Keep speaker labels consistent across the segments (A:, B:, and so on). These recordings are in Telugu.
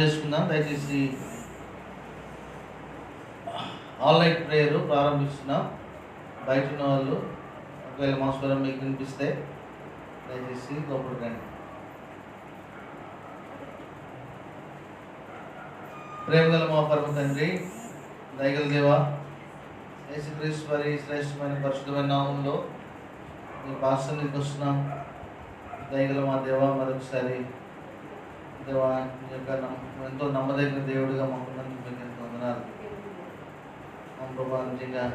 A: చేసుకుందాం. దయచేసి ఆన్లైన్ ప్రేయర్ ప్రారంభిస్తున్నాం. బయట ఉన్న వాళ్ళు ఒకవేళ మా స్వరం మీకు వినిపిస్తే దయచేసి లోపలికి రండి. ప్రేమగల మా పరమ తండ్రి, దయగల దేవా, యేసుక్రీస్తు వారి శ్రేష్టమైన పరిశుద్ధమైన నామంలో మీ పాసన్నిధికి వస్తున్నాం. దయగల మా దేవా, మరొకసారి దేవా మీ యొక్క ఎంతో నమ్మదగిన దేవుడిగా మాకున్నందుకు మీకు ఎంతో వందనాలు. మా ప్రభా, నిజంగా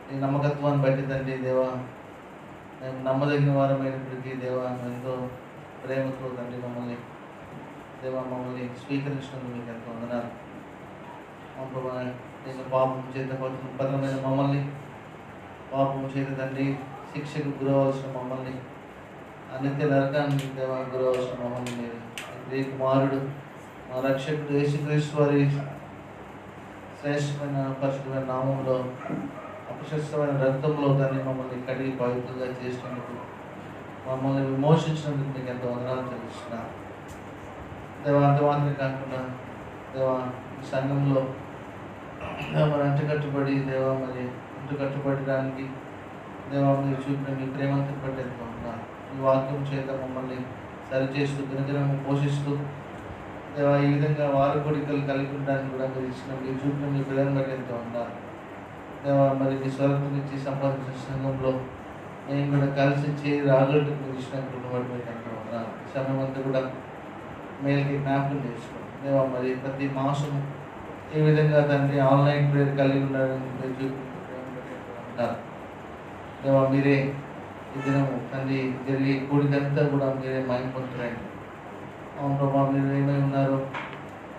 A: నీ నమ్మకత్వాన్ని బట్టి తండ్రి దేవా, మేము నమ్మదగిన వారమైనప్పటికీ దేవా ఎంతో ప్రేమతో తండ్రి మమ్మల్ని స్వీకరించినందుకు మీకు ఎంతో వందనాలు. మా ప్రభా, నేను పాపం చేత పతనమైన మమ్మల్ని, పాపం చేత తండ్రి శిక్షకు గురవలసిన మమ్మల్ని, నిత్య నరకానికి దేవా గురవలసిన మమ్మల్ని మీరు నీ కుమారుడు మా రక్షకుడు యేసుక్రీస్తు వారి శ్రేష్టమైన పరిశుద్ధమైన నామంలో అపశస్తమైన రక్తంలో దాన్ని మమ్మల్ని కడిగి పవిత్రంగా చేసినందుకు, మమ్మల్ని విమోచించినందుకు మీకు ఎంతో వందనాలు తెలుస్తున్నాను. దేవా, అంత మాత్రమే కాకుండా దేవా ఈ సంఘంలో మరి అంటుకట్టుబడి దేవా మరి అంటుకట్టుబడడానికి దేవా మీరు చూపిన మీ ప్రేమంతా బట్టి ఎంతో వందనాలు. ఈ వాక్యం చేత మమ్మల్ని సరిచేస్తూ దినదినము పోషిస్తూ దేవా ఈ విధంగా వారు కోరికలు కలిగి ఉండడానికి కూడా మీరు ఇచ్చిన మీరు చూపిన మీ పిల్లలను బట్టి ఎంతో ఉండాలి. దేవా మరి మీ స్వరక్తునిచ్చి సంపాదించిన సంఘంలో మేము కూడా కలిసి చేయి రాగట్టు మీరు ఇచ్చిన బట్టి మీకు ఎంతో ఉండాలి. ఈ సమయం అంతా కూడా మేలుకి జ్ఞాపకం చేసుకోండి. దేవా మరి ప్రతి మాసము ఈ విధంగా తండ్రి ఆన్లైన్ ప్రేయర్ కలిగి ఉండడానికి మీరు చూపించారు. దేవా మీరే ఈ దినము తండ్రి జరిగే కూడికంతా కూడా మీరే మైంపొందుతారండి. అవును ప్రభా, మీరు ఏమై ఉన్నారో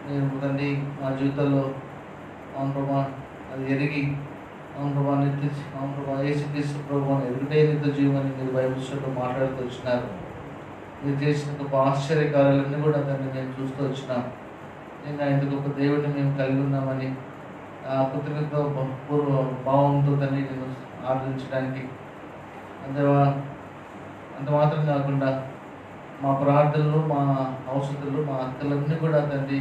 A: మీరు తండ్రి మా జీవితంలో అవును ప్రభా అది ఎరిగి అవును ప్రభా యేసుక్రీస్తు ప్రభువుని ఎదుగుటే నిత్య జీవని మీరు బైబిల్లో మాట్లాడుతూ వచ్చినారు. మీరు చేసిన గొప్ప ఆశ్చర్యకార్యాలన్నీ కూడా దాన్ని మేము చూస్తూ వచ్చినాం. ఇంకా ఇంత గొప్ప దేవుడిని మేము కలిగి ఉన్నామని ఆ కృతజ్ఞతతో పూర్వ భావంతో దాన్ని నేను ఆదరించడానికి అంతేవా అంత మాత్రం కాకుండా మా ప్రార్థనలు, మా ఔషధాలు, మా అక్కలన్నీ కూడా తండ్రి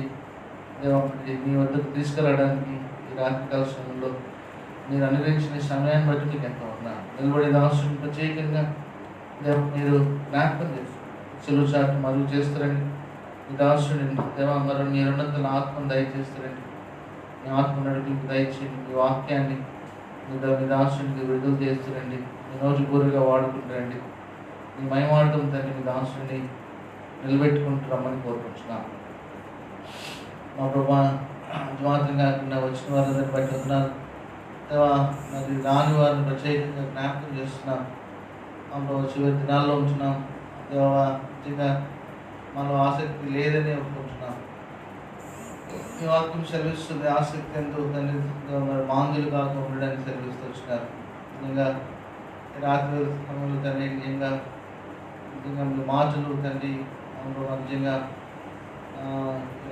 A: దేవానికి మీ వద్దకు తీసుకెళ్ళడానికి ఈ రాత్రికాల సమయంలో మీరు అనుగ్రహించిన సమయాన్ని బట్టి మీకు ఎంతో ఉన్నాను. నిలబడే దాసుని ప్రత్యేకంగా మీరు జ్ఞాపకం చేస్తారు. చెలువు చాటు మరుగు చేస్తారండి. మీ దాసుని దేవా మరో మీ ఉన్నతుల ఆత్మను దయచేస్తారండి. మీ ఆత్మ నడుపులకు దయచేయండి. మీ వాక్యాన్ని మీ దాసునికి విడుదల చేస్తారండి. మీ రోజు పూర్తిగా వాడుకుంటారండి. మీ మయమాడటం తండ్రి మీ దాసుని నిలబెట్టుకుంటున్నామని కోరుకుంటున్నాను. మా ప్రభా మాత్రం కాకుండా వచ్చిన వారందరిని బట్టి ఉన్నారు దేవా, మరి రాని వారిని ప్రత్యేకంగా జ్ఞాపకం చేస్తున్నాం. మా ప్రభా చివరి దినాల్లో ఉంటున్నాం దేవా, నిజంగా మనలో ఆసక్తి లేదని అనుకుంటున్నాం. ఈ వాక్యం సెలవిస్తుంది ఆసక్తి ఎంతో తండ్రి మరి మాందులు కాకుండా ఉండడానికి సెలవిస్తూ వచ్చినారు. నిజంగా రాత్రి సమయంలో తండ్రి నిజంగా మాటలు తండ్రి నిజంగా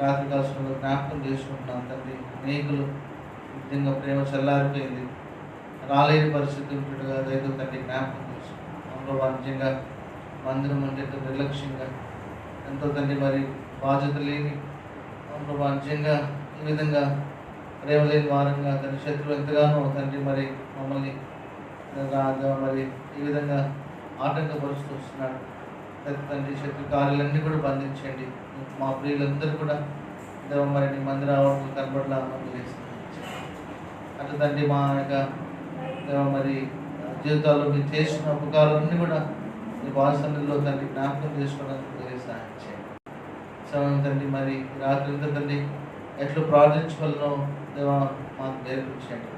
A: రాత్రి కాలంలో జ్ఞాపకం చేసుకుంటున్నాం తండ్రి. అనేకులు నిజంగా ప్రేమ చల్లారిపోయింది, రాలేని పరిస్థితి ఉంటుండగా రైతు తండ్రి జ్ఞాపకం చేసుకుంటున్నాం. నిజంగా మందిరం అంటే ఎంతో నిర్లక్ష్యంగా ఎంతో తండ్రి మరి బాధ్యత లేని నిజంగా ఈ విధంగా ప్రేమ లేని వారంగా తండ్రి శత్రువు ఎంతగానో తండ్రి మరి మమ్మల్ని మరి ఈ విధంగా ఆటంకపరుస్తూ వస్తున్నాడు. తండ్రి శత్రు కార్యాలన్నీ కూడా బంధించండి. మా ప్రియులందరూ కూడా దేవ మరి నీ మందిర ఆవరణలు కనబడలా అట్లా తండ్రి మా యొక్క దేవ మరి జీవితాల్లో మీరు చేసిన ఉపకారాలన్నీ కూడా మీ వాసనలో తండ్రి జ్ఞాపకం చేసుకోవడానికి మీరే సహాయం చేయండి. సమయం తండ్రి మరి రాత్రి అంతా తండ్రి ఎట్లా ప్రార్థించగలనో దేవా మాకు నేర్పించండి.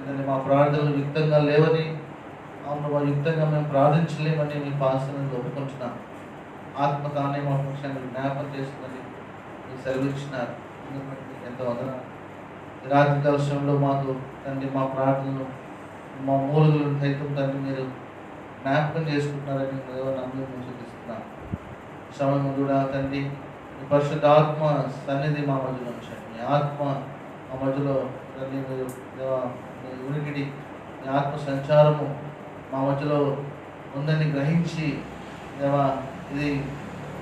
A: తండ్రి మా ప్రార్థనలు యుక్తంగా లేవని అవును యుక్తంగా మేము ప్రార్థించలేమని మీ పాసనలు ఒప్పుకుంటున్నాం. ఆత్మ తానే మా పక్షాన్ని జ్ఞాపకం చేస్తుందని మీరు సెలవిచ్చినారు. ఎంతో వదనాలు. రాత్రి కలశంలో మాకు తండ్రి మా ప్రార్థనలు మా మూలుగులను సైతం తండ్రి మీరు జ్ఞాపకం చేసుకుంటున్నారని నమ్మి చూపిస్తున్నాం. సమయం కూడా తండ్రి మీ పరిశుద్ధాత్మ సన్నిధి మా మధ్యలో ఉంచండి. మీ ఆత్మ మా మధ్యలో తండ్రి మీరు మీ ఉనికిడి మీ ఆత్మ సంచారము మా మధ్యలో ఉందని గ్రహించి దేవా ఇది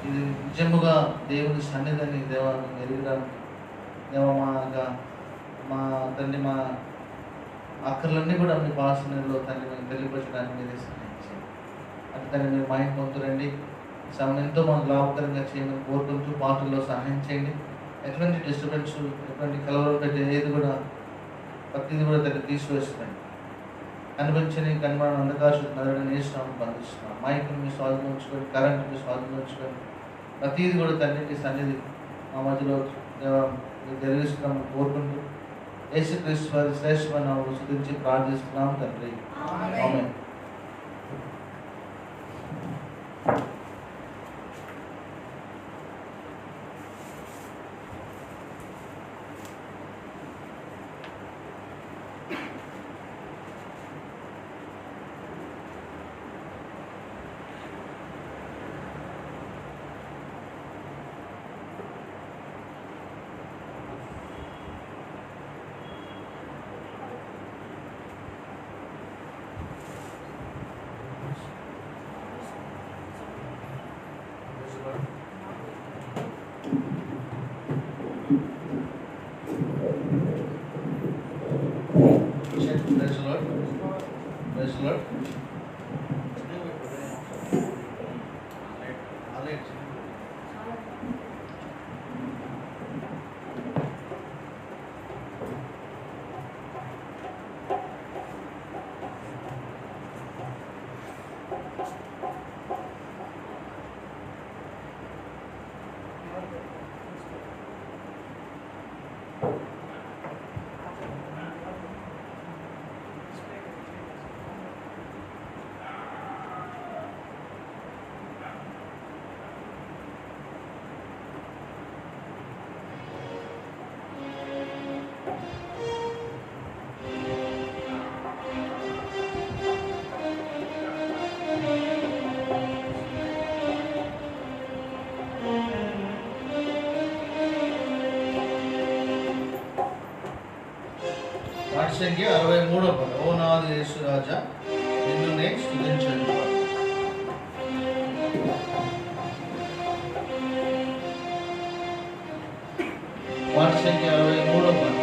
A: ఇది నిజముగా దేవుని సన్నిధిని దేవాన్ని ఎరగడానికి దేవ మా తండ్రి మా అక్కర్లన్నీ కూడా మీ పాసనలో తండ్రి మేము తెలియపరచడానికి మీరే సహాయం చేయండి. అంటే తండ్రి మీరు మైండ్ పొందురండి సమయం ఎంతో మనం లాభకరంగా చేయమని కోరుకుంటూ పాటల్లో సహాయం చేయండి. ఎటువంటి డిస్టర్బెన్స్ ఎటువంటి కలవరం పెట్టే ఏది కూడా ప్రతిది కూడా తండ్రి తీసివేస్తున్నాయి. కనిపించని కనుమలను అంధకాశం నదరని నేర్చుకున్నాము బంధిస్తున్నాం. మైక్ని మీ స్వాధీనం ఉంచుకొని కరెంట్ మీ స్వాధీనం ఉంచుకొని ప్రతిది కూడా తండ్రికి సన్నిధి మా మధ్యలో మీరు జరిగిస్తున్నామని కోరుకుంటూ యేసుక్రీస్తు వారి శ్రేష్టమైన నామములో స్తుతించి ప్రార్థిస్తున్నాం తండ్రి. ఆమేన్. Praise the Lord. Praise the Lord. సంఖ్య 63వ పదం. ఓ నాదు యేసు రాజా నిన్ను నేను స్తుతించను. పాట సంఖ్య 63వ పదం.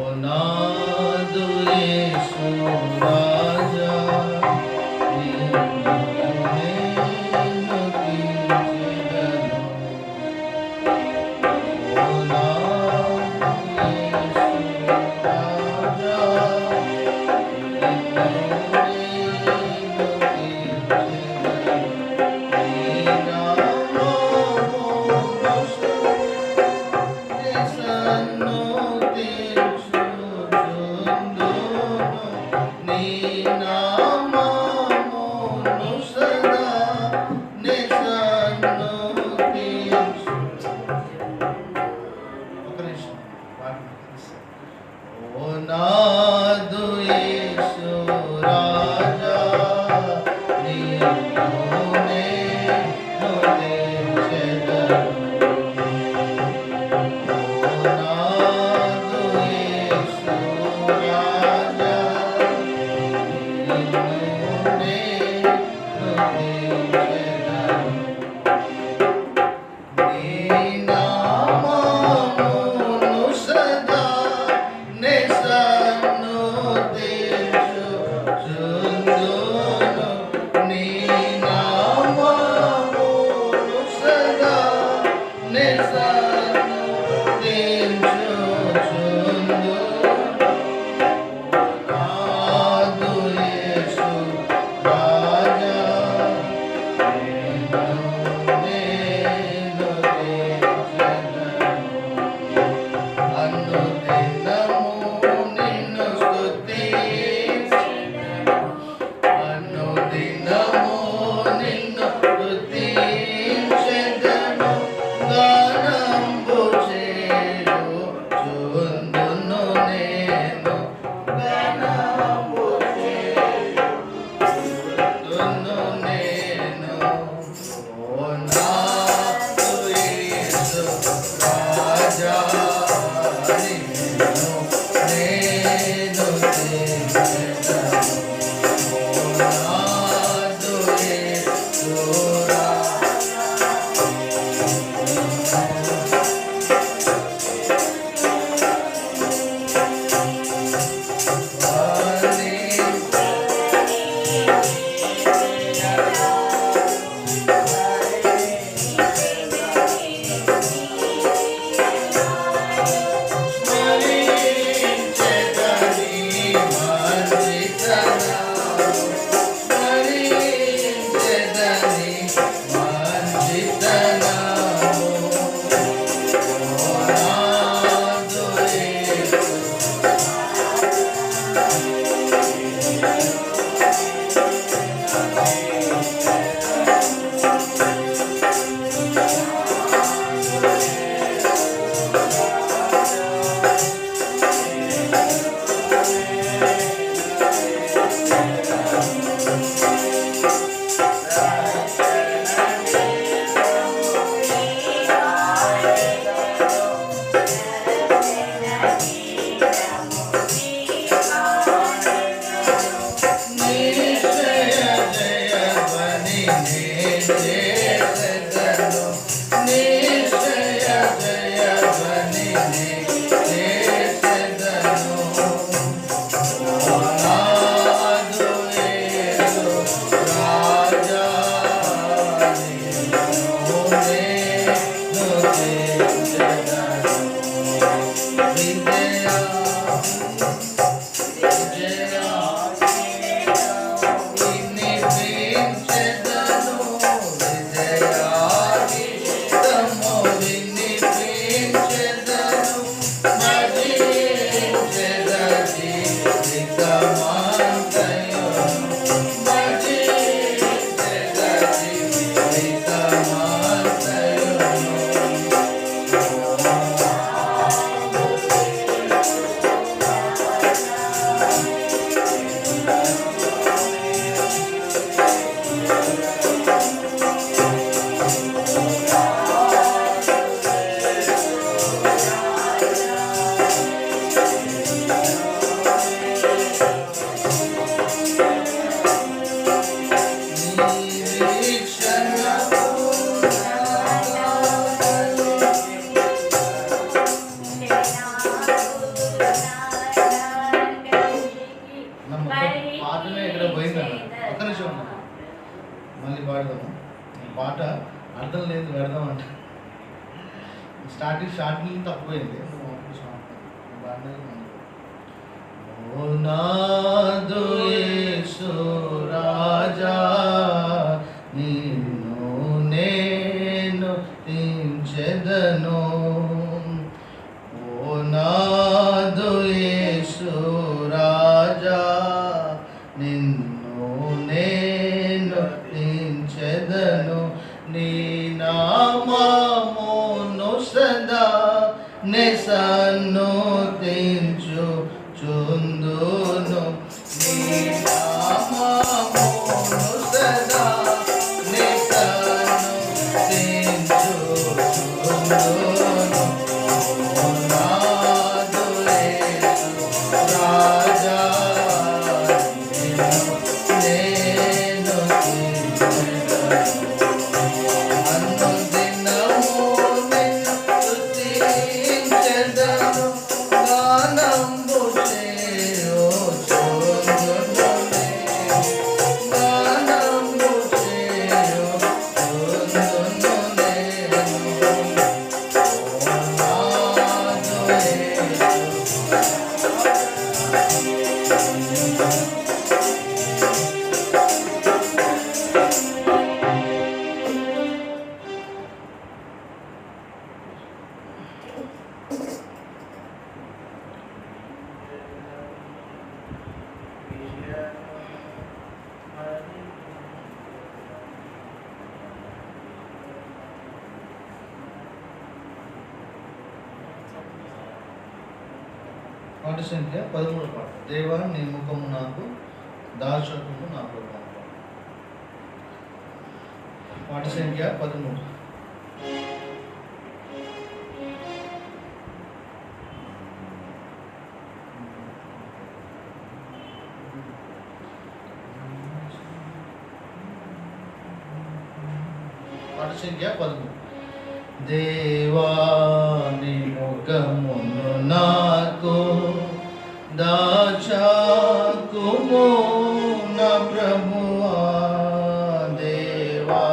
A: ఓ నాదు యేసు రాజా మళ్ళీ పాడదాము. ఈ పాట అర్థం లేదు పెడదాం అంటే స్టార్టింగ్ తక్కువైంది. ఓ నాదు యేసు రాజా నిన్ను నేను స్తుతించెదను. ఓ నాదు యేసు రాజా నిన్ను నేను స్తుతించెదను. నీ నామమును సదా నే సన్నుతించు చుందును. నీ నామమును సదా నే సన్నుతించు చుందును. ఓ నాదు యేసు రాజా నిన్ను నేను స్తుతించెదను. అనుదినము నిన్ను స్తుతించెదను. గానంబు చేయుచుందునే. గానంబు చేయుచుందునే. ఓ నాదు యేసు పాట సంఖ్య 13 పాట. దేవా నీ ముఖము నాకు దాచకుము నా ప్రభువా. పాట సంఖ్య 13. పాట సంఖ్య 13. దేవా నీ ముఖమును నాకు దాచకుము నా ప్రభువా. దేవా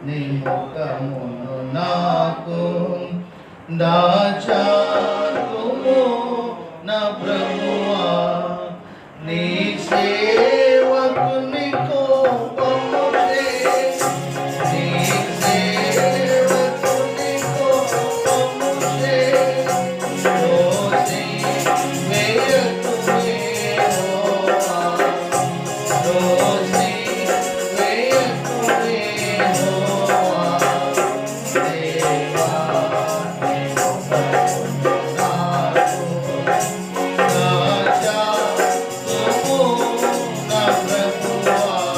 A: నీ ముఖమును నాకు దాచకుము నా ప్రభువా. నీ సేవకుని కోపము చేసి నీ సేవకుని కోపము చేసి దోషి వేయకుమే యెహోవా. దోషి వేయకుమే యెహోవా. దేవా నీ ముఖమును నాకు దాచకుము నా ప్రభువా.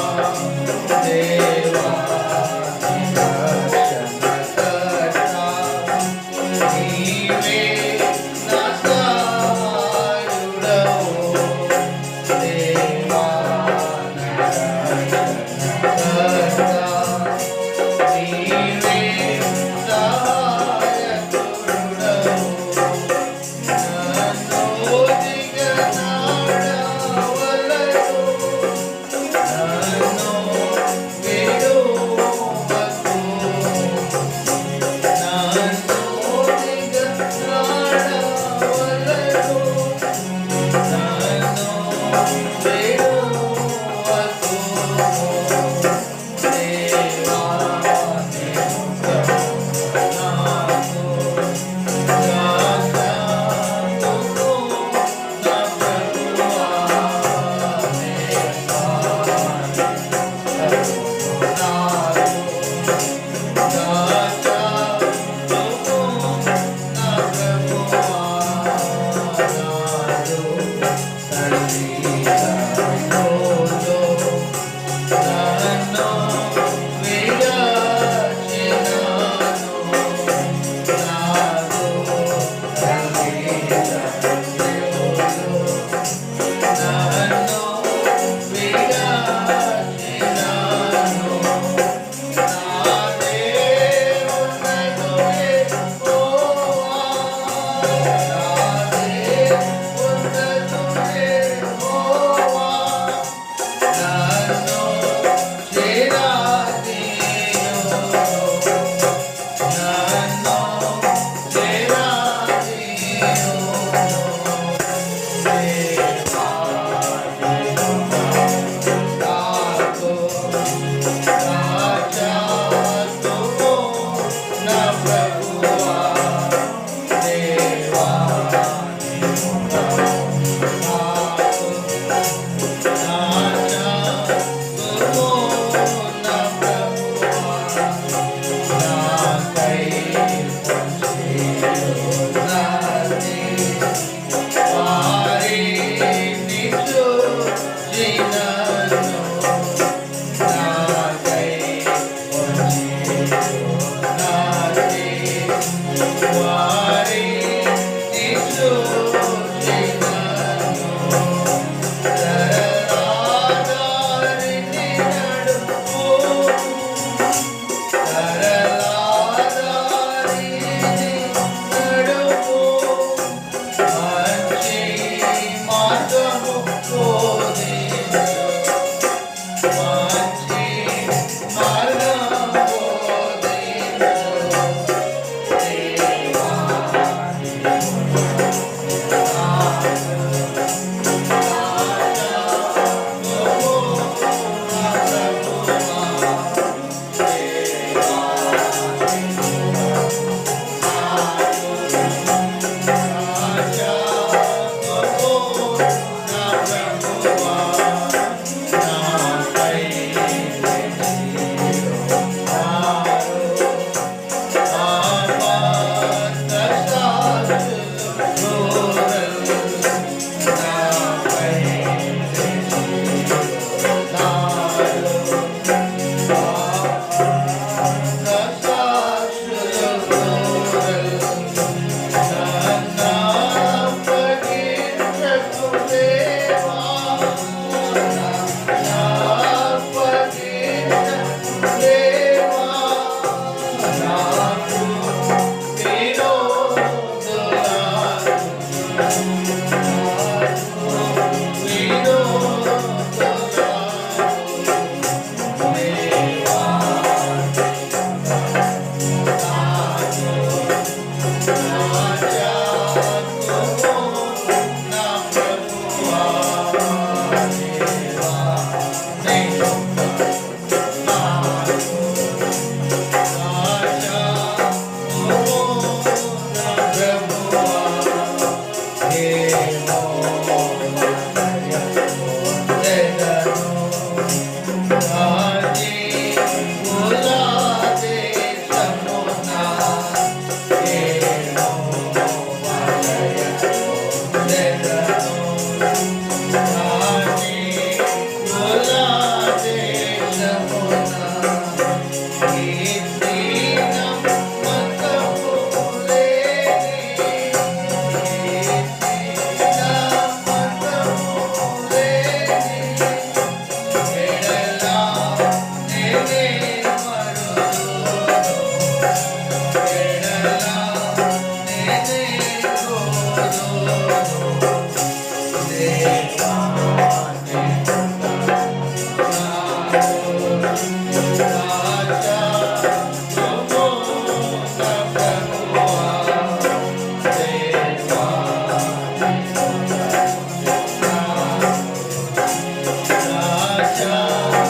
B: Raja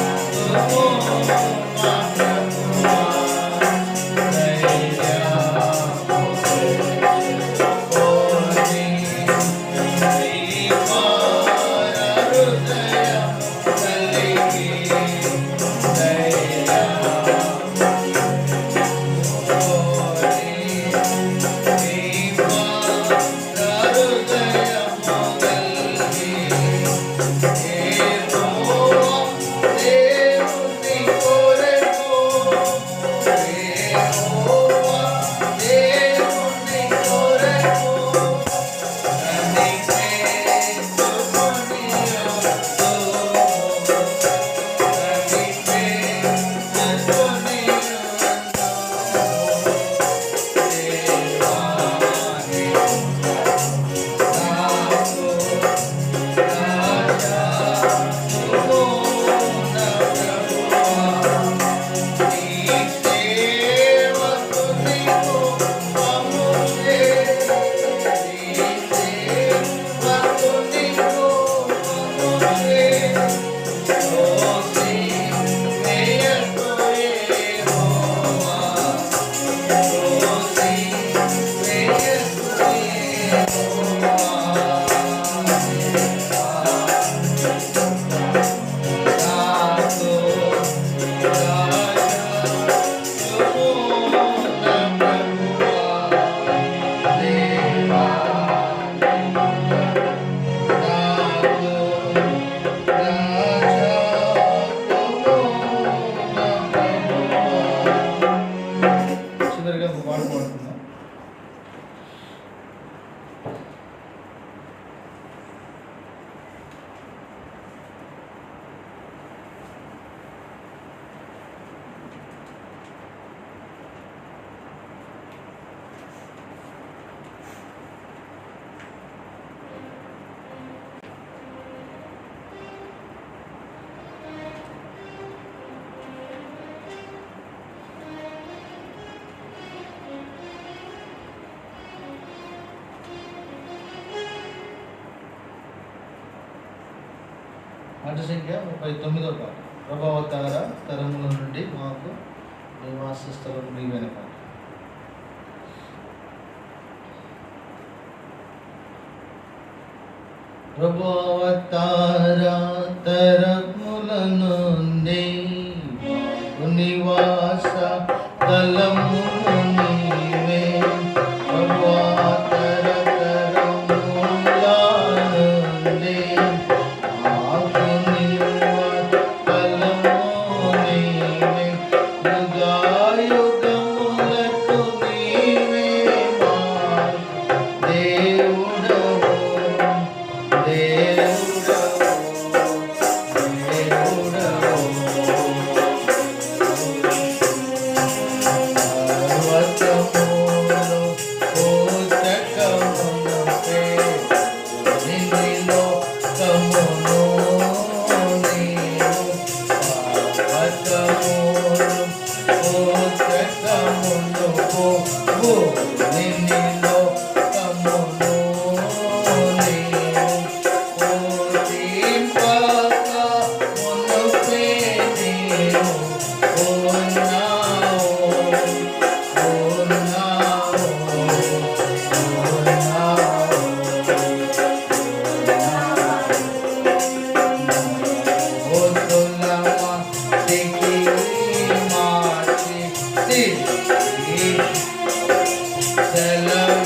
A: మాట సంఖ్య 39వ పాట. ప్రభావతార తరముల నుండి మాకు నివాసస్థలం నీవైన పాట. ప్రభావతార తరముల నుండి మాకు నివాస స్థలము నీవే. ప్రభావతార తరముల నుండి మాకు నివాస స్థలము నీవే. యుగాయుగములకు నీవే మా దేవుడవు. Hello.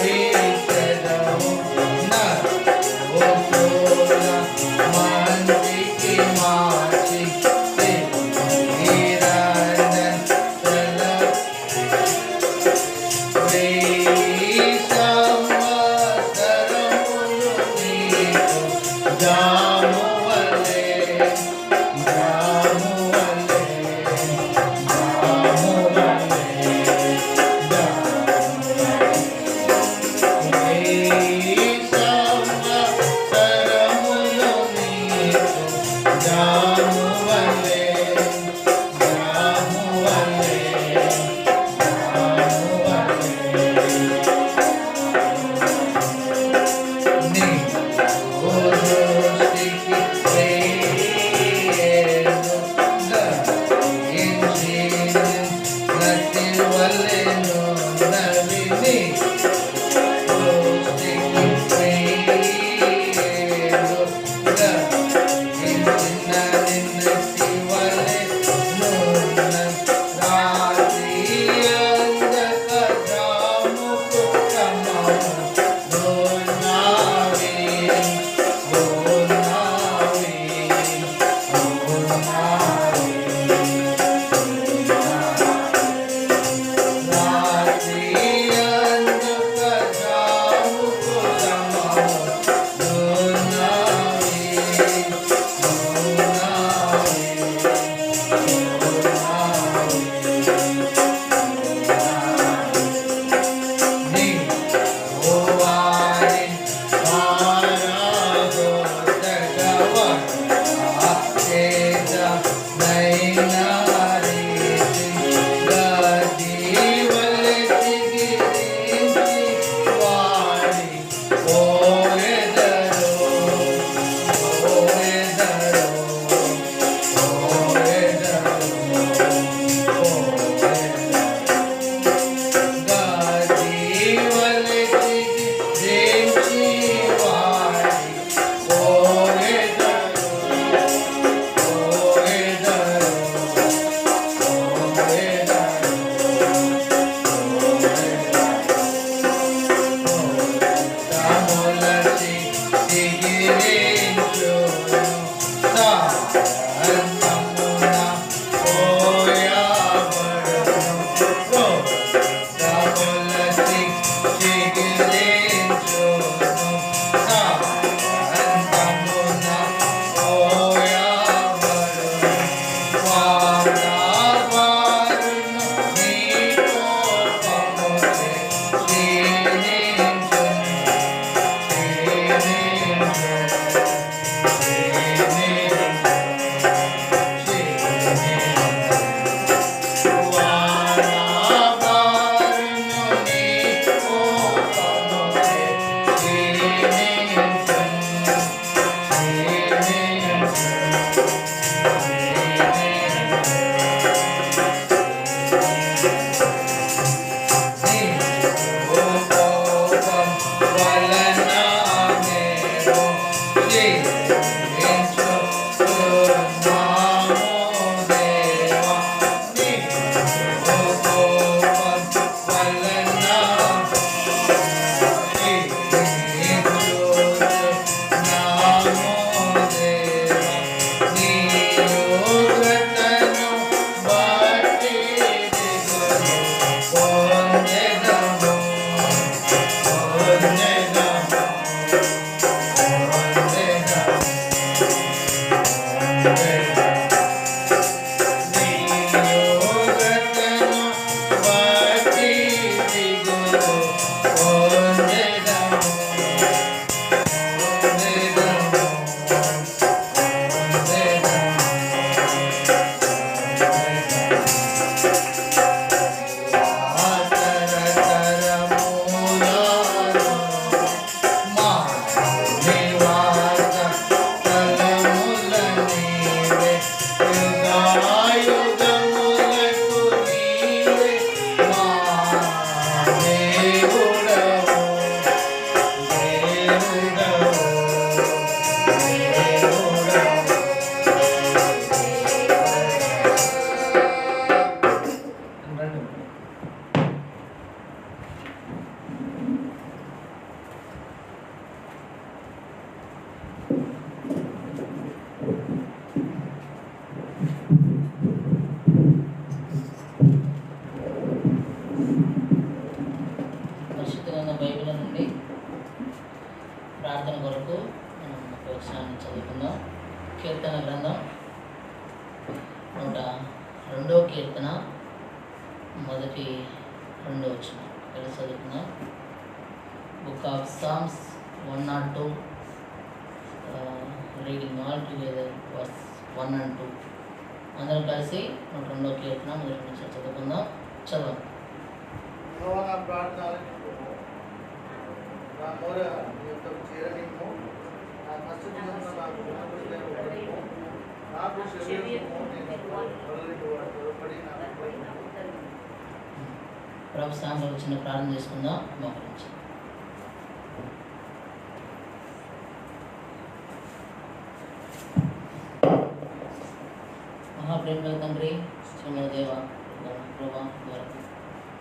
B: 2వ కీర్తన మొదటి 2వ వచనం కలిసి చదువుకున్నాం. Book of Psalms 102, reading all together verse 1 and 2. అందరం కలిసి 2వ కీర్తన మొదటి నుంచి చదువుకుందాం. చదవండి.
A: నా ప్రార్థన ఆలకించుము, నా మొర నీ యొద్దకు చేరనిమ్ము, నా కష్టదినమున నాకు వినపడలేము పడుము, నాకు శరీరము నేను త్వరపడి
B: ప్రభు సాంగ్లో చిన్న ప్రార్థన చేసుకుందాం. మా గురించి మహాప్రేమ తండ్రి, శ్రీమల దేవ, ప్రభా ద్వారా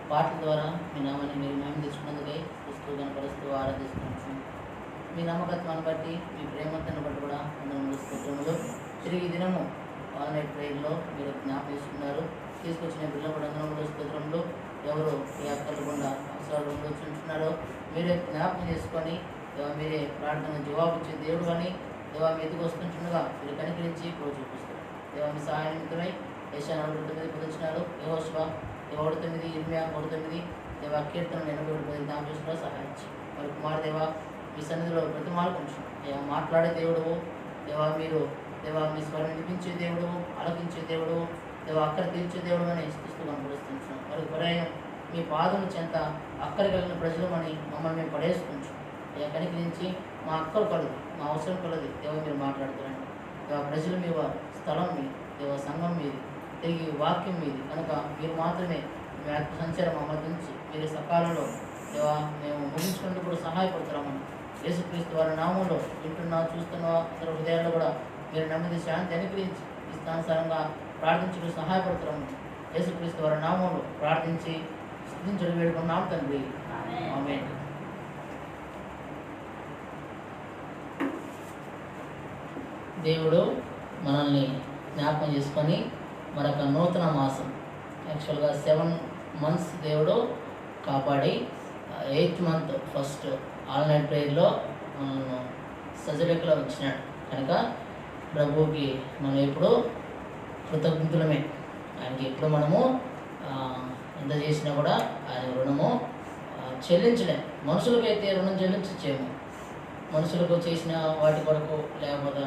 B: పాటల ద్వారా మీ నామాన్ని మీరు మేము తెచ్చుకున్నందుకే పుస్తూ కనపరుస్తూ ఆరాధిస్తున్నాము. మీ నమ్మకత్వాన్ని బట్టి మీ ప్రేమతను బట్టి కూడా అందరం స్తోత్రములు. తిరిగి దినము ఆన్లైన్ ప్రేయర్లో మీరు జ్ఞాపకం చేసుకున్నారు. తీసుకొచ్చిన బిడ్డలు కూడా అందరూ స్తోత్రములు. ఎవరు ఈ అక్కలు గుండా అవసరాలు ఉంటున్నారో మీరే జ్ఞాపకం చేసుకొని మీరే ప్రార్థన జవాబు ఇచ్చే దేవుడు అని దేవా మీ ఎదుగు వస్తుండగా మీరు కనికరించి ఇప్పుడు చూపిస్తారు. దేవా మీ సహాయ నిమిత్తమై యెషయా 49 పొందుతున్నారు. యెహోషువ 9, ఇర్మియా 9, దేవా కీర్తన 87 జ్ఞాపకం చేసుకున్నా సహాయించి మరి కుమార్ దేవా మీ సన్నిధిలో ప్రతిమాలు కొంచెం దేవా మాట్లాడే దేవుడు, దేవా మీరు దేవా మీ స్వరం వినిపించే దేవుడు, ఆలకించే దేవుడు, దేవా అక్కర తీర్చే దేవుడు అని స్తుస్తూ కనపరుస్తున్నాం. మరి పర్యాయం మీ పాదముల చెంత అక్కర కలిగిన ప్రజలు అని మమ్మల్ని మేము పడేసుకుంటాం. దేవా కనికరించి మా అక్కలు కలదు, మా అవసరం కలదు దేవా మీరు మాట్లాడుతున్నాను. దేవా ప్రజలు మీ స్థలం మీది, దేవా సంఘం మీది, తిరిగి వాక్యం మీది కనుక మీరు మాత్రమే మీ ఆత్మ సంచారం మమ్మల్ని నుంచి మీరు సకాలంలో దేవా మేము ముగించుకున్నప్పుడు కూడా సహాయపడుతున్నామని యేసుక్రీస్తు వారి నామంలో వింటున్నా చూస్తున్నా అందరి హృదయాల్లో కూడా మీరు నెమ్మది శాంతి అనుగ్రహించి ఇష్టానుసారంగా ప్రార్థించడం సహాయపడుతున్నామని యేసుక్రీస్తు వారి నామంలో ప్రార్థించి స్తుతించడం వేడుకున్నాం తండ్రి. ఆమేన్. దేవుడు మనల్ని జ్ఞాపకం చేసుకొని మరొక నూతన మాసం, యాక్చువల్గా 7 months దేవుడు కాపాడి 8th month ఫస్ట్ ఆన్లైన్ ప్రేయర్లో మనల్ని సజలెక్కలో ఉంచినాడు. కనుక ప్రభువుకి మనం ఎప్పుడు కృతజ్ఞతులమే. ఆయనకి ఎప్పుడు మనము ఎంత చేసినా కూడా ఆయన రుణము చెల్లించలేం. మనుషులకైతే రుణం చెల్లించలేము. మనుషులకు చేసిన వాటి కొరకు లేకపోతే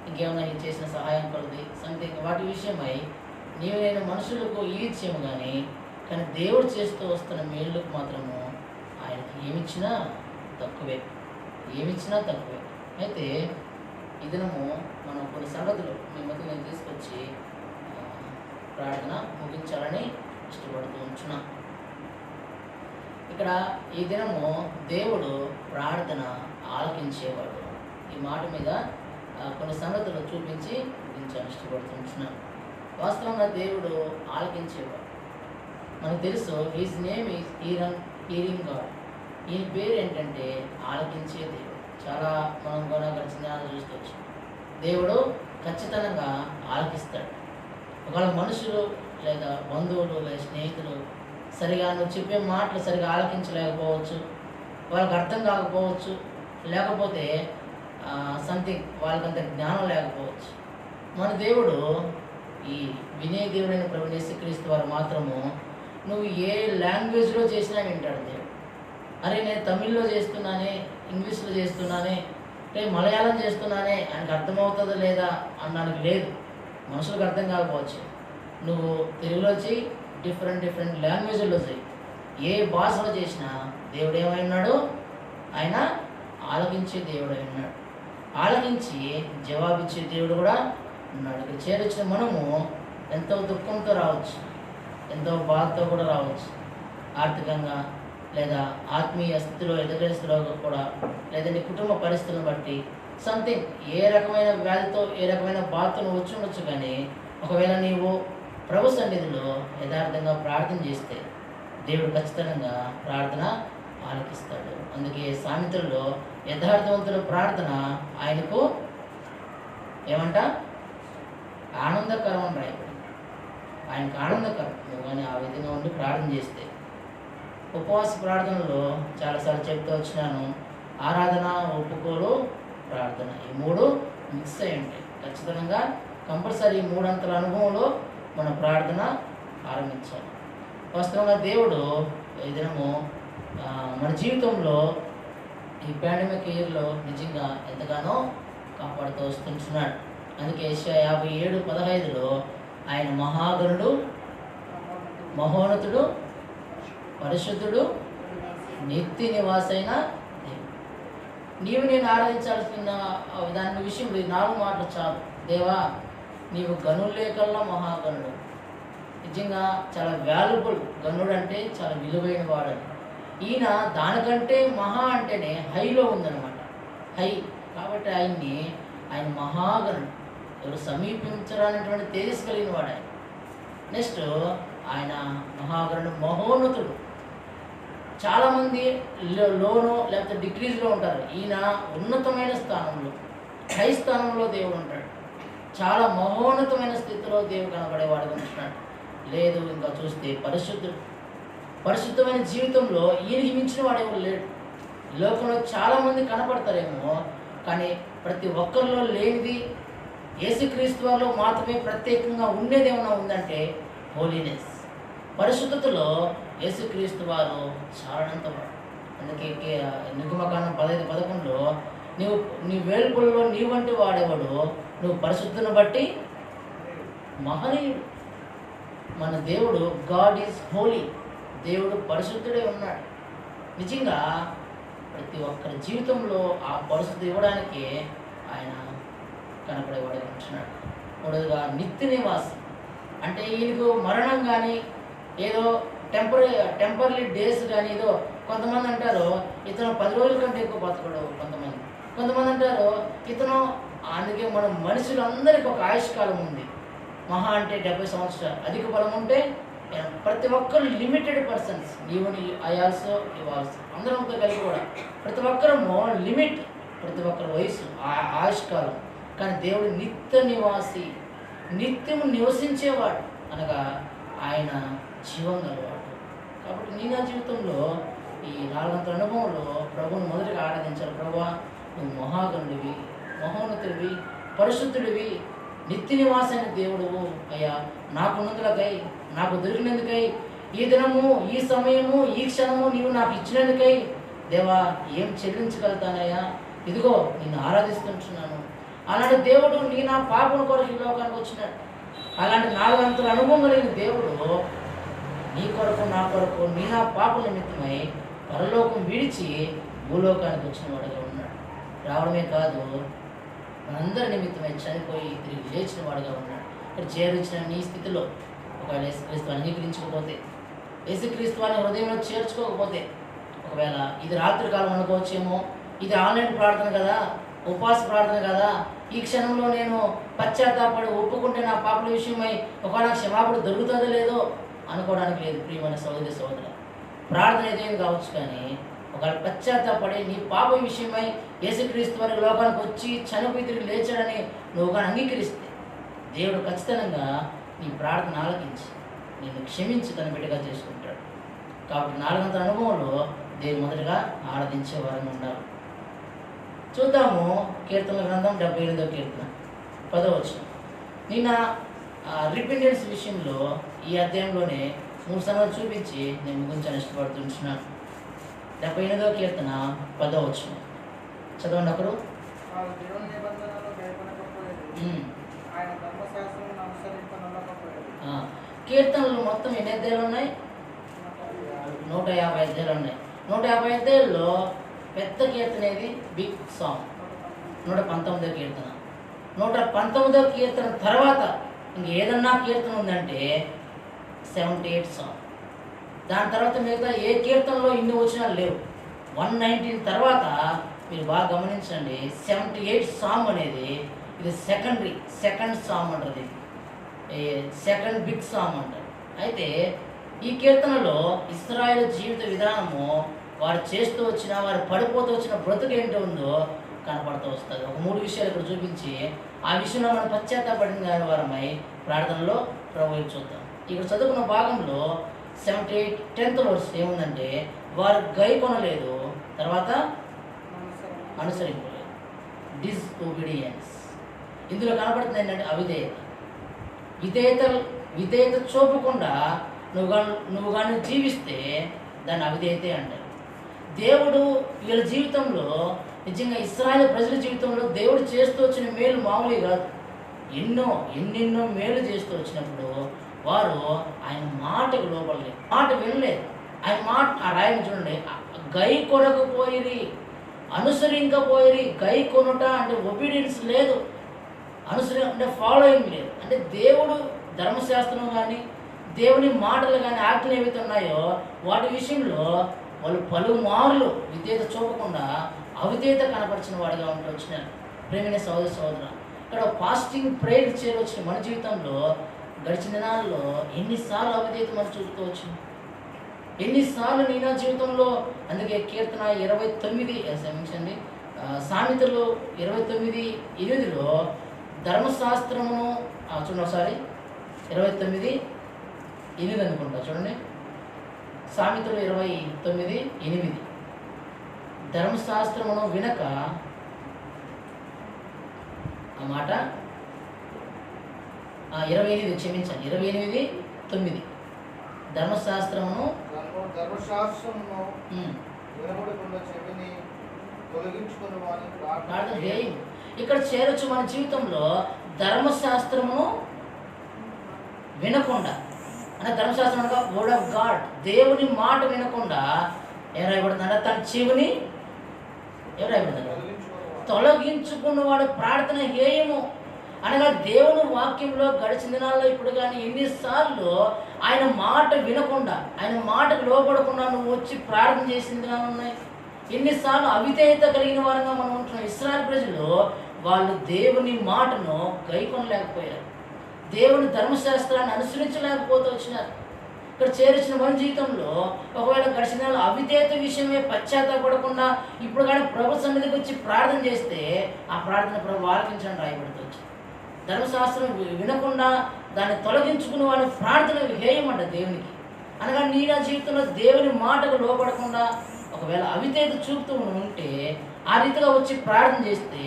B: ఇంకేమైనా చేసిన సహాయం కొలది సంథింగ్ వాటి విషయమై నేను మనుషులకు ఈడ్చేము కానీ దేవుడు చేస్తూ వస్తున్న మేళ్ళకు మాత్రము ఆయనకి ఏమిచ్చినా తక్కువే. అయితే ఈ దినము మనం కొన్ని సంగతులు మీ మధ్య నేను తీసుకొచ్చి ప్రార్థన ముగించాలని ఇష్టపడుతూ ఉంటున్నాం. ఇక్కడ ఈ దినము దేవుడు ప్రార్థన ఆలకించేవాడు. ఈ మాట మీద కొన్ని సంగతులు చూపించి ముగించాలని ఇష్టపడుతుంటున్నాను. వాస్తవంగా దేవుడు ఆలకించేవాడు. మనకు తెలుసు he's name is hearing God. ఈయన పేరు ఏంటంటే ఆలకించే దేవుడు. చాలా మనం కూడా గడిచిన చూసుకోవచ్చు. దేవుడు ఖచ్చితంగా ఆలకిస్తాడు. ఒకవేళ మనుషులు లేదా బంధువులు లేదా స్నేహితులు సరిగా నువ్వు చెప్పే మాటలు సరిగా ఆలకించలేకపోవచ్చు, వాళ్ళకి అర్థం కాకపోవచ్చు, లేకపోతే సంథింగ్ వాళ్ళకంత జ్ఞానం లేకపోవచ్చు. మన దేవుడు ఈ వినయ దేవుడైన ప్రభువు యేసుక్రీస్తు వారు మాత్రము నువ్వు ఏ లాంగ్వేజ్లో చేసినా వింటాడు దేవుడు. అరే నేను తమిళ్లో చేస్తున్నానే, ఇంగ్లీష్లో చేస్తున్నానే, మలయాళం చేస్తున్నానే ఆయనకు అర్థమవుతుందో లేదా అన్నానికి లేదు. మనుషులకు అర్థం కాకపోవచ్చు. నువ్వు తెలుగులో చేయి, డిఫరెంట్ లాంగ్వేజ్లో చేయి, ఏ భాషలో చేసినా దేవుడు ఏమైనాడు? ఆయన ఆలకించే దేవుడు అయినాడు. ఆలకించి జవాబిచ్చే దేవుడు కూడా ఉన్నాడు. ఇక్కడ చేరొచ్చిన మనము ఎంతో దుఃఖంతో రావచ్చు, ఎంతో బాధతో కూడా రావచ్చు. ఆర్థికంగా లేదా ఆత్మీయ స్థితిలో ఎదురైన స్థితిలో కూడా, లేదంటే కుటుంబ పరిస్థితులను బట్టి సంథింగ్ ఏ రకమైన వ్యాధితో ఏ రకమైన బాధతో నువ్వు వచ్చి ఉండొచ్చు. కానీ ఒకవేళ నీవు ప్రభు సన్నిధిలో యథార్థంగా ప్రార్థన చేస్తే దేవుడు ఖచ్చితంగా ప్రార్థన ఆలకిస్తాడు. అందుకే సామెతల్లో యథార్థవంతుల ప్రార్థన ఆయనకు ఏమంట ఆనందకరం అని రాయబడింది. ఆయనకు ఆనందకరం. నువ్వు కానీ ఆ విధంగా ఉండి ప్రార్థన చేస్తే. ఉపవాస ప్రార్థనలో చాలాసార్లు చెప్తూ వచ్చినాను, ఆరాధన, ఒప్పుకోలు, ప్రార్థన, ఈ 3 మిక్స్ అయి ఉంటాయి. ఖచ్చితంగా కంపల్సరీ 3 అంతల అనుభవంలో మన ప్రార్థన ఆరంభించాలి. వాస్తవంగా దేవుడు ఈ దినము మన జీవితంలో ఈ పాండమిక్ ఇయర్లో నిజంగా ఎంతగానో కాపాడుతూ వస్తుంటున్నాడు. అందుకే యెషయా 57:15లో ఆయన మహాగణుడు, మహోన్నతుడు, పరిశుద్ధుడు, నిత్య నివాసైన దేవుడు. నీవు నేను ఆరాధించాల్సిన దాని విషయంలో 4 మాటలు చాలు. దేవా, నీవు గనులే కల్లా మహాగణుడు. నిజంగా చాలా వాల్యుబుల్. గనుడు అంటే చాలా విలువైన వాడని. ఈయన దానికంటే మహా అంటేనే హైలో ఉందన్నమాట. హై కాబట్టి ఆయన మహాగణుడు, ఎవరు సమీపించరానటువంటి తేజస్సు కలిగిన వాడు ఆయన. నెక్స్ట్ ఆయన మహాగణుడు, మహోన్నతుడు. చాలామంది లోనో లేకపోతే డిగ్రీస్లో ఉంటారు. ఈయన ఉన్నతమైన స్థానంలో, హై స్థానంలో దేవుడు ఉంటాడు. చాలా మహోన్నతమైన స్థితిలో దేవుడు కనబడేవాడుగా ఉంటున్నాడు. లేదు ఇంకా చూస్తే పరిశుద్ధుడు. పరిశుద్ధమైన జీవితంలో ఈయనకి మించిన వాడు ఎవరు లేడు. లోకంలో చాలామంది కనపడతారేమో, కానీ ప్రతి ఒక్కరిలో లేనిది యేసుక్రీస్తు వారిలో మాత్రమే ప్రత్యేకంగా ఉండేది ఏమైనా ఉందంటే హోలీనెస్. పరిశుద్ధతలో యేసుక్రీస్తు వారు చాలంత వాడు. అందుకే నిర్గమకాండం 15:11లో నీ వేల్పుల్లో నీవంటి వాడేవాడు, నువ్వు పరిశుద్ధుని బట్టి మహనీయుడు. మన దేవుడు గాడ్ ఈజ్ హోలీ. దేవుడు పరిశుద్ధుడే ఉన్నాడు. నిజంగా ప్రతి ఒక్కరి జీవితంలో ఆ పరిశుద్ధి ఇవ్వడానికి ఆయన కనపడేవాడు ఉంటున్నాడు. మూడవదిగా నిత్య నివాసి. అంటే ఈయనకు మరణం కానీ ఏదో టెంపరీ డేస్ కానీ ఏదో కొంతమంది అంటారు ఇతను 10 రోజుల కంటే ఎక్కువ బతకడు. కొంతమంది అంటారు ఇతను, అందుకే మనం మనుషులందరికీ ఒక ఆయుష్కాలం ఉంది. మహా అంటే 70 సంవత్సరాలు. అధిక బలం ఉంటే ప్రతి ఒక్కరు లిమిటెడ్ పర్సన్స్. నీవు అయాల్సో ఇవ్వాల్సి అందరంతో కలిసి కూడా ప్రతి ఒక్కరము లిమిట్, ప్రతి ఒక్కరి వయసు, ఆయుష్కాలం. కానీ దేవుడు నిత్య నివాసి, నిత్యం నివసించేవాడు అనగా ఆయన జీవం గలవాడు. కాబట్టి నీ నా జీవితంలో ఈ 4 అనుభవంలో ప్రభువును మొదటిగా ఆరాధించాలి. ప్రభువా, నువ్వు మహాగణుడివి, మహోన్నతుడివి, పరిశుద్ధుడివి, నిత్య నివాసైన దేవుడువు. అయ్యా, నాకున్నందులకై, నాకు దొరికినందుకై, ఈ దినము, ఈ సమయము, ఈ క్షణము నీవు నాకు ఇచ్చినందుకై దేవా ఏం చెల్లించగలుగుతానయ్యా. ఇదిగో నిన్ను ఆరాధిస్తుంటున్నాను. అలాంటి దేవుడు నా పాపం కొరకు ఈ లోకానికి వచ్చినాడు. అలాంటి 4 అనుభవం కలిగిన దేవుడు నీ కొరకు, నా కొరకు, నా పాప నిమిత్తమై పరలోకం విడిచి భూలోకానికి వచ్చిన వాడుగా ఉన్నాడు. రావడమే కాదు, మనందరి నిమిత్తమై చనిపోయి తిరిగి లేచిన వాడుగా ఉన్నాడు. ఇక్కడ చేర్చిన నీ స్థితిలో ఒకవేళ యేసుక్రీస్తు అంగీకరించకపోతే, యేసుక్రీస్తుని హృదయంలో చేర్చుకోకపోతే, ఒకవేళ ఇది రాత్రి కాలం అనుకోవచ్చేమో, ఇది ఆన్లైన్ ప్రార్థన కదా, ఉపవాస ప్రార్థన కదా, ఈ క్షణంలో నేను పశ్చాత్తాపడి ఒప్పుకుంటే నా పాపల విషయమై ఒకవేళ క్షమాపణ దొరుకుతుందో లేదో అనుకోవడానికి లేదు. ప్రియమైన సహోదరి సహోదరు, ప్రార్థన ఏదైనా కావచ్చు, కానీ ఒకవేళ పశ్చాత్తాపడి నీ పాప విషయమై యేసుక్రీస్తు వారి లోకానికి వచ్చి చనిపోయి తిరిగి లేచాడని నువ్వు కానీ అంగీకరిస్తే దేవుడు ఖచ్చితంగా నీ ప్రార్థన ఆలకించి నిన్ను క్షమించి తన బిడ్డగా చేసుకుంటాడు. కాబట్టి 4 అనుభవంలో దేవుడు మొదటిగా ఆరాధించే వారంగా ఉండాలి. చూద్దాము కీర్తనల గ్రంథం 78వ కీర్తన 10వ వచనం. నిన్న రిపెంటెన్స్ విషయంలో ఈ అధ్యాయంలోనే 3 సంగతులు చూపించి నేను ముగించాలని ఇష్టపడుతున్నాను. 78వ కీర్తన 10వ వచనం చదవండి ఒకరు. కీర్తనలు మొత్తం ఎన్ని అధ్యాయాలు ఉన్నాయి? 150 అధ్యాయాలు ఉన్నాయి. 150 అధ్యాయాల్లో పెద్ద కీర్తన ఏది? బిగ్ సాంగ్ 119వ కీర్తన. 119వ కీర్తన తర్వాత ఇంక ఏదన్నా కీర్తన ఉందంటే 78 సాంగ్. దాని తర్వాత మిగతా ఏ కీర్తనలో ఇన్ని వచనాలు లేవు. 119 తర్వాత మీరు బాగా గమనించండి, 78 సాంగ్ అనేది ఇది సెకండ్ సాంగ్ అంటారు. ఇది సెకండ్ బిగ్ సాంగ్ అంటారు. అయితే ఈ కీర్తనలో ఇశ్రాయేలు జీవిత విధానము, వారు చేస్తూ వచ్చిన, వారు పడిపోతూ వచ్చిన బ్రతుకు ఏంటో ఉందో కనపడుతూ వస్తుంది. ఒక 3 విషయాలు ఇక్కడ చూపించి ఆ విషయంలో మనం పశ్చాత్తాపడిన వారమై ప్రార్థనలో ప్రభు చూద్దాం. ఇక్కడ చదువుకున్న భాగంలో 78 10th వర్స్ ఏముందంటే, వారు గైకొనలేదు, తర్వాత అనుసరింపలేదు, డిస్ఒబీడియన్స్. ఇందులో కనపడుతుంది ఏంటంటే అవిధేయత. విధేయత చూపకుండా నువ్వు కానీ జీవిస్తే దాన్ని అవిధేయతే అంటారు. దేవుడు వీళ్ళ జీవితంలో నిజంగా ఇశ్రాయేలు ప్రజల జీవితంలో దేవుడు చేస్తూ వచ్చిన మేలు మామూలుగా కాదు. ఎన్నెన్నో మేలు చేస్తూ వచ్చినప్పుడు వారు ఆయన మాటకు లోపడలేదు, మాట వినలేదు. ఆయన మాట రాయని చూడండి, గై కొనకపోయిరి, అనుసరింకపోయిరి. గై కొనుట అంటే ఒబీడియన్స్ లేదు, అంటే ఫాలోయింగ్ లేదు. అంటే దేవుడు ధర్మశాస్త్రం కానీ దేవుని మాటలు కానీ ఆజ్ఞలు ఏవైతే ఉన్నాయో వాటి విషయంలో వాళ్ళు పలుమార్లు విధేయత చూపకుండా అవిధేయత కనపరిచిన వాడిగా ఉంటూ వచ్చినారు. ప్రేమైన సోదర, ఇక్కడ ఫాస్టింగ్ ప్రేయర్ చేయవచ్చిన మన జీవితంలో గడిచిన దినాల్లో ఎన్నిసార్లు అవిధేయత మనం చూపుతూ వచ్చింది, ఎన్నిసార్లు నీ నా జీవితంలో. అందుకే కీర్తన 29 క్షమించండి, సామెతలు 29:8 ధర్మశాస్త్రమును చూడండి ఒకసారి, 29:8 అనుకుంటా చూడండి. సామెతలు 29:8 ధర్మశాస్త్రమును వినక ఆ మాట 28 క్షమించండి 28:9 ధర్మశాస్త్రమును ఇక్కడ చేరొచ్చు మన జీవితంలో. ధర్మశాస్త్రమును వినకుండా అంటే ధర్మశాస్త్రం అనగా వర్డ్ ఆఫ్ గాడ్, దేవుని మాట వినకుండా ఏం రాయబడుతుందంటే తన చెవిని ఏం రాయబడుతుంది, తొలగించుకున్నవాడు ప్రార్థన హేయము అనగా దేవుని వాక్యంలో గడిచిన దినాల్లో ఇప్పుడు కానీ ఎన్నిసార్లు ఆయన మాట వినకుండా ఆయన మాటకు లోపడకుండా నువ్వు వచ్చి ప్రార్థన చేసిన దినాలు ఉన్నాయి. ఎన్నిసార్లు అవిధేయత కలిగిన వారంగా మనం ఉంటున్నాం. ఇశ్రాయేలు ప్రజలు వాళ్ళు దేవుని మాటను గైకొనలేకపోయారు, దేవుని ధర్మశాస్త్రాన్ని అనుసరించలేకపోతూ వచ్చినారు. ఇక్కడ చేర్చిన మన జీవితంలో ఒకవేళ గడిచిన నెలలో అవిధేయత విషయమే పశ్చాత్తాపడకుండా ఇప్పుడు కానీ ప్రభు సన్నిధికి వచ్చి ప్రార్థన చేస్తే ఆ ప్రార్థన ప్రభు ఆలకించడం రాయబడుతుంది. ధర్మశాస్త్రం వినకుండా దాన్ని తొలగించుకుని వాళ్ళ ప్రార్థన హేయమంట దేవునికి. అనగా నీ నా జీవితంలో దేవుని మాటకు లోపడకుండా ఒకవేళ అవిధేయత చూపుతూ ఉంటే ఆ రీతిగా వచ్చి ప్రార్థన చేస్తే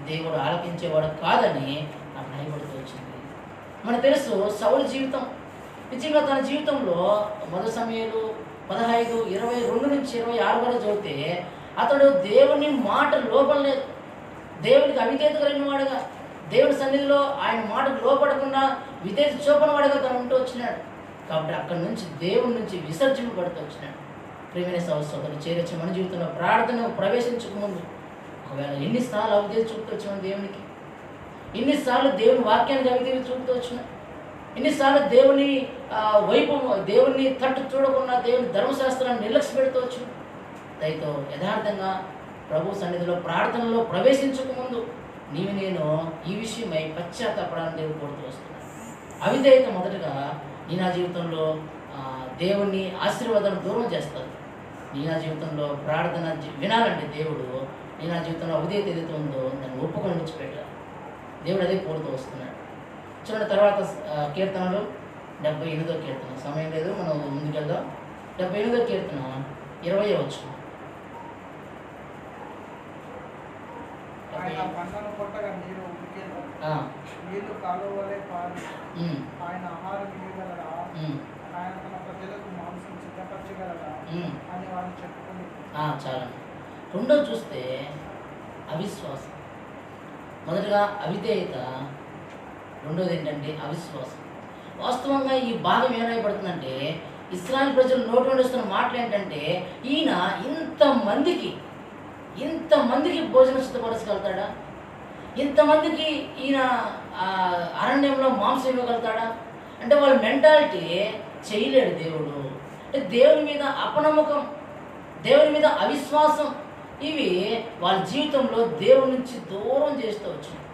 B: దేవుడు ఆలకించేవాడు కాదని నాకు రాయబడుతూ వచ్చింది. మనకు తెలుసు సౌలు జీవితం. నిజంగా తన జీవితంలో 1 సమూయేలు 15:22-26 వరకు చదివితే అతడు దేవుని మాట లోపడలేదు, దేవునికి అవిధేయత కలిగిన వాడుగా, దేవుని సన్నిధిలో ఆయన మాటకు లోపడకుండా విధేయత చూపని వాడుగా తను ఉంటూ వచ్చినాడు. కాబట్టి అక్కడి నుంచి దేవుని నుంచి విసర్జింపబడుతూ వచ్చినాడు. ప్రియమైన సహోదరులు, చేరొచ్చిన మన జీవితంలో ప్రార్థన ప్రవేశించక ముందు ఒకవేళ ఎన్నిసార్లు అవిధేయత చూపుతూ వచ్చిన దేవునికి, ఎన్నిసార్లు దేవుని వాక్యానికి అవిధేయత చూపుతూ వచ్చిన, ఎన్నిసార్లు దేవుని వైపు దేవుని తట్టు చూడకుండా దేవుని ధర్మశాస్త్రాన్ని నిర్లక్ష్య పెడుతూ వచ్చిన. దయతో యథార్థంగా ప్రభు సన్నిధిలో ప్రార్థనలో ప్రవేశించక ముందు నేను ఈ విషయమై పశ్చాత్తాపడాలని దేవుడు కోరుతూ వస్తున్నాను. అవిధేయత మొదటగా నీ నా జీవితంలో దేవుణ్ణి ఆశీర్వాదాన్ని దూరం చేస్తారు. నీ నా జీవితంలో ప్రార్థన వినాలంటే దేవుడు నీ నా జీవితంలో అవిధేయత ఏదైతే ఉందో దాన్ని ఒప్పుకొని విడిచిపెట్టాలి. దేవుడు అదే కోరుతూ వస్తున్నాడు. చూడండి తర్వాత కీర్తనలు 78వ కీర్తన, సమయం లేదు మనం ముందుకెళ్దాం. 78వ కీర్తన 20వ వచనం.
C: ఆయన పన్నును కొట్టగా నీరు ఉడికెను, నీళ్లు కాలువలే పారి, ఆయన ఆహారం ఇవ్వగలరా, ఆయన తన ప్రజలకు మాంసం సిద్ధపరచగలరా అని వాళ్ళు చెప్పుకుని.
B: చాలండి. రెండో చూస్తే అవిశ్వాసం. మొదటగా అవిధేయత, రెండోది ఏంటంటే అవిశ్వాసం. వాస్తవంగా ఈ భాగం ఏమైపడుతుందంటే ఇశ్రాయేలు ప్రజలు నోటి నుండి వస్తున్న మాటలు ఏంటంటే ఈయన ఇంతమందికి భోజనం సిద్ధపరచగలుగుతాడా, ఇంతమందికి ఈయన అరణ్యంలో మాంసం ఇవ్వగలుగుతాడా అంటే వాళ్ళ మెంటాలిటీ చేయలేడు దేవుడు. అంటే దేవుని మీద అపనమ్మకం, దేవుని మీద అవిశ్వాసం, ఇవి వాళ్ళ జీవితంలో దేవుని నుంచి దూరం చేస్తూ వచ్చినాయి.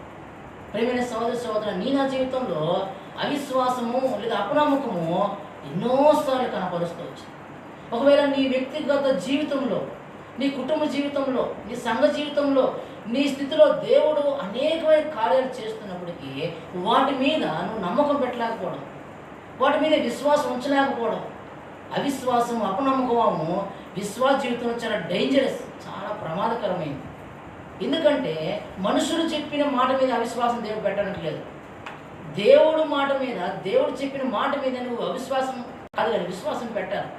B: ప్రేమైన సహోదర నీ నా జీవితంలో అవిశ్వాసము లేదా అపనమ్మకము ఎన్నోసార్లు కనపరుస్తూ వచ్చింది. ఒకవేళ నీ వ్యక్తిగత జీవితంలో, నీ కుటుంబ జీవితంలో, నీ సంఘ జీవితంలో, నీ స్థితిలో దేవుడు అనేకమైన కార్యాలు చేస్తున్నప్పటికీ వాటి మీద నువ్వు నమ్మకం పెట్టలేకపోవడం, వాటి మీద విశ్వాసం ఉంచలేకపోవడం, అవిశ్వాసం అపనమ్మకము విశ్వాస జీవితంలో చాలా డేంజరస్, చాలా ప్రమాదకరమైంది. ఎందుకంటే మనుషులు చెప్పిన మాట మీద అవిశ్వాసం దేవుడు పెట్టడానికి లేదు. దేవుడు మాట మీద, దేవుడు చెప్పిన మాట మీద నువ్వు అవిశ్వాసం కాదు కానీ విశ్వాసం పెట్టాలి.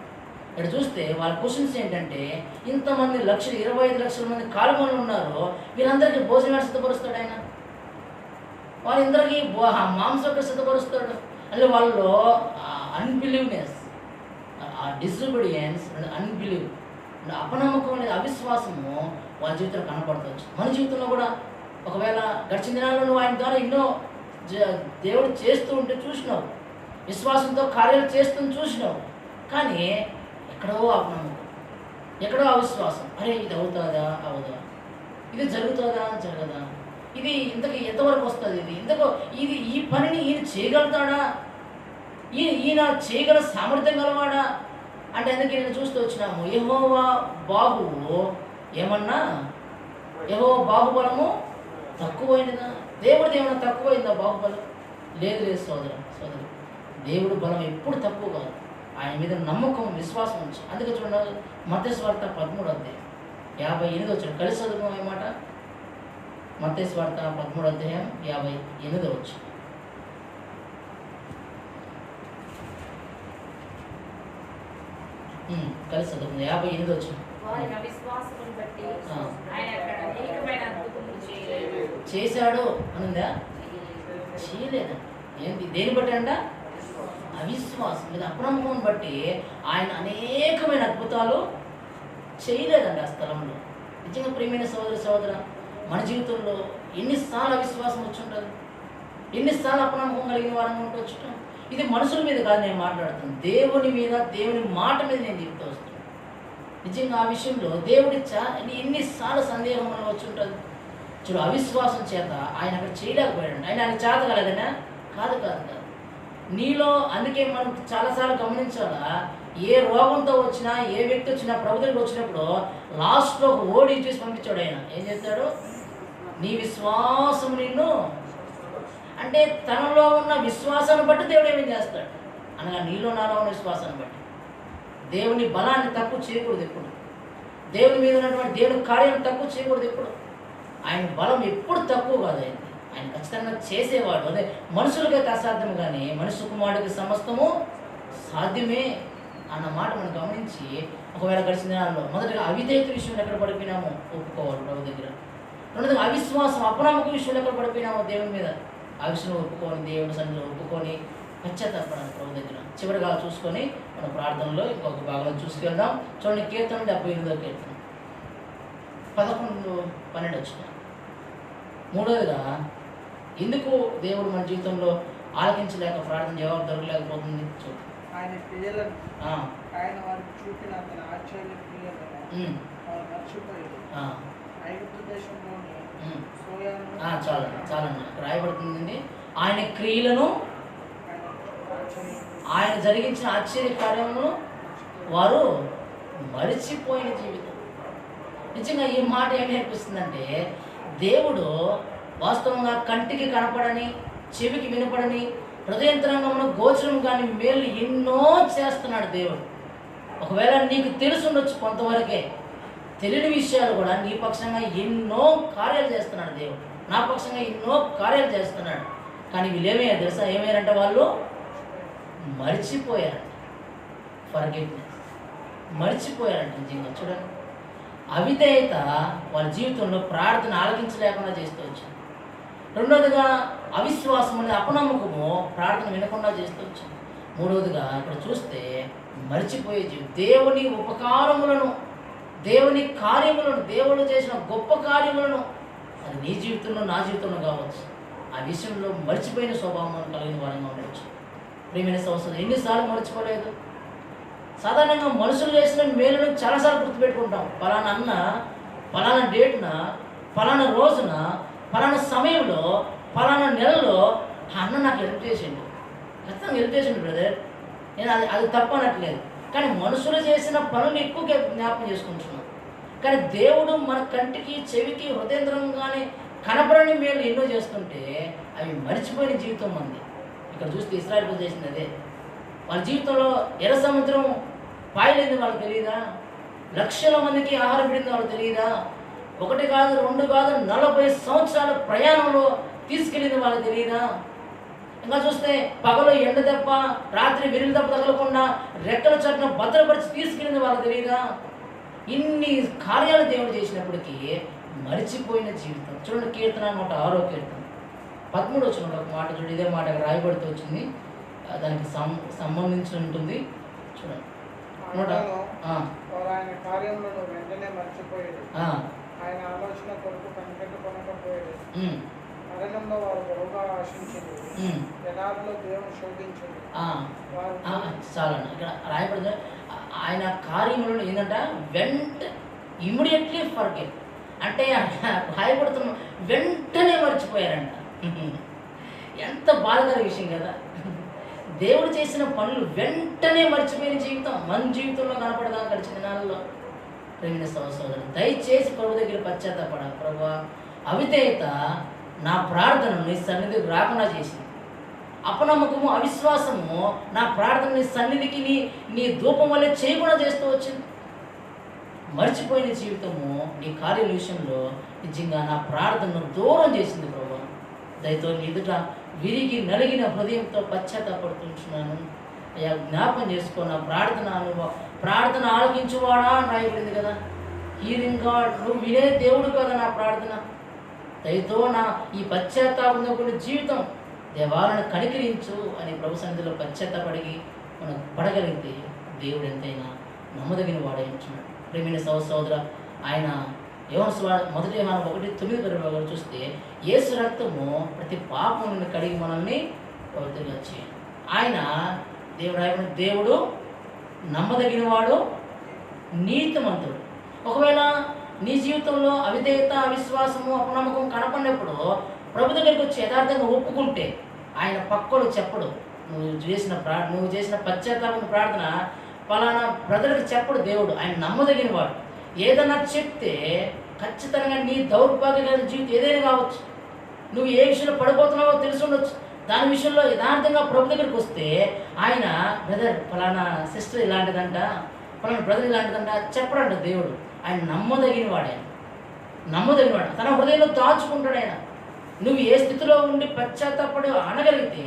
B: ఇక్కడ చూస్తే వాళ్ళ క్వశ్చన్స్ ఏంటంటే, ఇంతమంది 25 లక్షల మంది కాలుమలు ఉన్నారు, వీళ్ళందరికీ భోజనాలు సిద్ధపరుస్తాడు ఆయన, వాళ్ళందరికీ మాంసం సిద్ధపరుస్తాడు అంటే వాళ్ళలో అన్బిలీవ్నెస్, డిసొబీడియన్స్, అన్బిలీవ్, అపనమ్మకం అనేది, అవిశ్వాసము వాళ్ళ జీవితంలో కనపడవచ్చు. మన జీవితంలో కూడా ఒకవేళ గడిచిన దినాల్లో నువ్వు ఆయన ద్వారా ఎన్నో దేవుడు చేస్తూ ఉంటే చూసినావు, విశ్వాసంతో కార్యాలు చేస్తూ చూసినావు, కానీ ఎక్కడో అపనమ్మకం, ఎక్కడో అవిశ్వాసం. అరే ఇది అవుతుందా అవదా, ఇది జరుగుతుందా జరగదా, ఇది ఇంతకు ఎంతవరకు వస్తుంది, ఇది ఈ పనిని ఈయన చేయగలుగుతాడా, ఈయన చేయగల సామర్థ్యం గలవాడా అంటే అందుకే నేను చూస్తూ వచ్చినాము. యెహోవా బాహువు ఏమన్నా, యెహోవా బాహుబలము తక్కువైనదా? దేవుడిది ఏమన్నా తక్కువైందా బాహుబలం? లేదు లేదు సోదరి. దేవుడు బలం ఎప్పుడు తక్కువ కాదు, ఆయన మీద నమ్మకం విశ్వాసం ఉంచి. అందుకే చూడండి మత్తయి సువార్త 13:58 కలిసి చదువుకున్నాం అన్నమాట. మత్తయి సువార్త 13:58 కలిసి చదువుకుంది. 58 చేశాడు అనుందా? చేయలేదా? ఏంటి దేని బట్టి అంట? అవిశ్వాసం లేదా అపనమ్మకం బట్టి ఆయన అనేకమైన అద్భుతాలు చేయలేదండి ఆ స్థలంలో. నిజంగా ప్రియమైన సోదర, మన జీవితంలో ఎన్నిసార్లు అవిశ్వాసం వచ్చి ఉంటుంది, ఎన్నిసార్లు అపనమ్మకం కలిగిన వారంగా ఉండొచ్చు. ఇది మనుషుల మీద కాదు నేను మాట్లాడుతాను, దేవుని మీద, దేవుని మాట మీద నేను చెప్తూ వస్తాను. నిజంగా ఆ విషయంలో దేవుడి ఎన్నిసార్లు సందేహం వచ్చి ఉంటుంది. చూడు, అవిశ్వాసం చేత ఆయన అక్కడ చేయలేకపోయాడు. ఆయన చేత కలదనా? కాదు. నీలో అందుకే మనం చాలాసార్లు గమనించాలా, ఏ రోగంతో వచ్చినా, ఏ వ్యక్తి వచ్చినా, ప్రభు దగ్గరికి వచ్చినప్పుడు లాస్ట్లో ఒక ఓడి చూసి పంపించాడు. ఆయన ఏం చేస్తాడు? నీ విశ్వాసం నిన్ను, అంటే తనలో ఉన్న విశ్వాసాన్ని బట్టి దేవుడు ఏమేం చేస్తాడు అనగా, నీలో నాలో ఉన్న విశ్వాసాన్ని బట్టి. దేవుని బలాన్ని తక్కువ చేయకూడదు ఎప్పుడు, దేవుని మీద ఉన్నటువంటి దేవుని కార్యాలను తక్కువ చేయకూడదు ఎప్పుడు. ఆయన బలం ఎప్పుడు తక్కువ కాదు, ఆయన ఖచ్చితంగా చేసేవాడు. అదే మనుషులకైతే అసాధ్యం, కానీ మనుషు కుమారుడికి సమస్తము సాధ్యమే అన్న మాట మనం గమనించి, ఒకవేళ గడిచిన దినాల్లో మొదటిగా అవిధేయత విషయంలో ఎక్కడ పడిపోయినామో ఒప్పుకోవాలి ప్రభు దగ్గర. రెండోదిగా అవిశ్వాసం, అపనమ్మకం విషయంలో ఎక్కడ పడిపోయినామో దేవుని మీద, ఆ విషయంలో ఒప్పుకొని, దేవుని సన్నిధిలో ఒప్పుకొని పశ్చాత్తాపడాలి ప్రభు దగ్గర. చివరిగా చూసుకొని మన ప్రార్థనలో ఇంకొక భాగంలో చూసుకెళ్దాం. చూడండి, కీర్తన 78వ కీర్తన 11-12. మూడోదిగా ఎందుకు దేవుడు మన జీవితంలో ఆలకించలేక, ప్రార్థన జవాబు దొరకలేకపోతుంది? చూడండి,
C: ఆయన క్రియలను, ఆయన వారికి చూపిన తన ఆశ్చర్య క్రియలను వారు మర్చిపోయారు. ఐగుప్తు దేశంలోని సోయాను
B: చాలండి అక్కడ రాయబడుతుందండి. ఆయన క్రియలను, ఆయన జరిగించిన ఆశ్చర్య కార్యములను వారు మరిచిపోయిన జీవితం. నిజంగా ఈ మాట ఏం నేర్పిస్తుందంటే, దేవుడు వాస్తవంగా కంటికి కనపడని, చెవికి వినపడని, హృదయంతరంగంలో గోచరం కానీ మేలు ఎన్నో చేస్తున్నాడు దేవుడు. ఒకవేళ నీకు తెలుసుండొచ్చు కొంతవరకే, తెలియని విషయాలు కూడా నీ పక్షంగా ఎన్నో కార్యాలు చేస్తున్నాడు దేవుడు, నా పక్షంగా ఎన్నో కార్యాలు చేస్తున్నాడు. కానీ వీళ్ళు ఏమయ్యారు తెలుసా? ఏమయ్యారంటే వాళ్ళు మర్చిపోయారంట. ఫర్గెట్నెస్, మర్చిపోయారంట. నిజంగా చూడండి, అవిధేయత వాళ్ళ జీవితంలో ప్రార్థన ఆలకించలేకుండా చేస్తూ వచ్చింది. రెండోదిగా అవిశ్వాసం అనేది, అపనమ్మకము ప్రార్థన వినకుండా చేస్తూ వచ్చింది. మూడవదిగా ఇక్కడ చూస్తే మర్చిపోయే జీవితం. దేవుని ఉపకారములను, దేవుని కార్యములను, దేవుడు చేసిన గొప్ప కార్యములను, అది నీ జీవితంలో, నా జీవితంలో కావచ్చు, ఆ విషయంలో మర్చిపోయిన స్వభావం కలిగిన వారంగా ఉండవచ్చు. ప్రియమైన సంవత్సరం ఎన్నిసార్లు మర్చిపోలేదు? సాధారణంగా మనుషులు చేసిన మేలును చాలాసార్లు గుర్తుపెట్టుకుంటాం. ఫలానా అన్న, ఫలానా డేట్న, ఫలానా రోజున, ఫలానా సమయంలో, ఫలానా నెలలో అన్న నాకు హెల్ప్ చేసిండు, ఖచ్చితంగా హెల్ప్ చేసిండు బ్రదర్. నేను అది తప్పు అనట్లేదు, కానీ మనుషులు చేసిన పనులు ఎక్కువ జ్ఞాపకం చేసుకుంటున్నాం. కానీ దేవుడు మన కంటికి, చెవికి, హృదయంతరంగానే కనపడని మేలు ఎన్నో చేస్తుంటే అవి మర్చిపోయిన జీవితం మంది. ఇక్కడ చూస్తే ఇశ్రాయేలు ప్రజలు చేసింది అదే. వాళ్ళ జీవితంలో ఎర్ర సముద్రం పాయలేదని వాళ్ళకి తెలియదా? లక్షల మందికి ఆహారం పెట్టింది వాళ్ళకి తెలియదా? 1 కాదు 2 కాదు 40 సంవత్సరాల ప్రయాణంలో తీసుకెళ్ళింది వాళ్ళకి తెలియదా? ఇంకా చూస్తే పగలు ఎండ దెబ్బ, రాత్రి విరులు దెబ్బ తగలకుండా రెక్కల చట్టున భద్రపరిచి తీసుకెళ్ళింది వాళ్ళకి తెలియదా? ఇన్ని కార్యాలు దేవుడు చేసినప్పటికీ మరిచిపోయిన జీవితం. చూడండి, కీర్తన 106వ కీర్తన 13 వచ్చిన ఒక మాట చూడండి. ఇదే మాట రాయబడితే వచ్చింది, దానికి సంబంధించి ఉంటుంది. చూడండి,
C: ఆయన కార్యములను వెంటనే మర్చిపోయేది, ఆయన ఆలోచన కొరకు కనిపెట్టు కొనకపోయేది. మరణంలో వారు బహుగా ఆశించింది, యథార్థలో దేవుని శోధించింది.
B: చాలండి, ఇక్కడ రాయబడింది ఆయన కార్యములను ఏంటంటే ఇమ్మీడియట్లీ ఫర్గెట్, అంటే రాయబడుతున్న వెంటనే మర్చిపోయారంట. ఎంత బాధకర విషయం కదా! దేవుడు చేసిన పనులు వెంటనే మర్చిపోయిన జీవితం మన జీవితంలో కనపడదా గడిచిన దినాలలో? ప్రేమిన సోదరులు, దయచేసి ప్రభు దగ్గర పశ్చాత్తాపడ. ప్రభువా, అవిధేయత నా ప్రార్థనను నీ సన్నిధికి రాకుండా చేసింది. అపనమ్మకము, అవిశ్వాసము నా ప్రార్థన నీ సన్నిధికి నీ ధూపం వల్లే చేయకుండా చేస్తూ వచ్చింది. మర్చిపోయిన జీవితము నీ కార్యాల విషయంలో నిజంగా నా ప్రార్థనను దూరం చేసింది. ప్రభు, దయతో నీ ఎదుట విరిగి నలిగిన హృదయంతో పశ్చాత్తాపడుతున్నాను అయ్యా. జ్ఞాపం చేసుకో నా ప్రార్థన ఆలకించువాడా అని రాయబడింది కదా. హీరింగ్ గాడ్, నువ్వు వినే దేవుడు కదా నా ప్రార్థన. దయతో నా ఈ పశ్చాత్తాపంతో కూడిన జీవితం దేవాలను కనికరించు అని ప్రభు సన్నిధిలో పశ్చాత్తాపడి మనం పడగలిగితే దేవుడు ఎంతైనా నమ్మదగిన వాడే ఉంటున్నాడు. ప్రేమైన సహోదర, ఆయన మొదటి యోహాను 1:9 చూస్తే యేసు రక్తము ప్రతి పాపం నుండి కడిగి మనల్ని పవిత్రంగా చేయాలి. ఆయన దేవుడు నమ్మదగిన వాడు, నీతిమంతుడు. ఒకవేళ నీ జీవితంలో అవిధేయత, అవిశ్వాసము, అపనమ్మకం కనపడినప్పుడు ప్రభు దగ్గరికి వచ్చి యథార్థంగా ఒప్పుకుంటే ఆయన పక్కడు చెప్పడు. నువ్వు చేసిన పశ్చాత్తాపం ప్రార్థన పలానా బ్రదర్కి చెప్పడు దేవుడు. ఆయన నమ్మదగిన వాడు. ఏదన్నా చెప్తే ఖచ్చితంగా నీ దౌర్భాగ్యమైన జీవితం ఏదైనా కావచ్చు, నువ్వు ఏ విషయంలో పడిపోతున్నావో తెలిసి ఉండొచ్చు, దాని విషయంలో యథార్థంగా ప్రభు దగ్గరికి వస్తే ఆయన బ్రదర్ ఫలానా సిస్టర్ ఇలాంటిదంట, ఫలానా బ్రదర్ ఇలాంటిదంట చెప్పడంట దేవుడు. ఆయన నమ్మదగిన వాడు. తన హృదయంలో దాచుకుంటాడు ఆయన. నువ్వు ఏ స్థితిలో ఉండి పశ్చాత్తాపడి అనగలిగితే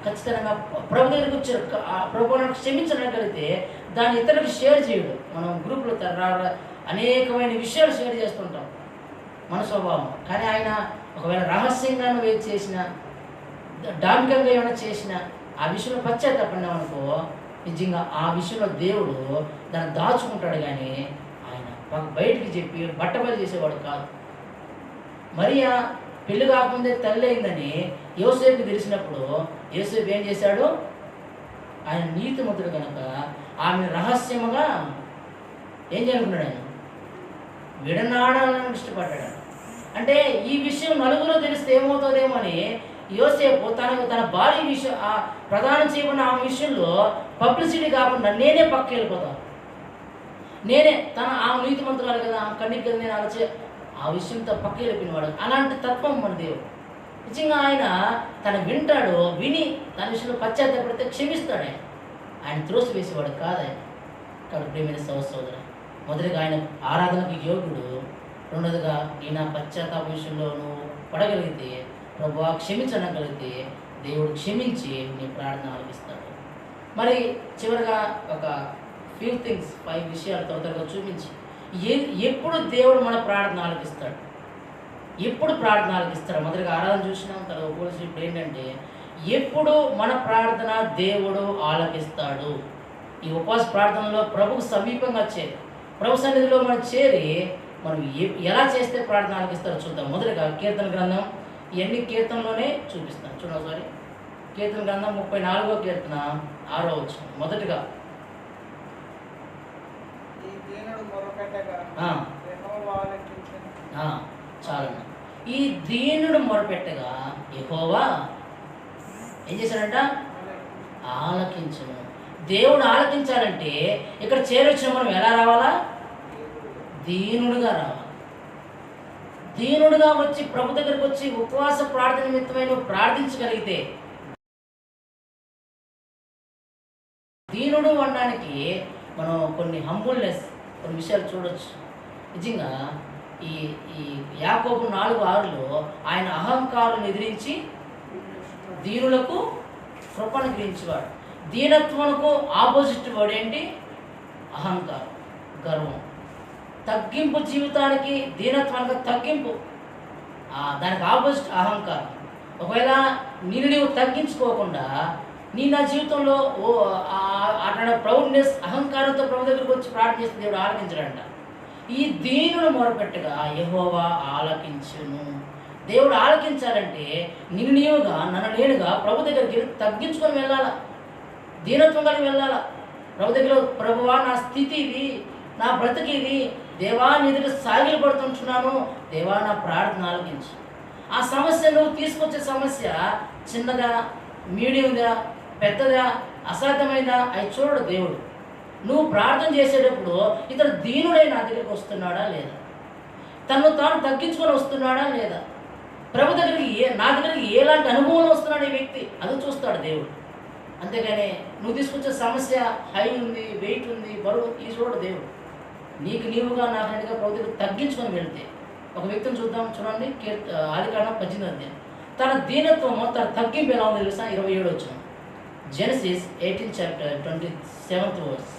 B: ఖచ్చితంగా ప్రభు దగ్గరికి వచ్చారు, ప్రభువును క్షమించగలిగితే దాన్ని ఇతరులకు షేర్ చేయడు. మనం గ్రూపులో అనేకమైన విషయాలు షేర్ చేస్తుంటాం, మన స్వభావం. కానీ ఆయన ఒకవేళ రహస్యంగా నువ్వు చేసిన, డాంబికంగా ఏమైనా చేసిన ఆ విషయంలో పశ్చాత్తాపడినామనుకో, నిజంగా ఆ విషయంలో దేవుడు దాన్ని దాచుకుంటాడు. కానీ ఆయన బయటికి చెప్పి బట్టబయలు చేసేవాడు కాదు. మరియా పెళ్లి కాకముందే తల్లి అయిందని యోసేపుకి తెలిసినప్పుడు యోసేపు ఏం చేశాడు? ఆయన నీతిమంతుడు కనుక ఆమె రహస్యముగా ఏం జరుగుతున్నాడు? ఆయన విడనాడాలని ఇష్టపడ్డాడు. అంటే ఈ విషయం నలుగురు తెలిస్తే ఏమవుతుందేమో అని యోసేపు తన భార్య విషయం, ఆ ప్రదానం చేయబడిన ఆ విషయంలో పబ్లిసిటీ కాకుండా నేనే పక్కకి వెళ్ళిపోతాను, ఆమె నీతిమంతురాలు కదా, ఆమె కన్నిక కదా, నేను అలా ఆ విషయంతో పక్క వెళ్ళిపోయినవాడు. అలాంటి తత్వం మన దేవుడు. నిజంగా ఆయన వింటాడు, విని తన విషయంలో పశ్చాత్తాపడితే క్షమిస్తాడు. ఆయన త్రోసి వేసేవాడు కాదు ఆయన. కాబట్టి ప్రియమైన సహోదర, మొదటిగా ఆయన ఆరాధనకు యోగుడు, రెండోదిగా ఈ నా పశ్చాత్తాప విషయంలో నువ్వు పడగలిగితే, ప్రభువా క్షమించనగలిగితే దేవుడు క్షమించి నీ ప్రార్థన ఆలకిస్తాడు. మరి చివరిగా ఒక 5 విషయాలు త్వరగా చూపించి ఎప్పుడు దేవుడు మన ప్రార్థన ఆలకిస్తాడు, ఎప్పుడు ప్రార్థన ఆలకిస్తాడు. మొదటిగా ఆరాధన చూసినాం, తర్వాత పోలీసు ఇప్పుడు ఏంటంటే ఎప్పుడు మన ప్రార్థన దేవుడు ఆలకిస్తాడు. ఈ ఉపవాస ప్రార్థనలో ప్రభుకు సమీపంగా చేరి, ప్రభు సన్నిధిలో మనం చేరి మనం ఎలా చేస్తే ప్రార్థన ఆలకిస్తారో చూద్దాం. మొదటిగా కీర్తన గ్రంథం, ఇవన్నీ కీర్తనలోనే చూపిస్తాను. చూడండి ఒకసారి. కీర్తన గ్రంథం 34వ కీర్తన 6వ వచనం. మొదటిగా చాలన్న, ఈ దీనుడు మొరపెట్టగా యెహోవా ఏం చేశాడంట? ఆలకించును. దేవుడు ఆలకించాలంటే ఇక్కడ చేరొచ్చిన మనం ఎలా రావాలా? దీనుడుగా రావాలి. దీనుడుగా వచ్చి ప్రభు దగ్గరికి వచ్చి ఉపవాస ప్రార్థన నిమిత్తమైన ప్రార్థించగలిగితే, దీనుడు అనడానికి మనం కొన్ని హంబుల్నెస్, కొన్ని విషయాలు చూడొచ్చు. నిజంగా ఈ యాకోబు 4:6లో ఆయన అహంకారులను ఎదిరించి దీనులకు కృపను గ్రహించేవాడు. దీనత్వమునకు ఆపోజిట్ వర్డ్ ఏంటి? అహంకారం, గర్వం. తగ్గింపు జీవితానికి దీనత్వానికి తగ్గింపు, దానికి ఆపోజిట్ అహంకారం. ఒకవేళ నీవు తగ్గించుకోకుండా నా జీవితంలో అట్లాంటి ప్రౌడ్నెస్, అహంకారంతో ప్రభు దగ్గరికి వచ్చి ప్రార్థన చేస్తే దేవుడు ఆలకించడంట. ఈ దీనులు మొరపెట్టగా యెహోవా ఆలకించును. దేవుడు ఆలకించాలంటే నీవుగా నన్ను నేనుగా ప్రభు దగ్గరికి తగ్గించుకొని వెళ్ళాలా, దీనత్వం కలిగి వెళ్ళాలా. ప్రభు దగ్గర, ప్రభువా నా స్థితి ఇది, నా బ్రతికి ఇది, దేవా నీ దగ్గర సాగిలు పడుతుంటున్నాను, దేవా నా ప్రార్థన ఆలకించు. ఆ సమస్య నువ్వు తీసుకొచ్చే సమస్య చిన్నదా, మీడియందా, పెద్దదా, అసాధ్యమైందా అవి చూడడు దేవుడు. నువ్వు ప్రార్థన చేసేటప్పుడు ఇతడు దీనుడై నా దగ్గరికి వస్తున్నాడా లేదా, తను తాను తగ్గించుకొని వస్తున్నాడా లేదా, ప్రభు దగ్గరికి నా దగ్గరికి ఎలాంటి అనుభవం వస్తున్నాడు ఈ వ్యక్తి, అది చూస్తాడు దేవుడు. అంతేగాని నువ్వు తీసుకొచ్చే సమస్య హై ఉంది, వెయిట్ ఉంది, బరువు, ఈ చూడడు దేవుడు. నీవుగా నాకంటిగా ప్రభు దగ్గర తగ్గించుకొని వెళ్తే ఒక వ్యక్తిని చూడండి. ఆదికాండం 18వ అధ్యాయం. తన దీనత్వము, తన తగ్గింపు ఎలా ఉంది తెలుసా? 27 వచ్చిన Genesis 18th chapter 27th verse.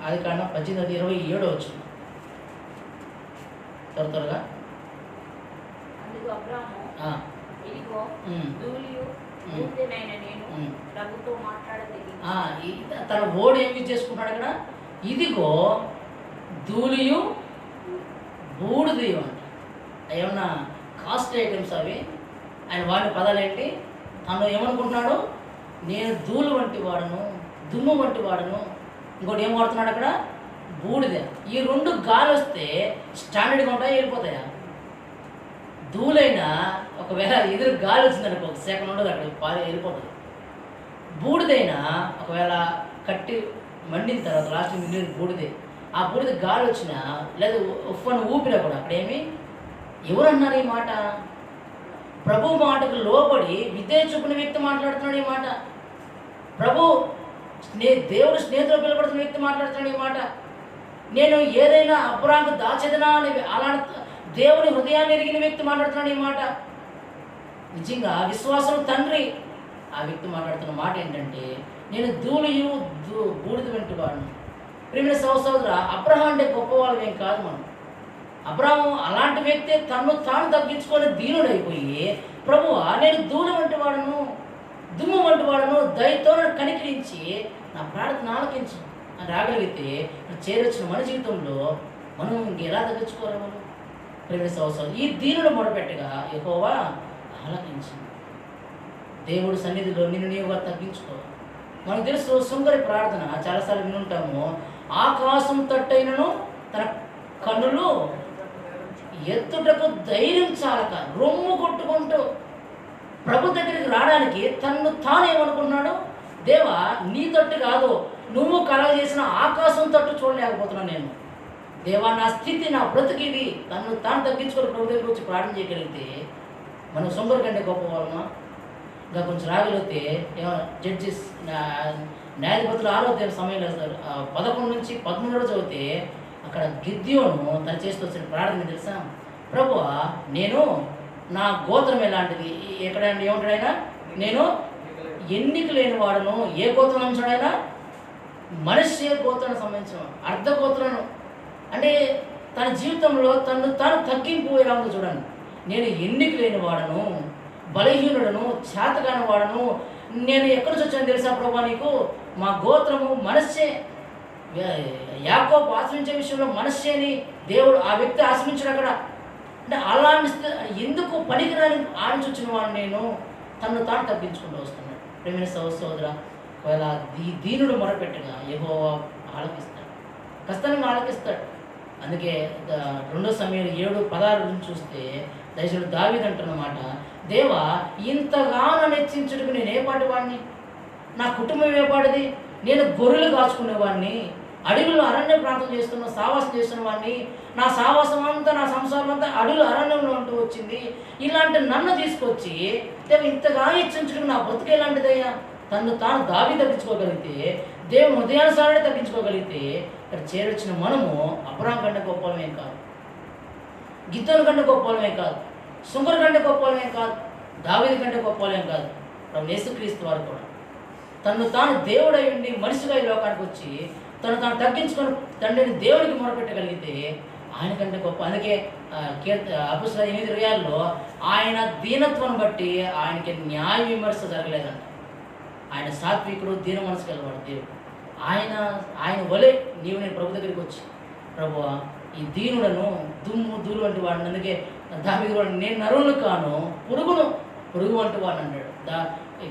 B: ఆదికాండం 18:27 వచ్చిన త్వరగా. తన ఓడు ఏమి చేసుకుంటాడు అక్కడ? ఇదిగో ధూళియు బూడిదయు అంట. ఏమన్నా కాస్ట్ ఐటమ్స్ అవి. ఆయన వాడిన పదాలు ఏంటి? తను ఏమనుకుంటున్నాడు? నేను ధూళి వంటి వాడను, దుమ్ము వంటి వాడను. ఇంకోటి ఏం వాడుతున్నాడు అక్కడ? బూడిద. ఈ రెండు గాలి వస్తే స్టాండర్డ్గా ఉంటాయా, వెళ్ళిపోతాయా? ధూళైనా ఒకవేళ ఎదురు గాలి వచ్చిందనుకో, ఒక సెకండ్ ఉండదు, అక్కడ పారి వెళ్ళిపోతుంది. బూడిదైనా ఒకవేళ కట్టి మండిన తర్వాత లాస్ట్ మిగిలిన బూడిదే, ఆ బూడిద గాలి వచ్చినా లేదా ఉఫ్ఫను ఊపినా కూడా అక్కడేమి ఎవరన్నారు ఈ మాట? ప్రభు మాటకు లోబడి విధేయ చూపిన వ్యక్తి మాట్లాడుతున్నాడు ఈ మాట. ప్రభు దేవుడు స్నేహితులు పిలబడుతున్న వ్యక్తి మాట్లాడుతున్నాడు ఈ మాట. నేను ఏదైనా అబ్రాహాముకు దాచేదనా అని అలాంటి దేవుని హృదయాన్ని ఎరిగిన వ్యక్తి మాట్లాడుతున్నాడు ఈ మాట. నిజంగా విశ్వాసం తండ్రి ఆ వ్యక్తి మాట్లాడుతున్న మాట ఏంటంటే, నేను ధూళియు బూడిద వంటి వాడును. ప్రియమైన సహోదరా, అబ్రహాం అంటే గొప్పవాళ్ళు ఏం కాదు. మనం అబ్రహాము అలాంటి వ్యక్తి తను తాను తగ్గించుకొని దీనుడైపోయి, ప్రభువా నేను ధూళి వంటి వాడను, దుమ్ము వంటి వాడను, దయతో కనికరించి నా ప్రార్థన ఆలకించు అని రాగలిగితే చేరొచ్చిన మన జీవితంలో మనం ఇంకెలా తగ్గించుకోవాలి? మనం ప్రియమైన సహోదరులు, ఈ దీనుడు మొదపెట్టగా యెహోవా ఆలకించింది. దేవుడి సన్నిధిలో నీవుగా తగ్గించుకో. మనకు తెలుసు సుంకరి ప్రార్థన చాలాసార్లు వినుంటాము. ఆకాశం తట్టైనను తన కన్నులు ఎత్తుటకు ధైర్యం చాలక రొమ్ము కొట్టుకుంటూ ప్రభు దగ్గరికి రావడానికి తన్ను తాను ఏమనుకున్నాడు? దేవా నీ తట్టు కాదు, నువ్వు కలగజేసిన ఆకాశం తట్టు చూడలేకపోతున్నాను నేను. దేవా నా స్థితి, నా బ్రతికిది. తను తాను తగ్గించుకొని ప్రభు దగ్గర వచ్చి ప్రార్థన చేయగలిగితే మనం సుంకరి కంటే గొప్పవాళ్ళమా? ఇంకా కొంచెం రాగలిగితే జడ్జిస్ న్యాయాధిపతులు 6వ అధ్యాయం సమయంలో 11 నుంచి 13 చదివితే అక్కడ గిద్యోను తను చేస్తూ వచ్చిన ప్రార్థన తెలుసా? ప్రభువా నేను నా గోత్రం ఎలాంటిది, ఎక్కడ ఏమంటాడు ఆయన? నేను ఎన్నిక లేని వాడును. ఏ గోత్రం అంశాడు ఆయన? మనిషి గోత్రానికి సంబంధించిన అర్ధ గోత్రాను. అంటే తన జీవితంలో తాను తగ్గింపు ఎలా ఉందో చూడండి. నేను ఎన్నిక లేని వాడను, బలహీనుడను, చేతగాని వాడను. నేను ఎక్కడి నుంచి వచ్చాను తెలుసా ప్రభా నీకు? మా గోత్రము మనస్సే. యాకోబు ఆశ్రయించే విషయంలో మనస్సేని దేవుడు ఆ వ్యక్తి ఆశ్రయించాడు అక్కడ. అంటే అలాంటి ఎందుకు పనికిరాని ఆడించి వచ్చిన వాడు నేను తను తాను తగ్గించుకుంటూ వస్తున్నాడు. ప్రేమైన సహోదరా, ఒకవేళ దీనుడు మొరపెట్టగా యెహోవా ఆలకిస్తాడు, ఖచ్చితంగా ఆలకిస్తాడు. అందుకే 2 సమూయేలు 7:16 నుంచి చూస్తే దయచేసి దావీదు అంటున్నమాట, దేవా ఇంతగా నన్ను హెచ్చించుటకు నేను ఏ పాటి వాడిని, నా కుటుంబం ఏ పాటిది, నేను గొర్రెలు కాచుకునేవాడిని, అడవులు అరణ్య ప్రాంతం సావాసం చేస్తున్న వాడిని, నా సావాసం అంతా నా సంసారం అంతా అడవులు అరణ్యంలో ఉంటూ వచ్చింది. ఇలాంటి నన్ను తీసుకొచ్చి దేవ ఇంతగా హెచ్చించుటకు నా బ్రతుకు ఎలాంటిదయ్యా? తను తాను దావీదు తగ్గించుకోగలిగితే, దేవుని హృదయానుసారాన్ని తగ్గించుకోగలిగితే ఇక్కడ చేరొచ్చిన మనము అబ్రహాం కంటే గొప్పలమేం కాదు, గిద్దోని కంటే గొప్పలమేం కాదు, సుంకరి కంటే గొప్పలమేం కాదు. దావీదు కంటే గొప్ప వాళ్ళేం కాదు. ప్రభు యేసుక్రీస్తు వారు కూడా తను తాను దేవుడై ఉండి మనిషిగా ఈ లోకానికి వచ్చి తను తాను తగ్గించుకొని తండ్రిని దేవుడికి మొరపెట్టగలిగితే ఆయన కంటే గొప్ప. అందుకే అపొస్తలుల 8:26లో ఆయన దీనత్వం బట్టి ఆయనకి న్యాయ విమర్శ జరగలేదంట. ఆయన సాత్వికుడు, దీన మనసు కలవాడు దేవుడు. ఆయన వలే నీవు నేను ప్రభు దగ్గరికి వచ్చి, ప్రభువా ఈ దీనుడను దుమ్ము దూరు వంటి వాడిని, అందుకే దావీదు వాడు నేను నరువును కాను పురుగు వంటి వాడిని అన్నాడు.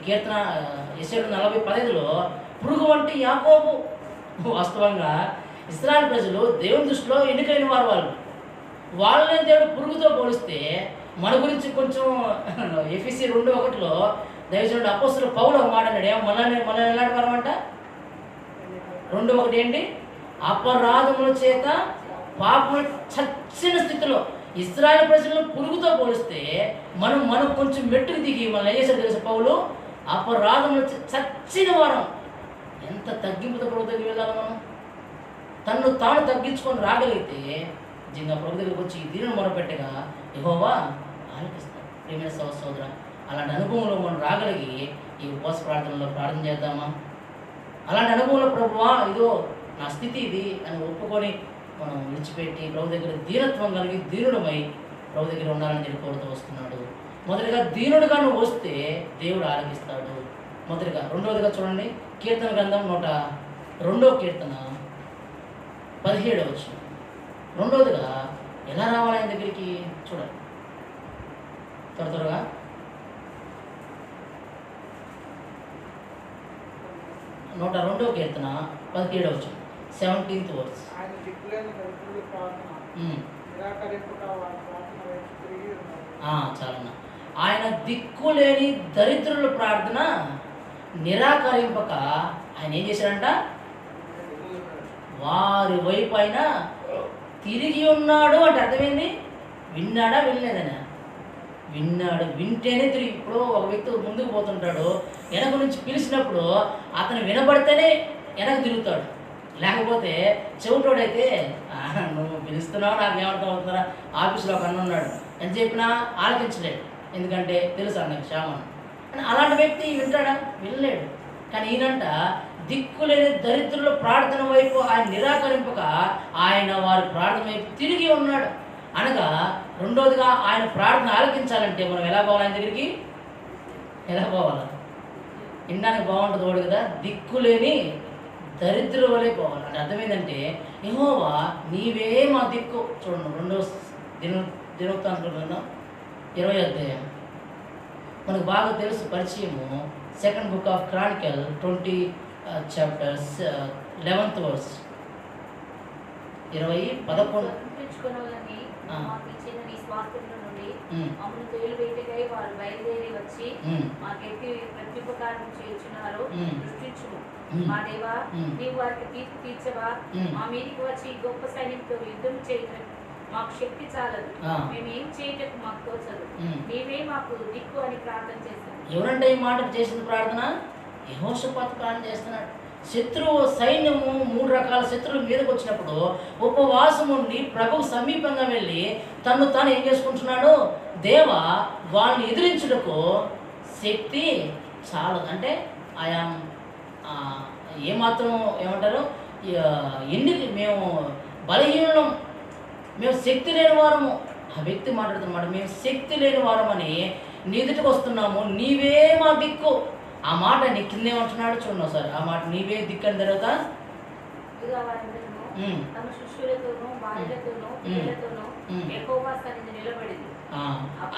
B: కీర్తన యెషయా 40:15లో పురుగు వంటి యాకోబు. వాస్తవంగా ఇశ్రాయేలు ప్రజలు దేవుని దృష్టిలో ఎన్నికైన వాళ్ళు. వాళ్ళని దేవుడు పురుగుతో పోలిస్తే మన గురించి కొంచెం ఎఫెసీ 2:1లో దైవజనుడు అపోస్తలుడు పౌలు ఒక మాట అన్నాడు. మన ఎలాంటి వారం అంట 2:1 ఏంటి? అపరాధముల చేత పాపములు చచ్చిన స్థితిలో ఇశ్రాయేలు ప్రజలను పురుగుతో పోలిస్తే మనం కొంచెం మెట్టుకు దిగి మనం ఏం చేశారు తెలుసు పౌలు? అపరాధములు చచ్చిన వారం. ఎంత తగ్గింపుతో ప్రభు దగ్గరికి వెళ్ళాలి మనం? తను తాను తగ్గించుకొని రాగలిగితే నిజంగా ప్రభు దగ్గరికి వచ్చి దీనిని మొరపెట్టగా యెహోవా ఆలకిస్తాడు. ప్రియమైన సహోదర, అలాంటి అనుభవంలో మనం రాగలిగి ఈ ఉపవాస ప్రార్థనలో ప్రార్థన చేద్దామా? అలాంటి అనుభవంలో ప్రభువా ఇదో నా స్థితి ఇది అని ఒప్పుకొని మనం విడిచిపెట్టి ప్రభు దగ్గర దీనత్వం కలిగి దీనుడమై ప్రభు దగ్గర ఉండాలని చెప్పి కోరుతూ వస్తున్నాడు. మొదటిగా దీనుడుగా నువ్వు వస్తే దేవుడు ఆలకిస్తాడు. మొదటిగా. రెండవదిగా చూడండి, కీర్తన గ్రంథం 102వ కీర్తన 17వ వచనం. రెండవదిగా ఎలా రావాలి ఆయన దగ్గరికి చూడండి త్వరగా. 102వ కీర్తన 17వ వచనం, 17th verse. చాలన్నా. ఆయన దిక్కులేని దరిద్రుల ప్రార్థన నిరాకరింపక ఆయన ఏం చేశాడంట? వారి వైపు ఆయన తిరిగి ఉన్నాడు అంటే అర్థమైంది. విన్నాడా వినలేదనా? విన్నాడు. వింటేనే తిరిగి. ఇప్పుడు ఒక వ్యక్తి ముందుకు పోతుంటాడు, వెనక నుంచి పిలిచినప్పుడు అతను వినబడితేనే వెనక తిరుగుతాడు. లేకపోతే చెవిటోడైతే నువ్వు పిలుస్తున్నావు నాకు ఏమర్థం అవుతున్నారా, ఆఫీస్లో ఒక అన్న ఉన్నాడు అని చెప్పినా ఆలకించలేడు. ఎందుకంటే తెలుసు అన్నకు శ్యామను అని. అలాంటి వ్యక్తి వింటాడా? వినలేడు. కానీ ఈయనంట దిక్కులేని దరిద్రుల ప్రార్థన వైపు ఆయన నిరాకరింపక ఆయన వారి ప్రార్థన వైపు తిరిగి ఉన్నాడు అనగా, రెండోదిగా ఆయన ప్రార్థన ఆలకించాలంటే మనం ఎలా పోవాలి? ఆయన దగ్గరికి ఎలా పోవాలి? వినడానికి బాగుంటుంది వాడు కదా. దిక్కులేని దరిద్రుల వలె పోవాలి అంటే అర్థం ఏంటంటే, యెహోవా నీవే మా దిక్కు. చూడండి, 2వ దినవృత్తాంతం 20వ అధ్యాయం మనకు బాగా తెలుసు పరిచయము. 2nd book of Chronicle 20 chapters 11th verse. 20:11
D: మా దేవా, నీవు వారికి తీర్పు తీర్చవా? మా మీదికి వచ్చి గొప్ప సైన్యంతో యుద్ధం చేయటం మాకు శక్తి చాలదు, మేమేం చేయటకు మాకు తోచదు, నీవే మాకు దిక్కు అని ప్రార్థన చేశాను.
B: ఎవరంటే ఈ మాట చేసిన ప్రార్థన? యెహోషాపాతు ప్రార్థన చేస్తున్నాడు. శత్రువు సైన్యము 3 రకాల శత్రువుల మీదకి వచ్చినప్పుడు ఉపవాసం ఉండి ప్రభువు సమీపంగా వెళ్ళి తను తాను ఏం చేసుకుంటున్నాడు? దేవా, వాళ్ళని ఎదిరించుటకు శక్తి చాలదు. అంటే ఆయా ఏమాత్రం ఏమంటారు, మేము బలహీనం, మేము శక్తి లేని వారము. ఆ వ్యక్తి మాట్లాడుతున్నమాట, మేము శక్తి లేని వారమని నీ ఎదుటికి వస్తున్నాము, నీవే మా దిక్కు. ఆ మాట నీ కిందేమంటున్నాడు చూడండి ఒకసారి. ఆ మాట నీవే దిక్కు అని తర్వాత